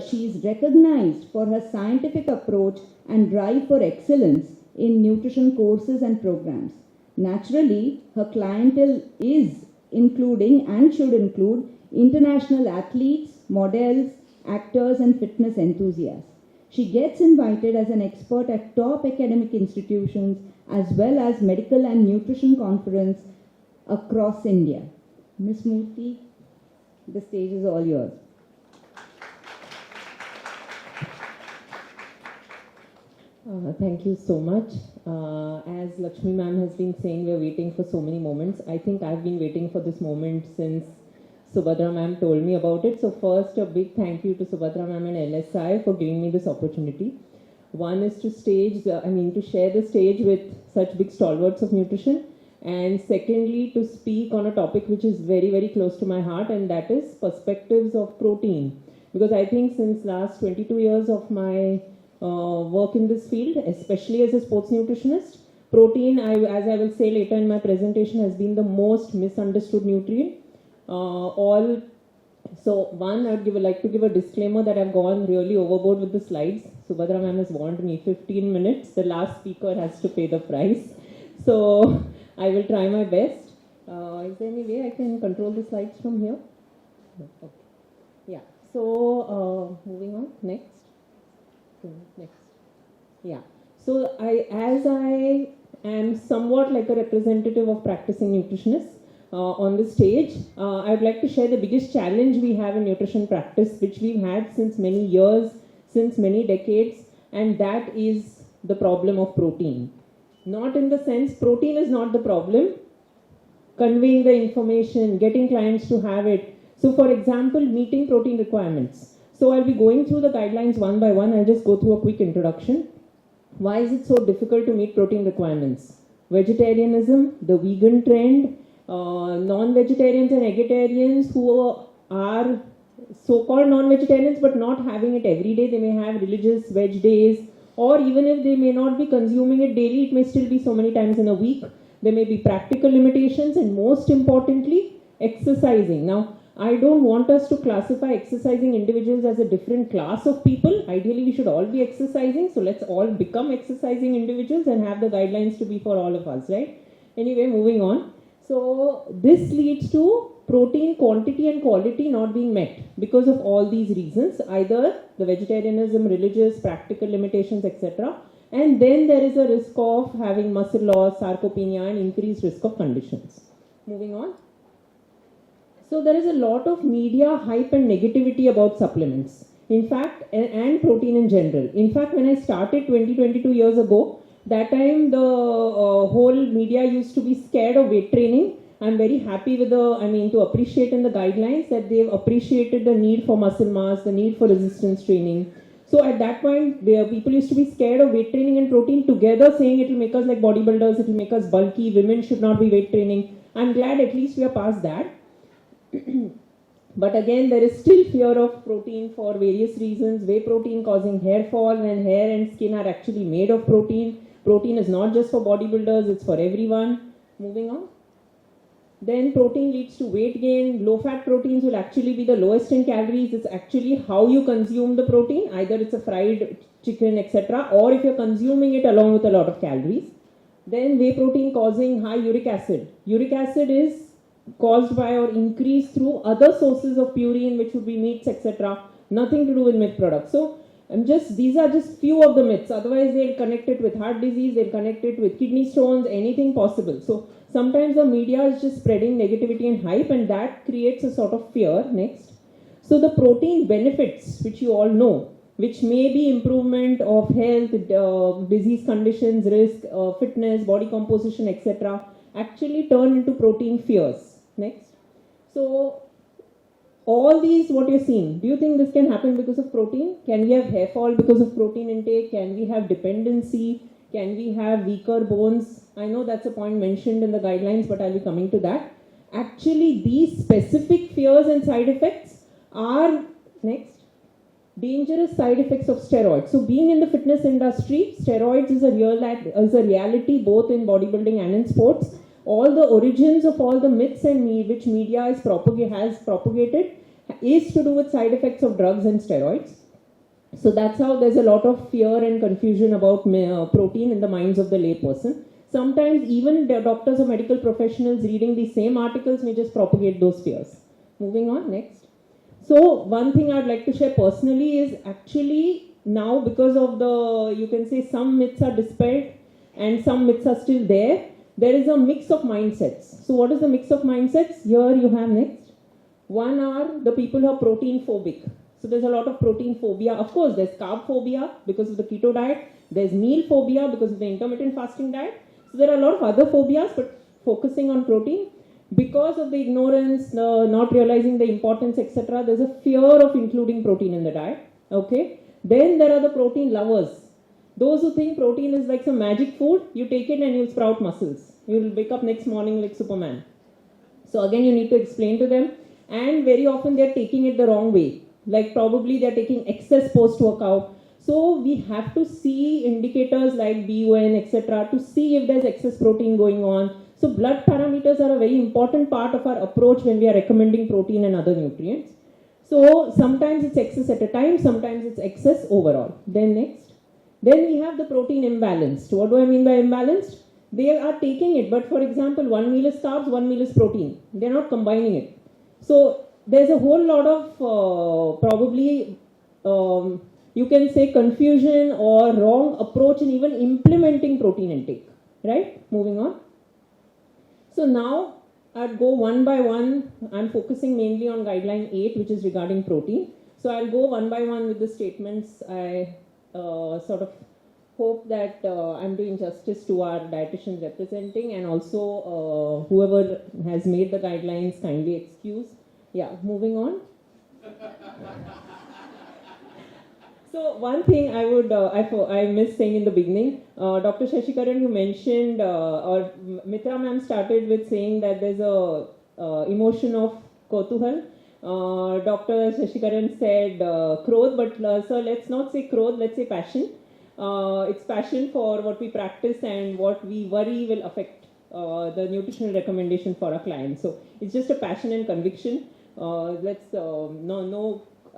She is recognized for her scientific approach and drive for excellence in nutrition courses and programs. Naturally, her clientele is including and should include international athletes, models, actors and fitness enthusiasts. She gets invited as an expert at top academic institutions as well as medical and nutrition conferences across India. Ms. Murthy, the stage is all yours. Thank you so much. As Lakshmi ma'am has been saying, we are waiting for so many moments. I think I've been waiting for this moment since Subhadra ma'am told me about it. So first, a big thank you to Subhadra ma'am and LSI for giving me this opportunity. One is to share the stage with such big stalwarts of nutrition. And secondly, to speak on a topic which is very, very close to my heart, and that is perspectives of protein. Because I think since last 22 years of my work in this field, especially as a sports nutritionist, protein, as I will say later in my presentation, has been the most misunderstood nutrient. I'd like to give a disclaimer that I've gone really overboard with the slides. Subhadra ma'am has warned me 15 minutes. The last speaker has to pay the price. So I will try my best. Is there any way I can control the slides from here? No. Okay. Yeah. So moving on. Next. Yeah. So as I am somewhat like a representative of practicing nutritionists on the stage, I would like to share the biggest challenge we have in nutrition practice, which we've had since many years, since many decades, and that is the problem of protein. Not in the sense protein is not the problem, conveying the information, getting clients to have it. So for example, meeting protein requirements. So I'll be going through the guidelines one by one. I'll just go through a quick introduction. Why is it so difficult to meet protein requirements? Vegetarianism, the vegan trend, non-vegetarians and vegetarians who are so-called non-vegetarians but not having it every day. They may have religious veg days, or even if they may not be consuming it daily, it may still be so many times in a week. There may be practical limitations, and most importantly, exercising. Now, I don't want us to classify exercising individuals as a different class of people. Ideally, we should all be exercising. So let's all become exercising individuals and have the guidelines to be for all of us, right? Anyway, moving on. So this leads to protein quantity and quality not being met because of all these reasons, either the vegetarianism, religious, practical limitations, etc. And then there is a risk of having muscle loss, sarcopenia, and increased risk of conditions. Moving on. So there is a lot of media hype and negativity about supplements. In fact, and protein in general. In fact, when I started 22 years ago, that time the whole media used to be scared of weight training. I'm very happy with to appreciate in the guidelines that they've appreciated the need for muscle mass, the need for resistance training. So at that point, people used to be scared of weight training and protein together, saying it will make us like bodybuilders, it will make us bulky, women should not be weight training. I'm glad at least we are past that. But again, there is still fear of protein for various reasons. Whey protein causing hair fall when hair and skin are actually made of protein. Protein is not just for bodybuilders, it's for everyone. Moving on. Then protein leads to weight gain. Low-fat proteins will actually be the lowest in calories. It's actually how you consume the protein. Either it's a fried chicken, etc. or if you're consuming it along with a lot of calories. Then whey protein causing high uric acid. Uric acid is caused by or increased through other sources of purine, which would be meats, etc. Nothing to do with milk products. So these are just few of the myths. Otherwise, they'll connect it with heart disease, they'll connect it with kidney stones, anything possible. So sometimes the media is just spreading negativity and hype, and that creates a sort of fear. Next. So the protein benefits, which you all know, which may be improvement of health, disease conditions, risk, fitness, body composition, etc., actually turn into protein fears. Next. So all these, what you're seeing, do you think this can happen because of protein? Can we have hair fall because of protein intake? Can we have dependency? Can we have weaker bones? I know that's a point mentioned in the guidelines, but I'll be coming to that. Actually, these specific fears and side effects are, next, dangerous side effects of steroids. So being in the fitness industry, steroids is a reality both in bodybuilding and in sports. All the origins of all the myths and which media has propagated is to do with side effects of drugs and steroids. So that's how there's a lot of fear and confusion about protein in the minds of the layperson. Sometimes even the doctors or medical professionals reading these same articles may just propagate those fears. Moving on, next. So one thing I'd like to share personally is actually now because of you can say some myths are dispelled and some myths are still there. There is a mix of mindsets. So what is the mix of mindsets? Here you have next. One are the people who are protein phobic. So there's a lot of protein phobia. Of course, there's carb phobia because of the keto diet. There's meal phobia because of the intermittent fasting diet. So there are a lot of other phobias, but focusing on protein. because of the ignorance, not realizing the importance, etc., there's a fear of including protein in the diet. Okay. Then there are the protein lovers. Those who think protein is like some magic food, you take it and you'll sprout muscles. You'll wake up next morning like Superman. So again, you need to explain to them, and very often they're taking it the wrong way. Like probably they're taking excess post-workout. So we have to see indicators like BUN, etc., to see if there's excess protein going on. So blood parameters are a very important part of our approach when we are recommending protein and other nutrients. So sometimes it's excess at a time, sometimes it's excess overall. Then next. Then we have the protein imbalanced. What do I mean by imbalanced? They are taking it, but for example, one meal is carbs, one meal is protein. They're not combining it. So there's a whole lot of probably you can say confusion or wrong approach in even implementing protein intake. Right? Moving on. So now I'll go one by one. I'm focusing mainly on guideline 8, which is regarding protein. So I'll go one by one with the statements. I sort of hope that I'm doing justice to our dietitians representing, and also whoever has made the guidelines, kindly excuse. Yeah, moving on. So one thing I would, I missed saying in the beginning, Dr. Sesikeran, you mentioned, or Mitra ma'am started with saying that there's a emotion of Kautuhal. Dr. Sesikeran said krodh, but sir, let's not say krodh, let's say passion. It's passion for what we practice and what we worry will affect the nutritional recommendation for our clients. So it's just a passion and conviction.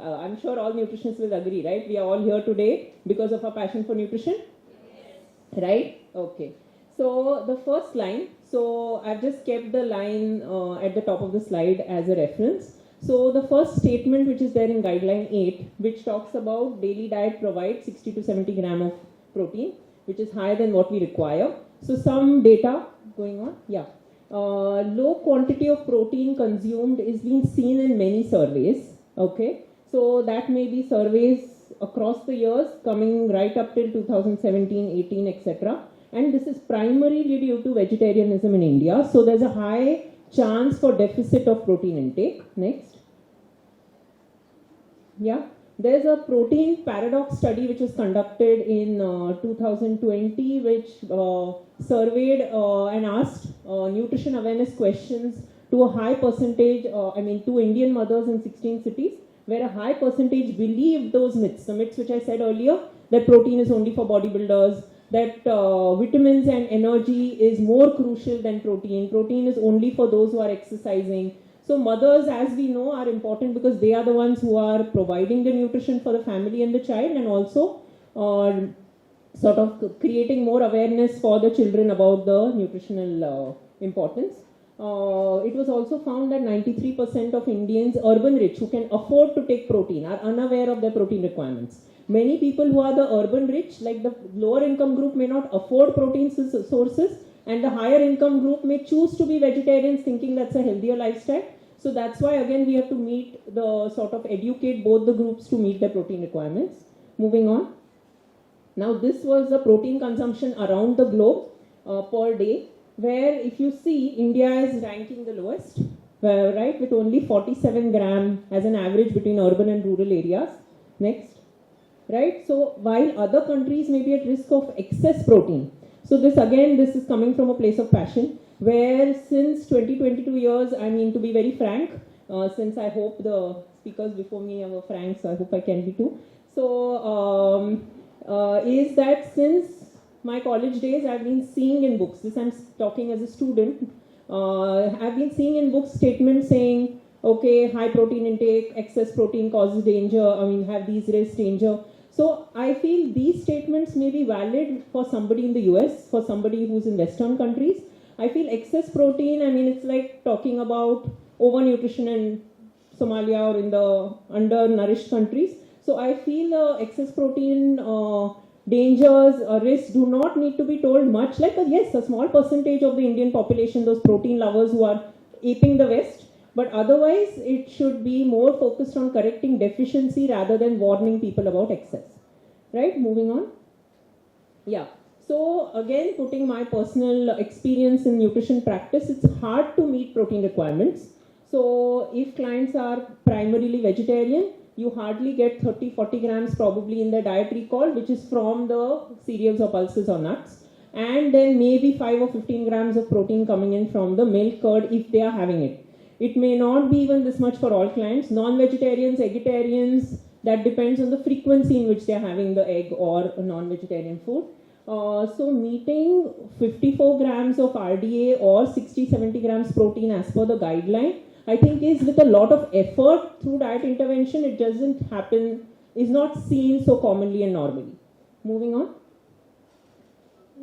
I'm sure all nutritionists will agree, right? We are all here today because of our passion for nutrition. Yes. Right? Okay. So the first line, so I've just kept the line at the top of the slide as a reference. So the first statement which is there in guideline 8, which talks about daily diet provides 60 to 70 gram of protein, which is higher than what we require. So some data going on. Yeah. Low quantity of protein consumed is being seen in many surveys. Okay. So that may be surveys across the years coming right up till 2017, 18, etc. And this is primarily due to vegetarianism in India. So there's a high chance for deficit of protein intake. Next. Yeah. There's a protein paradox study which was conducted in 2020, which surveyed and asked nutrition awareness questions to a high percentage, to Indian mothers in 16 cities, where a high percentage believed those myths, the myths which I said earlier, that protein is only for bodybuilders, that vitamins and energy is more crucial than protein. Protein is only for those who are exercising. So mothers, as we know, are important because they are the ones who are providing the nutrition for the family and the child, and also sort of creating more awareness for the children about the nutritional importance. It was also found that 93% of Indians, urban rich, who can afford to take protein, are unaware of their protein requirements. Many people who are the urban rich, like the lower income group, may not afford protein sources, and the higher income group may choose to be vegetarians thinking that's a healthier lifestyle. So that's why again we have to meet the sort of educate both the groups to meet their protein requirements. Moving on. Now this was the protein consumption around the globe per day, where if you see India is ranking the lowest, right, with only 47 gram as an average between urban and rural areas. Next. Right, so while other countries may be at risk of excess protein. So this is coming from a place of passion, where since 20-22 years, to be very frank, since I hope the speakers before me were frank, so I hope I can be too. So is that since my college days, I've been seeing in books, this I'm talking as a student, I've been seeing in books statements saying, okay, high protein intake, excess protein causes danger, have these risks, danger. So I feel these statements may be valid for somebody in the US, for somebody who's in Western countries. I feel excess protein, it's like talking about overnutrition in Somalia or in the undernourished countries. So I feel excess protein dangers or risks do not need to be told much. Like, yes, a small percentage of the Indian population, those protein lovers who are aping the West. But otherwise, it should be more focused on correcting deficiency rather than warning people about excess. Right? Moving on. Yeah. So again, putting my personal experience in nutrition practice, it's hard to meet protein requirements. So if clients are primarily vegetarian, you hardly get 30-40 grams probably in the dietary call, which is from the cereals or pulses or nuts. And then maybe 5 or 15 grams of protein coming in from the milk curd if they are having it. It may not be even this much for all clients. Non-vegetarians, vegetarians, that depends on the frequency in which they are having the egg or non-vegetarian food. So meeting 54 grams of RDA or 60-70 grams protein as per the guideline, I think is with a lot of effort through diet intervention. It doesn't happen, is not seen so commonly and normally. Moving on.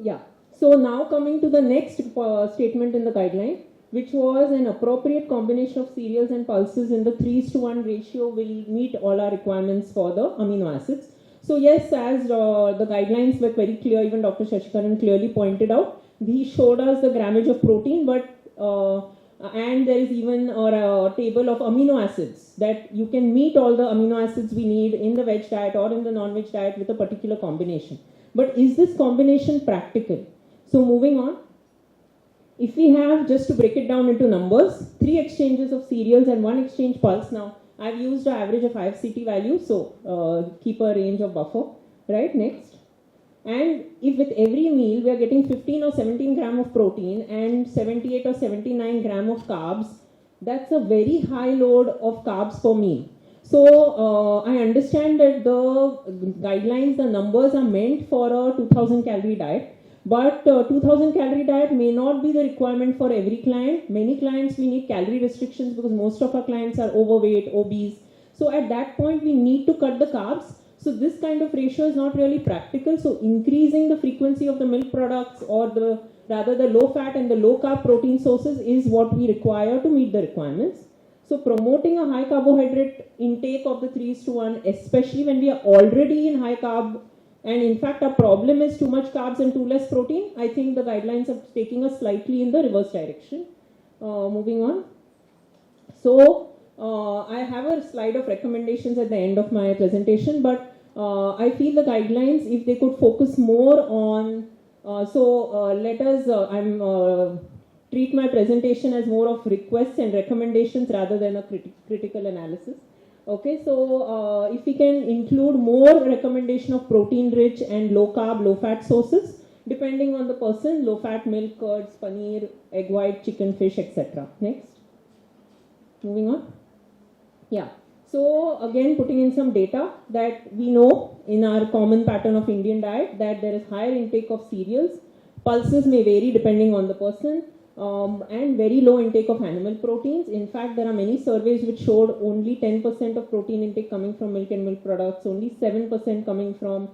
Yeah. So now coming to the next statement in the guideline, which was an appropriate combination of cereals and pulses in the 3:1 ratio will meet all our requirements for the amino acids. So yes, as the guidelines were very clear, even Dr. Sesikeran clearly pointed out, he showed us the grammage of protein, but and there is even a table of amino acids that you can meet all the amino acids we need in the veg diet or in the non-veg diet with a particular combination. But is this combination practical? So moving on, if we have, just to break it down into numbers, 3 exchanges of cereals and 1 exchange pulse. Now, I've used an average of 5 CT values, so keep a range of buffer, right? Next. And if with every meal we are getting 15 or 17 gram of protein and 78 or 79 gram of carbs, that's a very high load of carbs per meal. So I understand that the guidelines, the numbers are meant for a 2000 calorie diet. But 2000 calorie diet may not be the requirement for every client. Many clients we need calorie restrictions because most of our clients are overweight, obese. So at that point we need to cut the carbs. So this kind of ratio is not really practical. So increasing the frequency of the milk products or the low fat and the low carb protein sources is what we require to meet the requirements. So promoting a high carbohydrate intake of the 3:1, especially when we are already in high carb, and in fact, our problem is too much carbs and too less protein. I think the guidelines are taking us slightly in the reverse direction. Moving on. So, I have a slide of recommendations at the end of my presentation, but I feel the guidelines, if they could focus more on, let us, treat my presentation as more of requests and recommendations rather than a critical analysis. Okay, so if we can include more recommendation of protein rich and low carb, low fat sources, depending on the person, low fat milk, curds, paneer, egg white, chicken, fish, etc. Next. Moving on. Yeah. So again, putting in some data that we know in our common pattern of Indian diet that there is higher intake of cereals. Pulses may vary depending on the person. And very low intake of animal proteins. In fact, there are many surveys which showed only 10% of protein intake coming from milk and milk products, only 7% coming from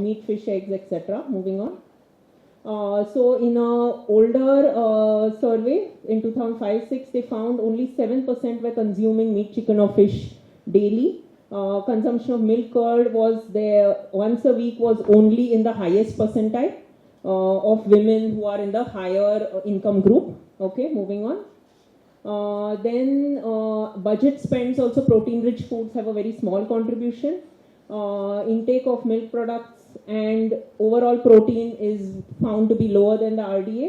meat, fish, eggs, etc. Moving on. So in an older survey in 2005-06, they found only 7% were consuming meat, chicken or fish daily. Consumption of milk curd was there once a week was only in the highest percentile. Of women who are in the higher income group. Okay, moving on. Then budget spends also, protein rich foods have a very small contribution. Intake of milk products and overall protein is found to be lower than the RDA.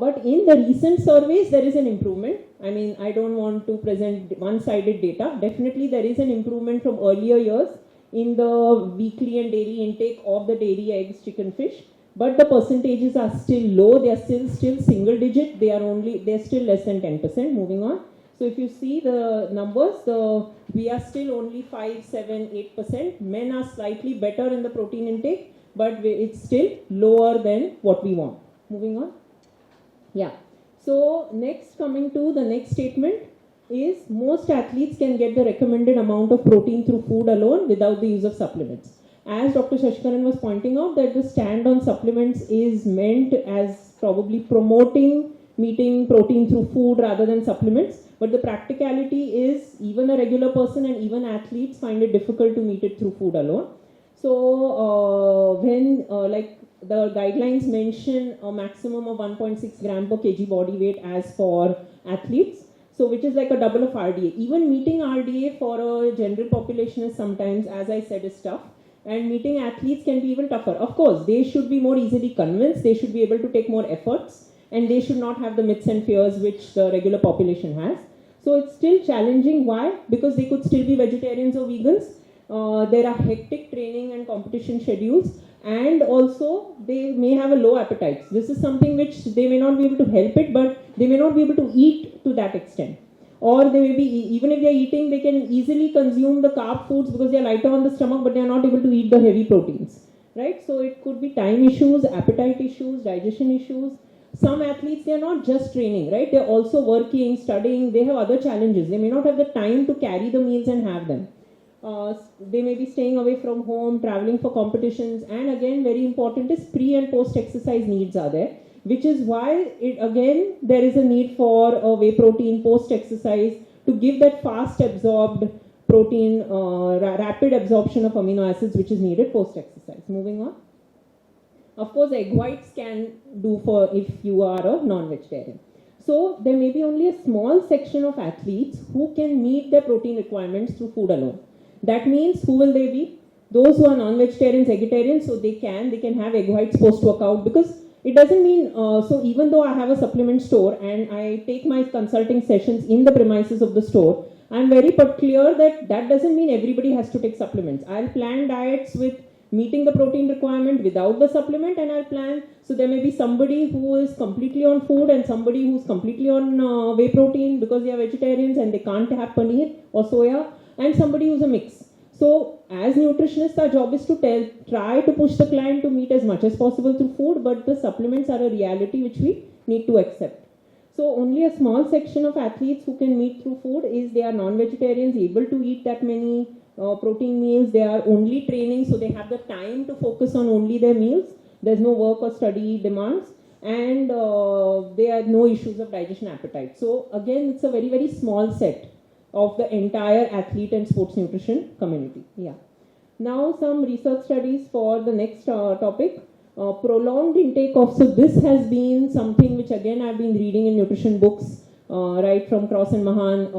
But in the recent surveys, there is an improvement. I mean, I don't want to present one-sided data. Definitely there is an improvement from earlier years in the weekly and daily intake of the dairy, eggs, chicken, fish. But the percentages are still low. They are still single digit. They're still less than 10%. Moving on. So if you see the numbers, we are still only 5, 7, 8%. Men are slightly better in the protein intake, but it's still lower than what we want. Moving on. Yeah. So next, coming to the next statement is most athletes can get the recommended amount of protein through food alone without the use of supplements. As Dr. Sesikeran was pointing out, that the stand on supplements is meant as probably promoting meeting protein through food rather than supplements. But the practicality is even a regular person and even athletes find it difficult to meet it through food alone. So when like the guidelines mention a maximum of 1.6 gram per kg body weight as for athletes, so which is like a double of RDA. Even meeting RDA for a general population is sometimes, as I said, is tough. and meeting athletes can be even tougher. Of course, they should be more easily convinced, they should be able to take more efforts, and they should not have the myths and fears which the regular population has. So it's still challenging. Why? Because they could still be vegetarians or vegans. There are hectic training and competition schedules, and also they may have a low appetite. This is something which they may not be able to help it, but they may not be able to eat to that extent. Or they may be, even if they are eating, they can easily consume the carb foods because they are lighter on the stomach, but they are not able to eat the heavy proteins. Right? So it could be time issues, appetite issues, digestion issues. Some athletes, they are not just training, right? They are also working, studying, they have other challenges. They may not have the time to carry the meals and have them. They may be staying away from home, traveling for competitions, and again, very important is pre and post exercise needs are there, which is why there is a need for a whey protein post exercise to give that fast absorbed protein, rapid absorption of amino acids which is needed post exercise. Moving on. Of course, egg whites can do for if you are a non-vegetarian. So there may be only a small section of athletes who can meet their protein requirements through food alone. That means who will they be? Those who are non-vegetarians, vegetarians, so they can have egg whites post-workout, because it doesn't mean, so even though I have a supplement store and I take my consulting sessions in the premises of the store, I'm very clear that that doesn't mean everybody has to take supplements. I'll plan diets with meeting the protein requirement without the supplement, and I'll plan, so there may be somebody who is completely on food and somebody who's completely on whey protein because they are vegetarians and they can't have paneer or soya, and somebody who's a mix. So as nutritionists, our job is to try to push the client to meet as much as possible through food, but the supplements are a reality which we need to accept. So only a small section of athletes who can meet through food is they are non-vegetarians, able to eat that many protein meals. They are only training, so they have the time to focus on only their meals. There's no work or study demands, and there are no issues of digestion, appetite. So again, it's a very, very small set of the entire athlete and sports nutrition community. Yeah. Now some research studies for the next topic. Prolonged intake of, so this has been something which again I've been reading in nutrition books right from Cross and Mahan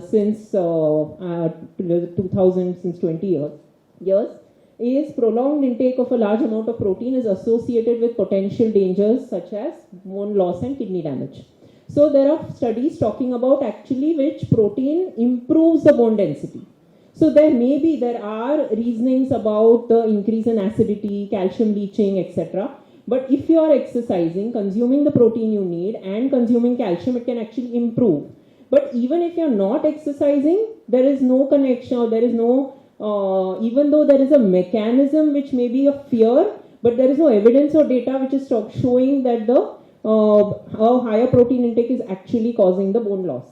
since 2000, since 20 years, is prolonged intake of a large amount of protein is associated with potential dangers such as bone loss and kidney damage. So there are studies talking about actually which protein improves the bone density. So there are reasonings about the increase in acidity, calcium leaching, etc. But if you are exercising, consuming the protein you need and consuming calcium, it can actually improve. But even if you are not exercising, there is no connection, or there is no, even though there is a mechanism which may be a fear, but there is no evidence or data which is showing that the a higher protein intake is actually causing the bone loss.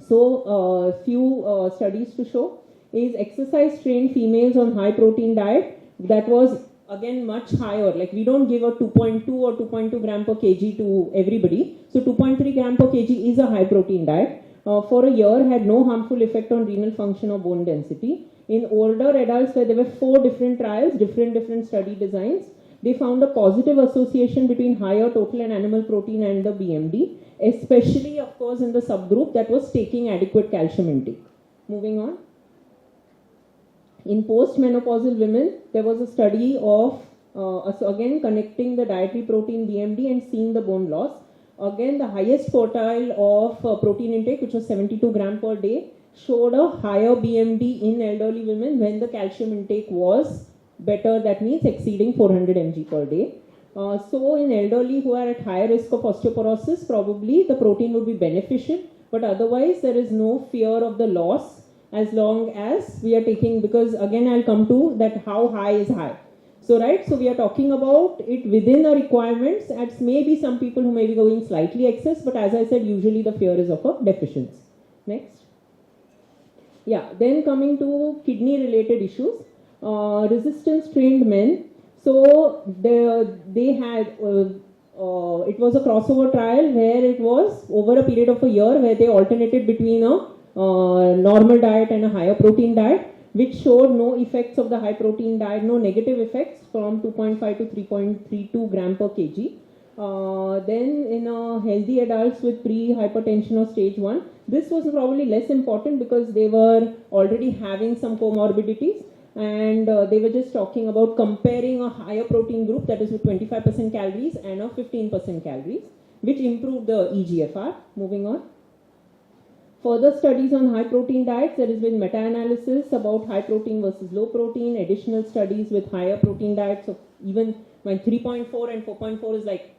So few studies to show is exercise trained females on high protein diet that was again much higher. Like we don't give a 2.2 or 2.2 gram per kg to everybody. So 2.3 gram per kg is a high protein diet. For a year had no harmful effect on renal function or bone density. In older adults where there were 4 different trials, different study designs, they found a positive association between higher total and animal protein and the BMD, especially of course in the subgroup that was taking adequate calcium intake. Moving on. In postmenopausal women, there was a study of, again connecting the dietary protein BMD and seeing the bone loss. Again, the highest quartile of protein intake, which was 72 gram per day, showed a higher BMD in elderly women when the calcium intake was better, that means exceeding 400 mg per day. So in elderly who are at higher risk of osteoporosis, probably the protein would be beneficial, but otherwise there is no fear of the loss as long as we are taking, because again I'll come to that how high is high. So right, so we are talking about it within our requirements. As maybe some people who may be going slightly excess, but as I said, usually the fear is of a deficiency. Next. Yeah, then coming to kidney related issues. Resistance trained men. So they had, it was a crossover trial where it was over a period of a year where they alternated between a normal diet and a higher protein diet, which showed no effects of the high protein diet, no negative effects from 2.5 to 3.32 gram per kg. Then in healthy adults with pre-hypertension or stage 1, this was probably less important because they were already having some comorbidities. and they were just talking about comparing a higher protein group, that is with 25% calories, and a 15% calories, which improved the EGFR. Moving on. Further studies on high protein diets, there has been meta-analysis about high protein versus low protein, additional studies with higher protein diets of even when 3.4 and 4.4 is like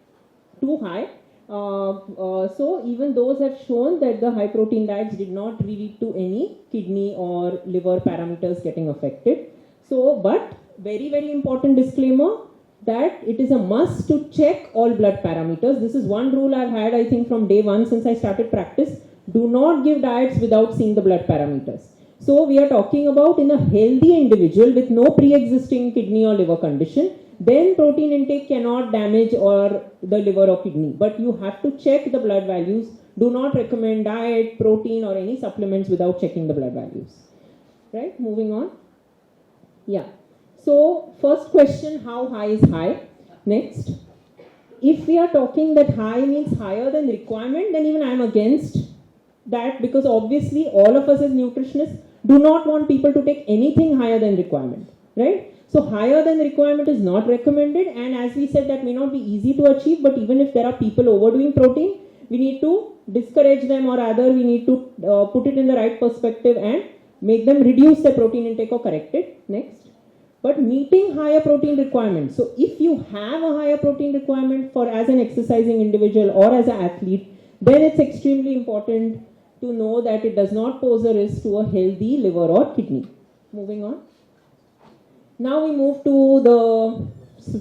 too high. So even those have shown that the high protein diets did not lead to any kidney or liver parameters getting affected. So, but very, very important disclaimer that it is a must to check all blood parameters. This is one rule I've had, I think, from day one since I started practice. Do not give diets without seeing the blood parameters. So we are talking about in a healthy individual with no pre-existing kidney or liver condition, then protein intake cannot damage or the liver or kidney. But you have to check the blood values. Do not recommend diet, protein or any supplements without checking the blood values. Right, moving on. Yeah. So first question, how high is high? Next. If we are talking that high means higher than requirement, then even I am against that, because obviously all of us as nutritionists do not want people to take anything higher than requirement, right? So higher than requirement is not recommended, and as we said, that may not be easy to achieve, but even if there are people overdoing protein, we need to discourage them, or rather we need to put it in the right perspective and make them reduce their protein intake or correct it. Next. But meeting higher protein requirements. So if you have a higher protein requirement for as an exercising individual or as an athlete, then it's extremely important to know that it does not pose a risk to a healthy liver or kidney. Moving on. Now we move to the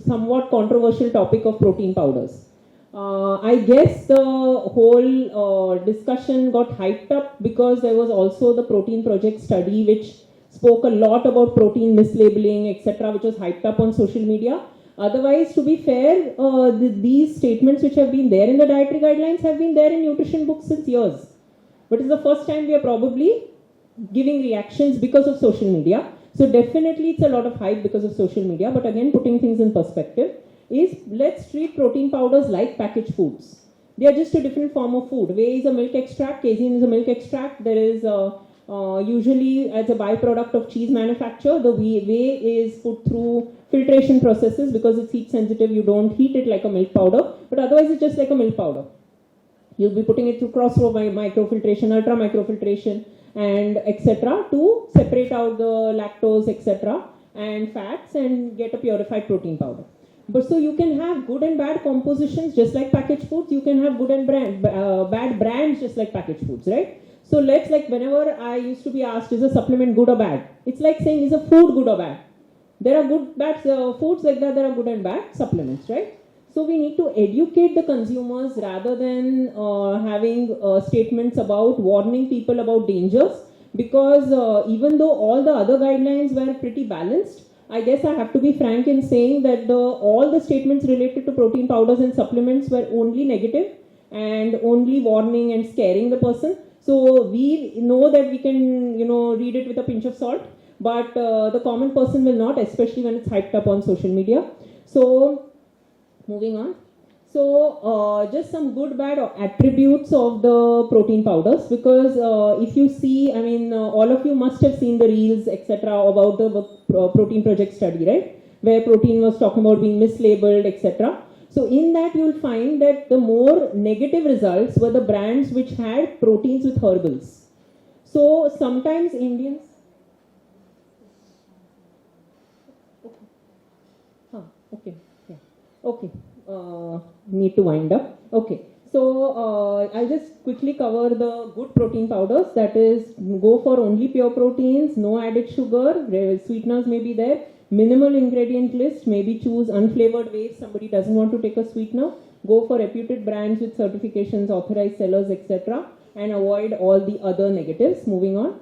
somewhat controversial topic of protein powders. I guess the whole discussion got hyped up because there was also the protein project study which spoke a lot about protein mislabeling, etc., which was hyped up on social media. Otherwise, to be fair, these statements which have been there in the dietary guidelines have been there in nutrition books since years. But it's the first time we are probably giving reactions because of social media. So definitely it's a lot of hype because of social media. But again, putting things in perspective is, let's treat protein powders like packaged foods. They are just a different form of food. Whey is a milk extract, casein is a milk extract. There is usually as a byproduct of cheese manufacture, the whey is put through filtration processes because it's heat sensitive. You don't heat it like a milk powder, but otherwise it's just like a milk powder. You'll be putting it through cross-row microfiltration, ultra microfiltration, and etc. to separate out the lactose, etc. and fats and get a purified protein powder. But so you can have good and bad compositions just like packaged foods. You can have good and bad brands just like packaged foods, right? So let's, like, whenever I used to be asked, is a supplement good or bad? It's like saying, is a food good or bad? There are good, bad foods like that. There are good and bad supplements, right? So we need to educate the consumers rather than having statements about warning people about dangers, because even though all the other guidelines were pretty balanced, I guess I have to be frank in saying that all the statements related to protein powders and supplements were only negative and only warning and scaring the person. So we know that we can, read it with a pinch of salt, but the common person will not, especially when it's hyped up on social media. So moving on. So just some good bad attributes of the protein powders, because if you see, all of you must have seen the reels, etc., about the protein project study, right, where protein was talking about being mislabeled, etc. So in that you'll find that the more negative results were the brands which had proteins with herbals. So sometimes Indians... Okay. Need to wind up. Okay. So I'll just quickly cover the good protein powders. That is, go for only pure proteins, no added sugar, sweeteners may be there, minimal ingredient list, maybe choose unflavored whey if somebody doesn't want to take a sweetener, go for reputed brands with certifications, authorized sellers, etc., and avoid all the other negatives. Moving on.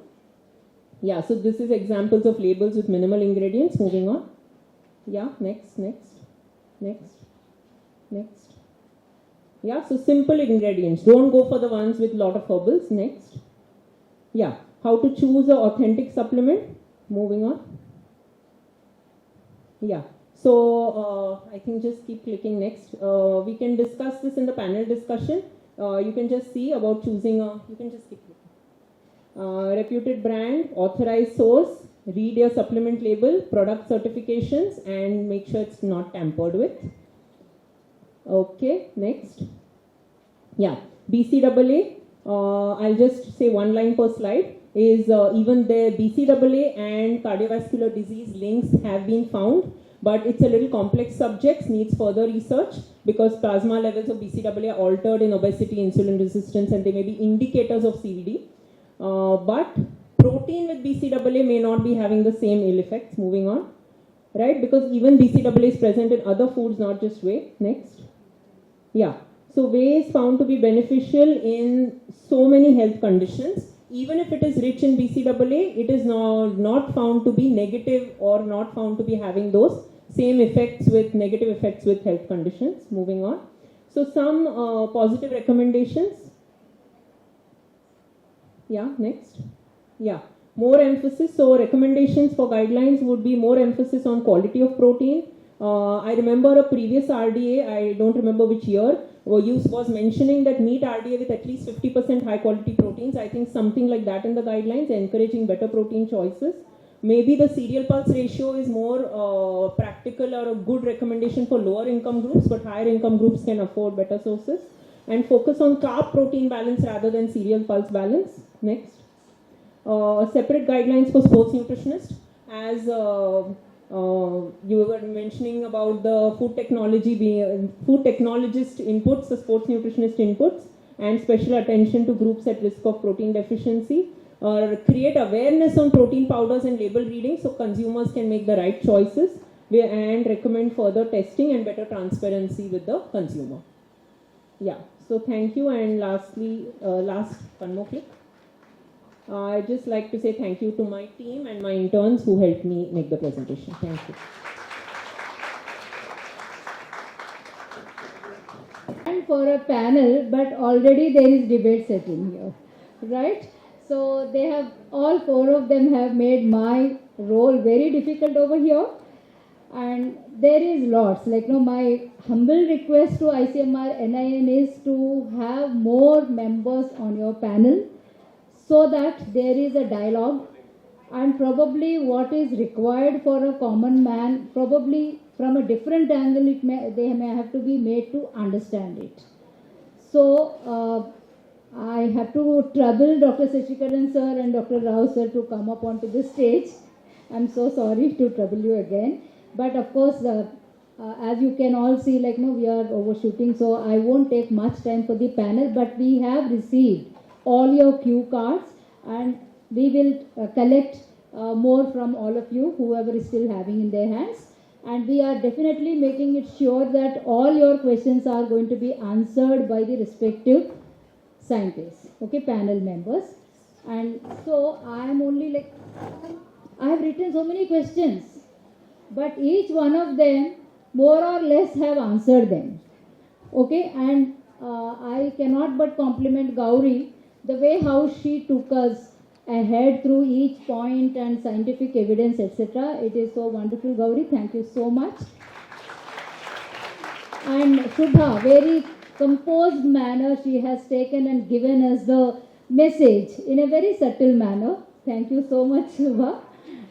Yeah, so this is examples of labels with minimal ingredients. Moving on. Yeah, next. Yeah, so simple ingredients. Don't go for the ones with lot of herbals. Next. Yeah, how to choose an authentic supplement. Moving on. Yeah, so I think just keep clicking next. We can discuss this in the panel discussion. You can just see about choosing you can just keep clicking. Reputed brand, authorized source, read your supplement label, product certifications, and make sure it's not tampered with. Okay, next. Yeah, BCAA, I'll just say one line per slide, is even the BCAA and cardiovascular disease links have been found, but it's a little complex subject, needs further research because plasma levels of BCAA are altered in obesity, insulin resistance, and they may be indicators of CVD. But protein with BCAA may not be having the same ill effects. Moving on, right? Because even BCAA is present in other foods, not just whey. Next. Yeah. So whey is found to be beneficial in so many health conditions. Even if it is rich in BCAA, it is not found to be negative or not found to be having those same effects with negative effects with health conditions. Moving on. So some positive recommendations. Yeah, next. Yeah, more emphasis. So recommendations for guidelines would be more emphasis on quality of protein. I remember a previous RDA, I don't remember which year, was mentioning that meat RDA with at least 50% high quality proteins. I think something like that in the guidelines, encouraging better protein choices. Maybe the cereal pulse ratio is more practical or a good recommendation for lower income groups, but higher income groups can afford better sources. And focus on carb protein balance rather than cereal pulse balance. Next. Separate guidelines for sports nutritionists, as you were mentioning about the food technologist inputs, the sports nutritionist inputs, and special attention to groups at risk of protein deficiency. Create awareness on protein powders and label reading so consumers can make the right choices, and recommend further testing and better transparency with the consumer. Yeah, so thank you. And lastly, one more click. I'd just like to say thank you to my team and my interns who helped me make the presentation. Thank you. And for a panel, but already there is debate setting here, right? So they have, all four of them have made my role very difficult over here. And there is lots, like, my humble request to ICMR NIN is to have more members on your panel, so that there is a dialogue, and probably what is required for a common man, probably from a different angle, they may have to be made to understand it. So I have to trouble Dr. Sesikeran sir and Dr. Rao sir to come up onto the stage. I'm so sorry to trouble you again. But of course, as you can all see, we are overshooting, so I won't take much time for the panel, but we have received all your cue cards, and we will collect more from all of you, whoever is still having in their hands, and we are definitely making it sure that all your questions are going to be answered by the respective scientists, okay, panel members. And so I am only I have written so many questions, but each one of them more or less have answered them, okay. And I cannot but compliment Gauri, the way how she took us ahead through each point and scientific evidence, etc. It is so wonderful, Gauri. Thank you so much. And Shubha, very composed manner, she has taken and given us the message in a very subtle manner. Thank you so much, Shubha.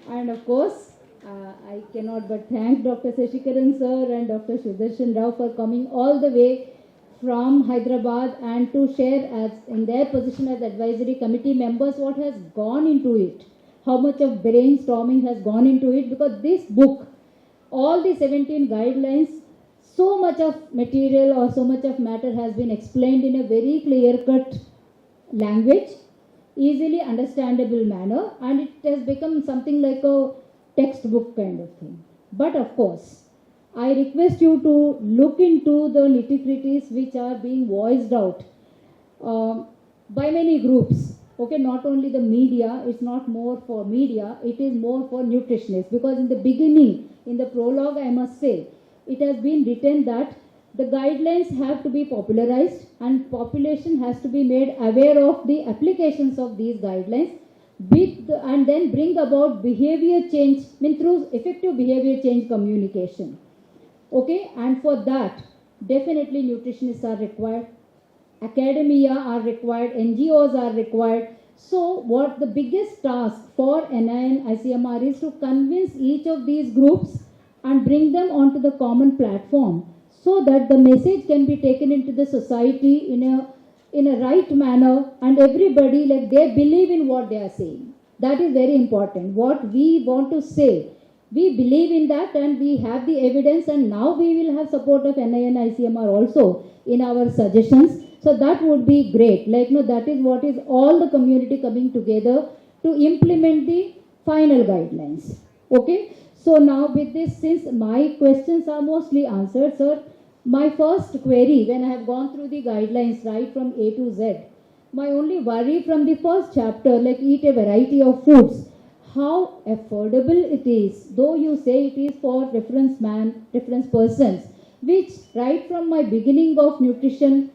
And of course, I cannot but thank Dr. Sesikeran sir and Dr. Sudershan Rao for coming all the way from Hyderabad and to share, as in their position as advisory committee members, what has gone into it, how much of brainstorming has gone into it, because this book, all the 17 guidelines, so much of material or so much of matter has been explained in a very clear-cut language, easily understandable manner, and it has become something like a textbook kind of thing. But of course, I request you to look into the nitty-gritties which are being voiced out by many groups. Okay, not only the media, it's not more for media, it is more for nutritionists. Because in the beginning, in the prologue, I must say, it has been written that the guidelines have to be popularized and population has to be made aware of the applications of these guidelines and then bring about behavior change, through effective behavior change communication. Okay, and for that, definitely nutritionists are required, academia are required, NGOs are required. So what the biggest task for NI and ICMR is to convince each of these groups and bring them onto the common platform so that the message can be taken into the society in a right manner, and everybody, like, they believe in what they are saying. That is very important. What we want to say, we believe in that and we have the evidence, and now we will have support of NI and ICMR also in our suggestions. So that would be great. Like, no, that is what is all the community coming together to implement the final guidelines. Okay. So now with this, since my questions are mostly answered, sir, my first query, when I have gone through the guidelines right from A to Z, my only worry from the first chapter, like eat a variety of foods, how affordable it is, though you say it is for reference persons, which right from my beginning of nutrition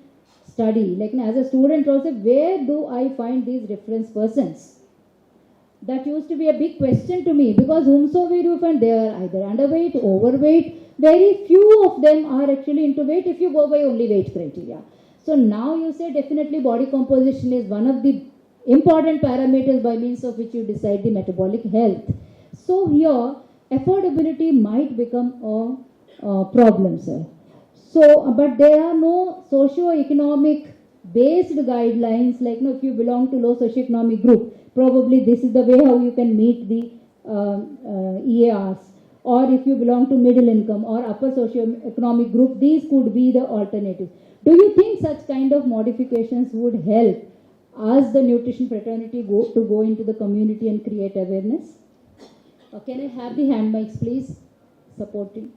study, like as a student also, where do I find these reference persons? That used to be a big question to me, because whomsoever you find, they are either underweight, overweight. Very few of them are actually into weight if you go by only weight criteria. So now you say definitely body composition is one of the important parameters by means of which you decide the metabolic health. So here, affordability might become a problem, sir. So, but there are no socio-economic based guidelines, like, if you belong to low socio-economic group, probably this is the way how you can meet the EARs. Or if you belong to middle income or upper socio-economic group, these could be the alternatives. Do you think such kind of modifications would help us, the nutrition fraternity, to go into the community and create awareness? Can I have the hand mics, please, supporting?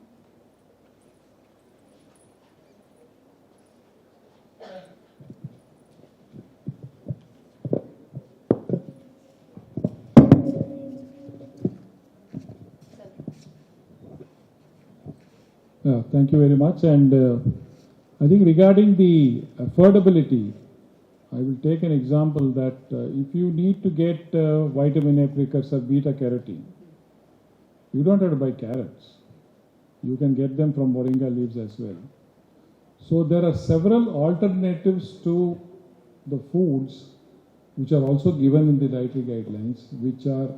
Thank you very much. And I think regarding the affordability, I will take an example that if you need to get vitamin A precursor beta carotene, you don't have to buy carrots. You can get them from moringa leaves as well. So there are several alternatives to the foods which are also given in the dietary guidelines, which are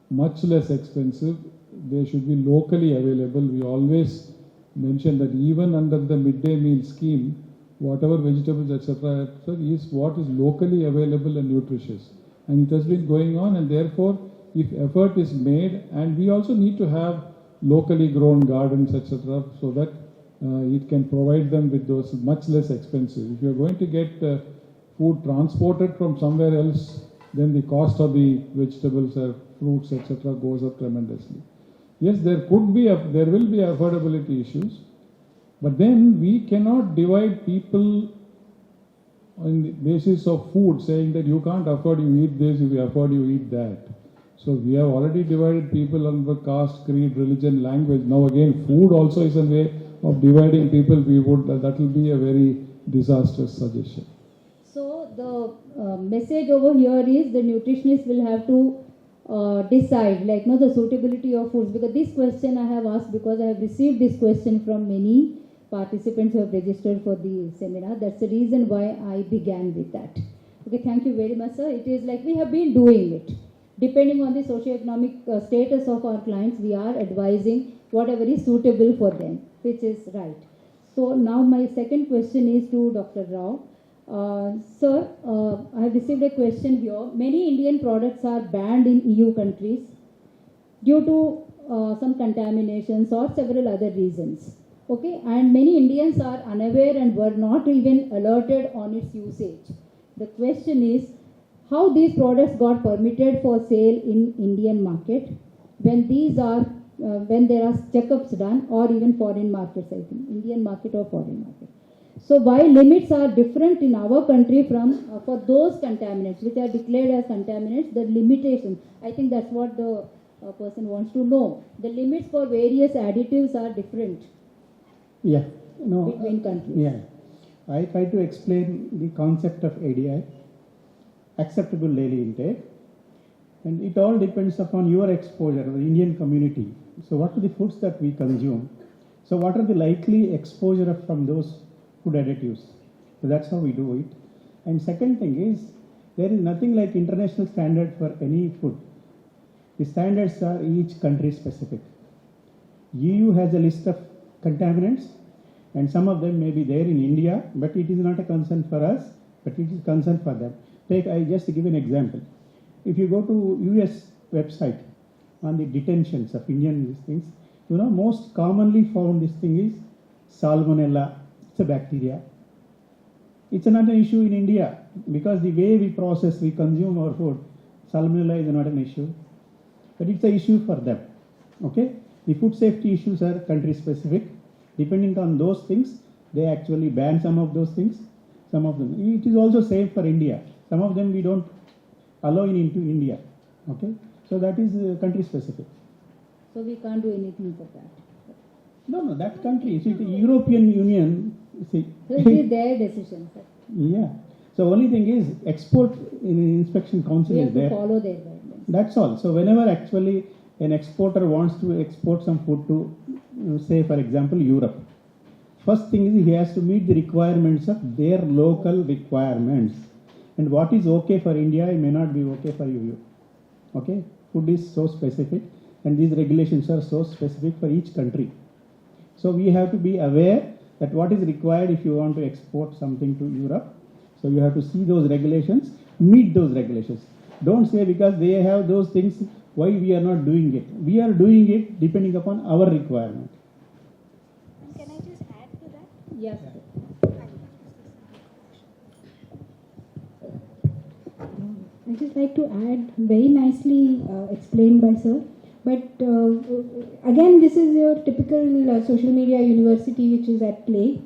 much less expensive. They should be locally available. We always mention that even under the midday meal scheme, whatever vegetables, etc., is what is locally available and nutritious. And it has been going on, and therefore, if effort is made, and we also need to have locally grown gardens, etc., so that it can provide them with those much less expensive. If you're going to get food transported from somewhere else, then the cost of the vegetables or fruits, etc., goes up tremendously. Yes, there will be affordability issues, but then we cannot divide people on the basis of food, saying that you can't afford, you eat this, if you afford, you eat that. So we have already divided people under caste, creed, religion, language. Now again, food also is a way of dividing people. That will be a very disastrous suggestion. So the message over here is the nutritionist will have to decide, like, the suitability of foods. Because this question I have asked because I have received this question from many participants who have registered for the seminar. That's the reason why I began with that. Okay, thank you very much, sir. It is like we have been doing it. Depending on the socio-economic status of our clients, we are advising whatever is suitable for them, which is right. So now my second question is to Dr. Rao. Sir, I have received a question here. Many Indian products are banned in EU countries due to some contaminations or several other reasons. Okay, and many Indians are unaware and were not even alerted on its usage. The question is, how these products got permitted for sale in Indian market when these are when there are checkups done, or even foreign markets, I think, Indian market or foreign market. So while limits are different in our country from for those contaminants which are declared as contaminants, the limitation, I think that's what the person wants to know. The limits for various additives are different. Yeah, between countries. Yeah, I try to explain the concept of ADI, acceptable daily intake, and it all depends upon your exposure, the Indian community. So what are the foods that we consume? So what are the likely exposure from those food additives? So that's how we do it. And second thing is, There is nothing like international standard for any food. The standards are each country specific. EU has a list of contaminants, and some of them may be there in India, but it is not a concern for us, but it is concern for them. I just give an example. If you go to US website on the detentions of Indian things, most commonly found this thing is Salmonella. It's a bacteria. It's not an issue in India because the way we process, we consume our food, Salmonella is not an issue, but it's an issue for them. Okay? The food safety issues are country specific. Depending on those things, they actually ban some of those things. Some of them. It is also same for India. Some of them we don't allow into India. Okay? So that is country specific. So we can't do anything for that. No, that country. See, the European Union. See, so it is their decision, sir. Yeah. So only thing is export inspection council is there. We have to follow their guidelines. That's all. So whenever actually an exporter wants to export some food to, say for example, Europe, first thing is he has to meet the requirements of their local requirements. And what is okay for India may not be okay for you. Okay? Food is so specific and these regulations are so specific for each country. So we have to be aware that what is required if you want to export something to Europe. So you have to see those regulations, meet those regulations. Don't say because they have those things, why we are not doing it. We are doing it depending upon our requirement. Can I just add to that? Yes. I'd just like to add, very nicely explained by sir. But again, this is your typical social media university which is at play.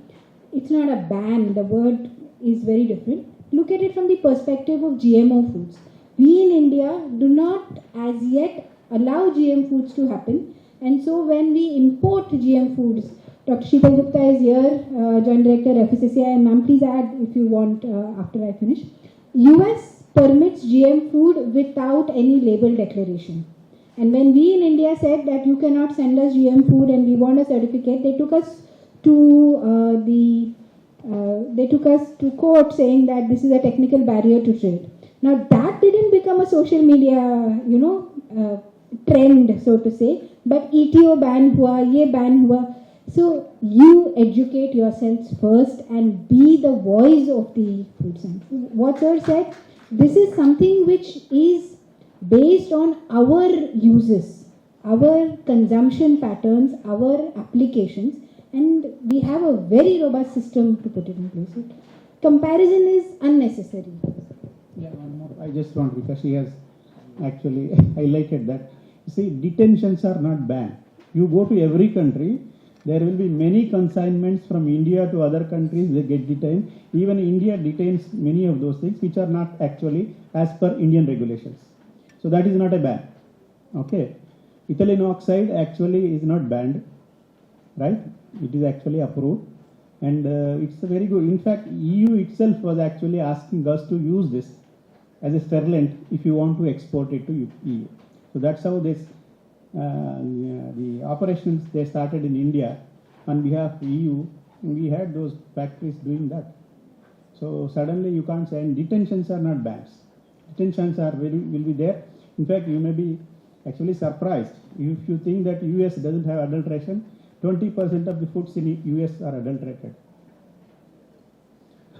It's not a ban, the word is very different. Look at it from the perspective of GMO foods. We in India do not as yet allow GM foods to happen. And so when we import GM foods, Dr. Sheetal Gupta is here, Joint Director FSSAI, and ma'am, please add if you want after I finish. US permits GM food without any label declaration. And when we in India said that you cannot send us GM food and we want a certificate, they took us to court saying that this is a technical barrier to trade. Now that didn't become a social media, trend, so to say, but ETO ban hua, ye ban hua. So you educate yourselves first and be the voice of the food science. What sir said, this is something which is based on our uses, our consumption patterns, our applications, and we have a very robust system to put it in place. Comparison is unnecessary. Yeah, one more. I just want, because she has actually highlighted that. See, detentions are not banned. You go to every country, there will be many consignments from India to other countries, they get detained. Even India detains many of those things which are not actually as per Indian regulations. So that is not a ban. Okay. Ethylene oxide actually is not banned, right? It is actually approved. And it's a very good. In fact, EU itself was actually asking us to use this as a sterilant if you want to export it to EU. So that's how this the operations they started in India on behalf of EU. We had those factories doing that. So suddenly you can't say, and detentions are not bans. Detentions are will be there. In fact, you may be actually surprised if you think that US doesn't have adulteration. 20% of the foods in US are adulterated.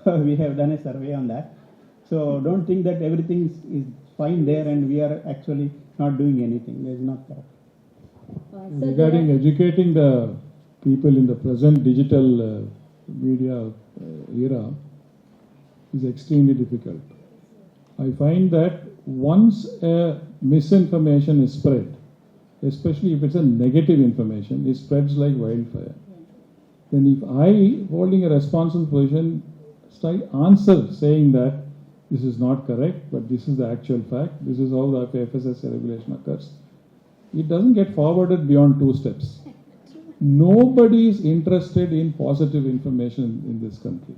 We have done a survey on that. So don't think that everything is fine there and we are actually not doing anything. There is not that. Regarding educating the people in the present digital media era is extremely difficult. I find that once a misinformation is spread, especially if it's a negative information, it spreads like wildfire. Then if I, holding a responsible position, answer saying that this is not correct, but this is the actual fact, this is how the FSSAI regulation occurs, it doesn't get forwarded beyond 2 steps. Nobody is interested in positive information in this country.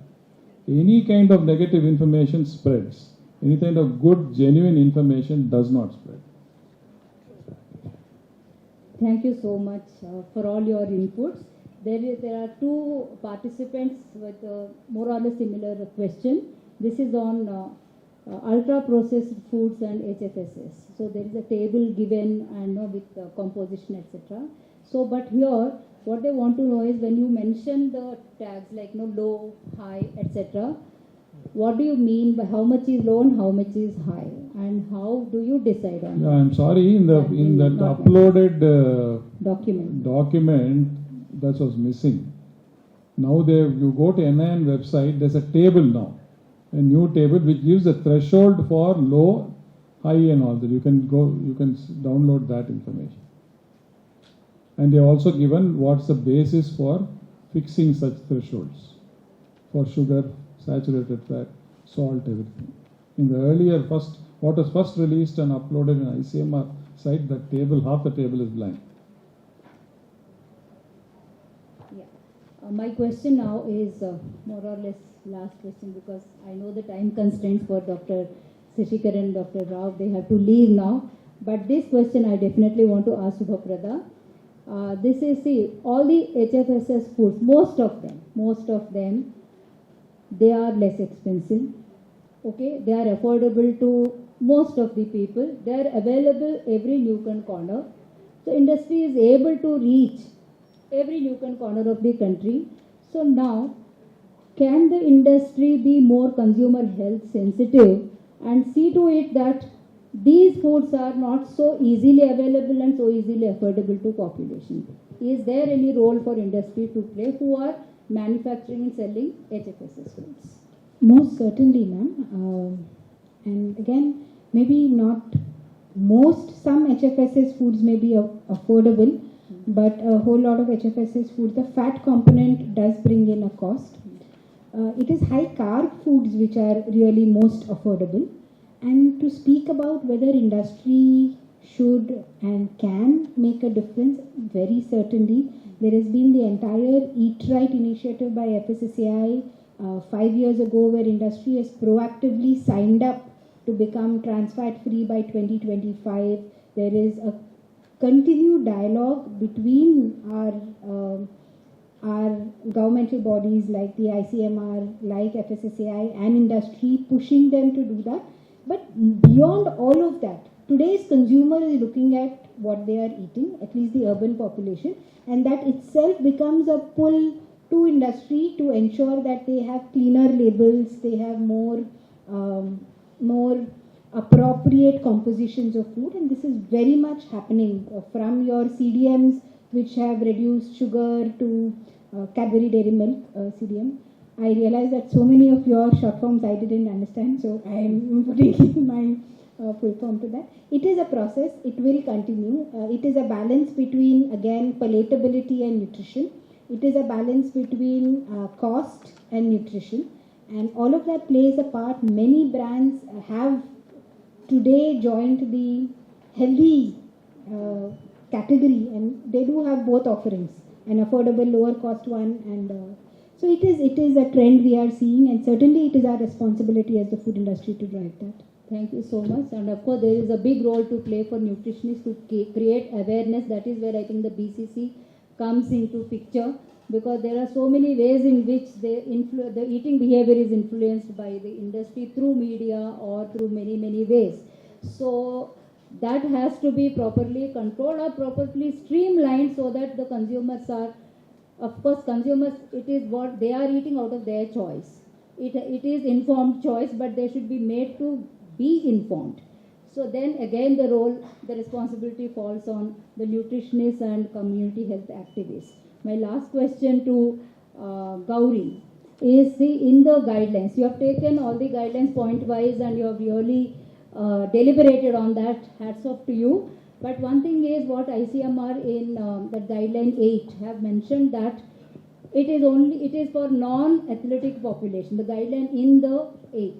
Any kind of negative information spreads. Any kind of good, genuine information does not spread. Thank you so much for all your inputs. There are 2 participants with more or less similar question. This is on ultra processed foods and HFSS. So there is a table given and with composition, etc. So, but here what they want to know is when you mention the tags like low, high, etc. What do you mean by how much is low and how much is high, and how do you decide on that? I'm sorry, in that uploaded document that was missing. Now you go to NIN website, there's a table now, a new table which gives a threshold for low, high and all that. You can download that information. And they also given what's the basis for fixing such thresholds for sugar, saturated fat, salt, everything. In the earlier what was first released and uploaded in ICMR site, that table, half the table is blank. My question now is more or less last question, because I know the time constraints for Dr. Sesikeran and Dr. Rao, they have to leave now. But this question I definitely want to ask Subhaprada. This is, see, all the HFSS foods, most of them, they are less expensive. Okay, they are affordable to most of the people. They are available every nook and corner. So industry is able to reach every nook and corner of the country. So now, can the industry be more consumer health sensitive and see to it that these foods are not so easily available and so easily affordable to population? Is there any role for industry to play who are manufacturing and selling HFSS foods? Most certainly, ma'am. And again, maybe not some HFSS foods may be affordable, but a whole lot of HFSS foods, the fat component does bring in a cost. It is high carb foods which are really most affordable. And to speak about whether industry should and can make a difference, very certainly. There has been the entire Eat Right initiative by FSSAI 5 years ago, where industry has proactively signed up to become trans fat free by 2025. There is a continued dialogue between our governmental bodies like the ICMR, like FSSAI and industry, pushing them to do that. But beyond all of that, today's consumer is looking at what they are eating, at least the urban population, and that itself becomes a pull to industry to ensure that they have cleaner labels, they have more appropriate compositions of food, and this is very much happening from your CDMs which have reduced sugar to Cadbury Dairy Milk CDM. I realize that so many of your short forms I didn't understand, so I am putting in my full form to that. It is a process, it will continue. It is a balance between, again, palatability and nutrition. It is a balance between cost and nutrition, and all of that plays a part. Many brands have today joined the healthy category, and they do have both offerings, an affordable, lower cost one, and so it is a trend we are seeing, and certainly it is our responsibility as the food industry to drive that. Thank you so much. And of course, there is a big role to play for nutritionists to create awareness. That is where I think the BCC comes into picture, because there are so many ways in which the eating behavior is influenced by the industry through media or through many, many ways. So that has to be properly controlled or properly streamlined so that the consumers are, of course, consumers, it is what they are eating out of their choice. It is informed choice, but they should be made to be informed. So then again the responsibility falls on the nutritionists and community health activists. My last question to Gauri is, in the guidelines, you have taken all the guidelines point wise and you have really deliberated on that. Hats off to you. But one thing is what ICMR in that guideline 8 have mentioned, that it is for non-athletic population, the guideline in the 8.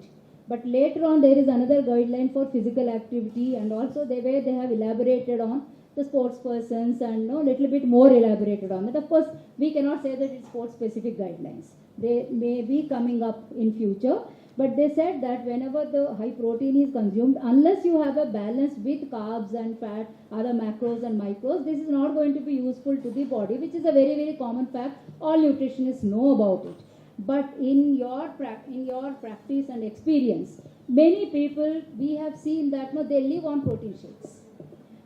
But later on there is another guideline for physical activity, and also they have elaborated on the sports persons and a little bit more elaborated on it. Of course, we cannot say that it's sports specific guidelines. They may be coming up in future, but they said that whenever the high protein is consumed, unless you have a balance with carbs and fat, other macros and micros, this is not going to be useful to the body, which is a very, very common fact. All nutritionists know about it. But in your practice and experience, many people, we have seen that no, they live on protein shakes.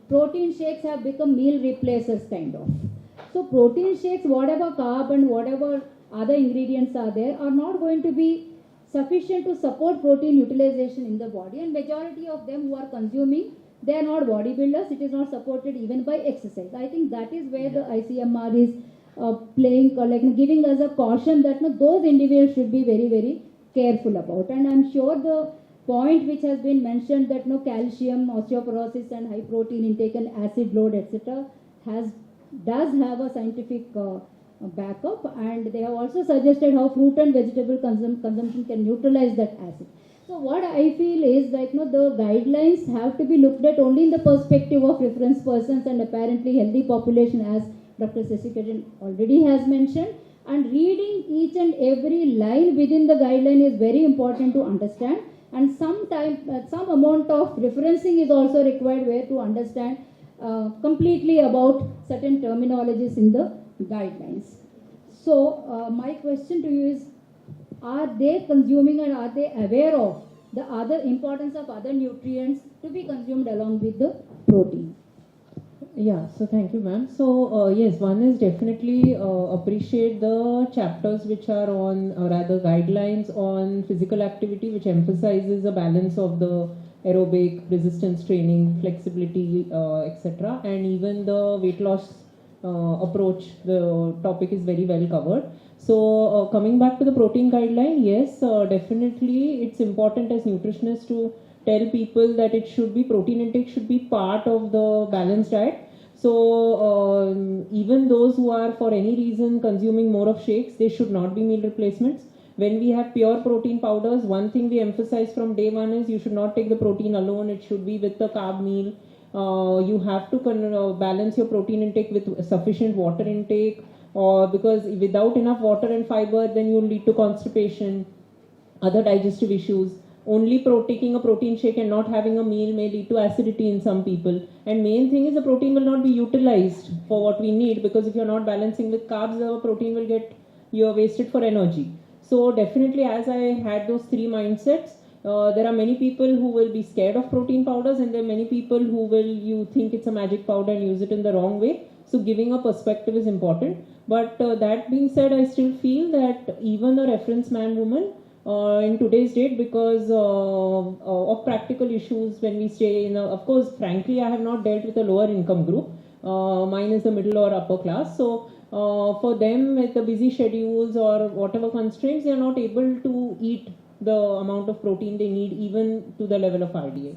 Protein shakes have become meal replacers kind of. So protein shakes, whatever carb and whatever other ingredients are there, are not going to be sufficient to support protein utilization in the body, and majority of them who are consuming, they are not bodybuilders. It is not supported even by exercise. I think that is where the ICMR is playing, like giving us a caution that no, those individuals should be very, very careful about. And I'm sure the point which has been mentioned that no calcium, osteoporosis and high protein intake and acid load, etc. does have a scientific backup, and they have also suggested how fruit and vegetable consumption can neutralize that acid. So what I feel is that no, the guidelines have to be looked at only in the perspective of reference persons and apparently healthy population, as Dr. Sesikeran already has mentioned. And reading each and every line within the guideline is very important to understand. And some amount of referencing is also required where to understand completely about certain terminologies in the guidelines. So my question to you is, are they consuming and are they aware of the other importance of other nutrients to be consumed along with the protein? Yeah, so thank you, ma'am. So yes, one is definitely appreciate the chapters which are on, or rather guidelines on physical activity, which emphasizes a balance of the aerobic, resistance training, flexibility, etc. And even the weight loss approach, the topic is very well covered. So coming back to the protein guideline, yes, definitely it's important as nutritionists to tell people that it should be, protein intake should be part of the balanced diet. So even those who are for any reason consuming more of shakes, they should not be meal replacements. When we have pure protein powders, one thing we emphasize from day one is you should not take the protein alone. It should be with the carb meal. You have to balance your protein intake with sufficient water intake, because without enough water and fiber, then you will lead to constipation, other digestive issues. Only taking a protein shake and not having a meal may lead to acidity in some people. And main thing is the protein will not be utilized for what we need, because if you're not balancing with carbs, the protein will get, you're wasted for energy. So definitely, as I had those three mindsets, there are many people who will be scared of protein powders, and there are many people who will, you think it's a magic powder and use it in the wrong way. So giving a perspective is important. But that being said, I still feel that even a reference man woman in today's date, because of practical issues when we stay in of course, frankly, I have not dealt with a lower income group. Mine is the middle or upper class. So for them, with the busy schedules or whatever constraints, they are not able to eat the amount of protein they need, even to the level of RDA.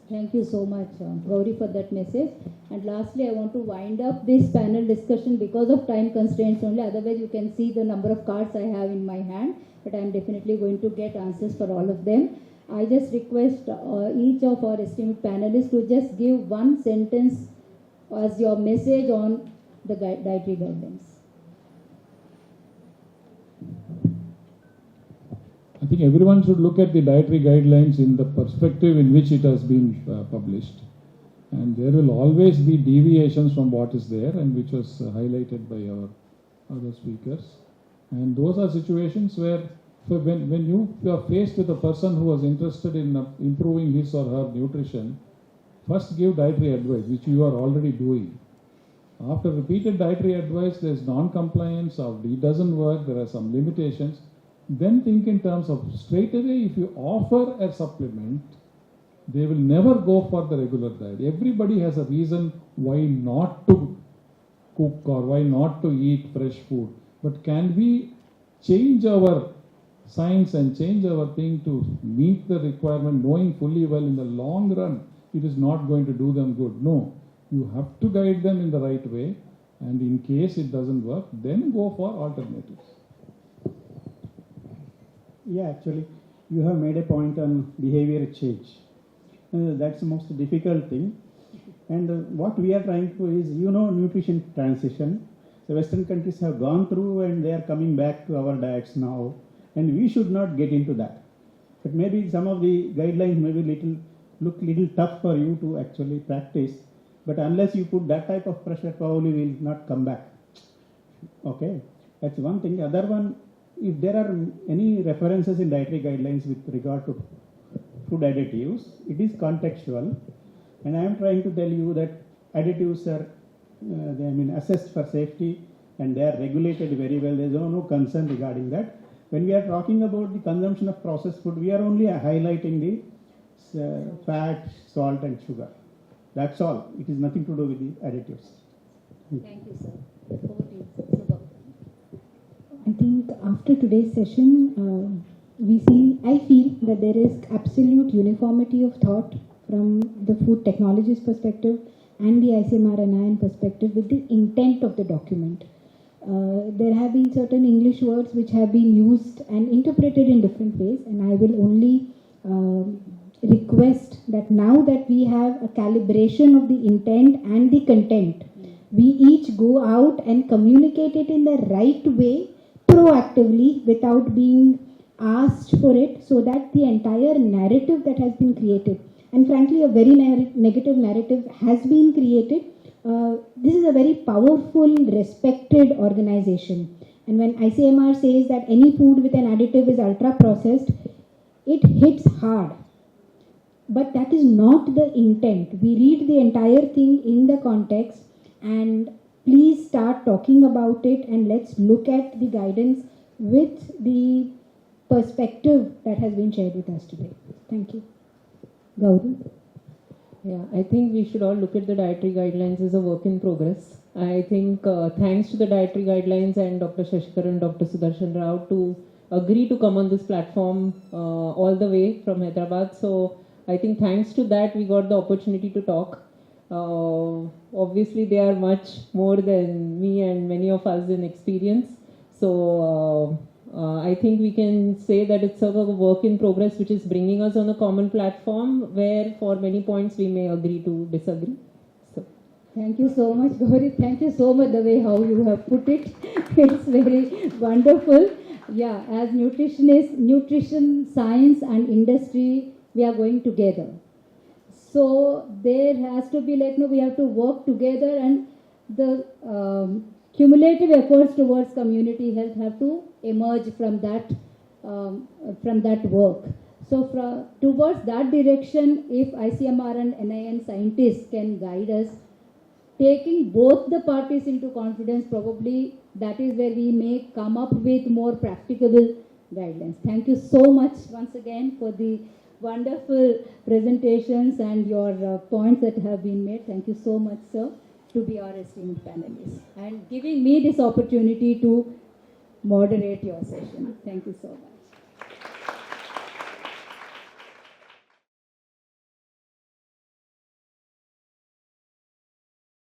Thank you so much, Gauri, for that message. And lastly, I want to wind up this panel discussion because of time constraints only. Otherwise, you can see the number of cards I have in my hand, but I am definitely going to get answers for all of them. I just request each of our esteemed panelists to just give one sentence as your message on the dietary guidelines. I think everyone should look at the dietary guidelines in the perspective in which it has been published. And there will always be deviations from what is there, and which was highlighted by our other speakers. And those are situations where, when you are faced with a person who is interested in improving his or her nutrition, first give dietary advice, which you are already doing. After repeated dietary advice, there is non-compliance, or it doesn't work, there are some limitations. Then think in terms of straight away, if you offer a supplement, they will never go for the regular diet. Everybody has a reason why not to cook or why not to eat fresh food. But can we change our science and change our thing to meet the requirement, knowing fully well in the long run it is not going to do them good? No. You have to guide them in the right way, and in case it doesn't work, then go for alternatives. Yeah, actually, you have made a point on behavior change. That's the most difficult thing. And what we are trying to do is, nutrition transition. The Western countries have gone through and they are coming back to our diets now. And we should not get into that. But maybe some of the guidelines may look little tough for you to actually practice. But unless you put that type of pressure, probably will not come back. Okay, that's one thing. The other one, if there are any references in dietary guidelines with regard to food additives, it is contextual, and I am trying to tell you that additives are assessed for safety and they are regulated very well. There is no concern regarding that. When we are talking about the consumption of processed food, we are only highlighting the fat, salt and sugar. That's all. It is nothing to do with the additives. Thank you, sir. Over to you, Subha. I think after today's session, I feel that there is absolute uniformity of thought from the food technologies perspective and the ICMR NIN perspective with the intent of the document. There have been certain English words which have been used and interpreted in different ways, and I will only request that now that we have a calibration of the intent and the content, we each go out and communicate it in the right way, proactively, without being asked for it, so that the entire narrative that has been created, and frankly a very negative narrative has been created. This is a very powerful, respected organization, and when ICMR says that any food with an additive is ultra processed, it hits hard. But that is not the intent. We read the entire thing in the context, and please start talking about it, and let's look at the guidance with the perspective that has been shared with us today. Thank you. Gauri? Yeah, I think we should all look at the dietary guidelines as a work in progress. I think thanks to the dietary guidelines and Dr. Sesikeran, Dr. Sudershan Rao to agree to come on this platform all the way from Hyderabad. So I think thanks to that we got the opportunity to talk. Obviously they are much more than me and many of us in experience. So I think we can say that it's sort of a work in progress which is bringing us on a common platform where for many points we may agree to disagree. So. Thank you so much, Gauri. Thank you so much the way how you have put it. It's very wonderful. Yeah, as nutritionists, nutrition, science and industry, we are going together. So there has to be we have to work together, and the cumulative efforts towards community health have to emerge from that work. So towards that direction, if ICMR and NIN scientists can guide us, taking both the parties into confidence, probably that is where we may come up with more practicable guidelines. Thank you so much once again for the wonderful presentations and your points that have been made. Thank you so much, sir, to be our esteemed panelists and giving me this opportunity to moderate your session. Thank you so much.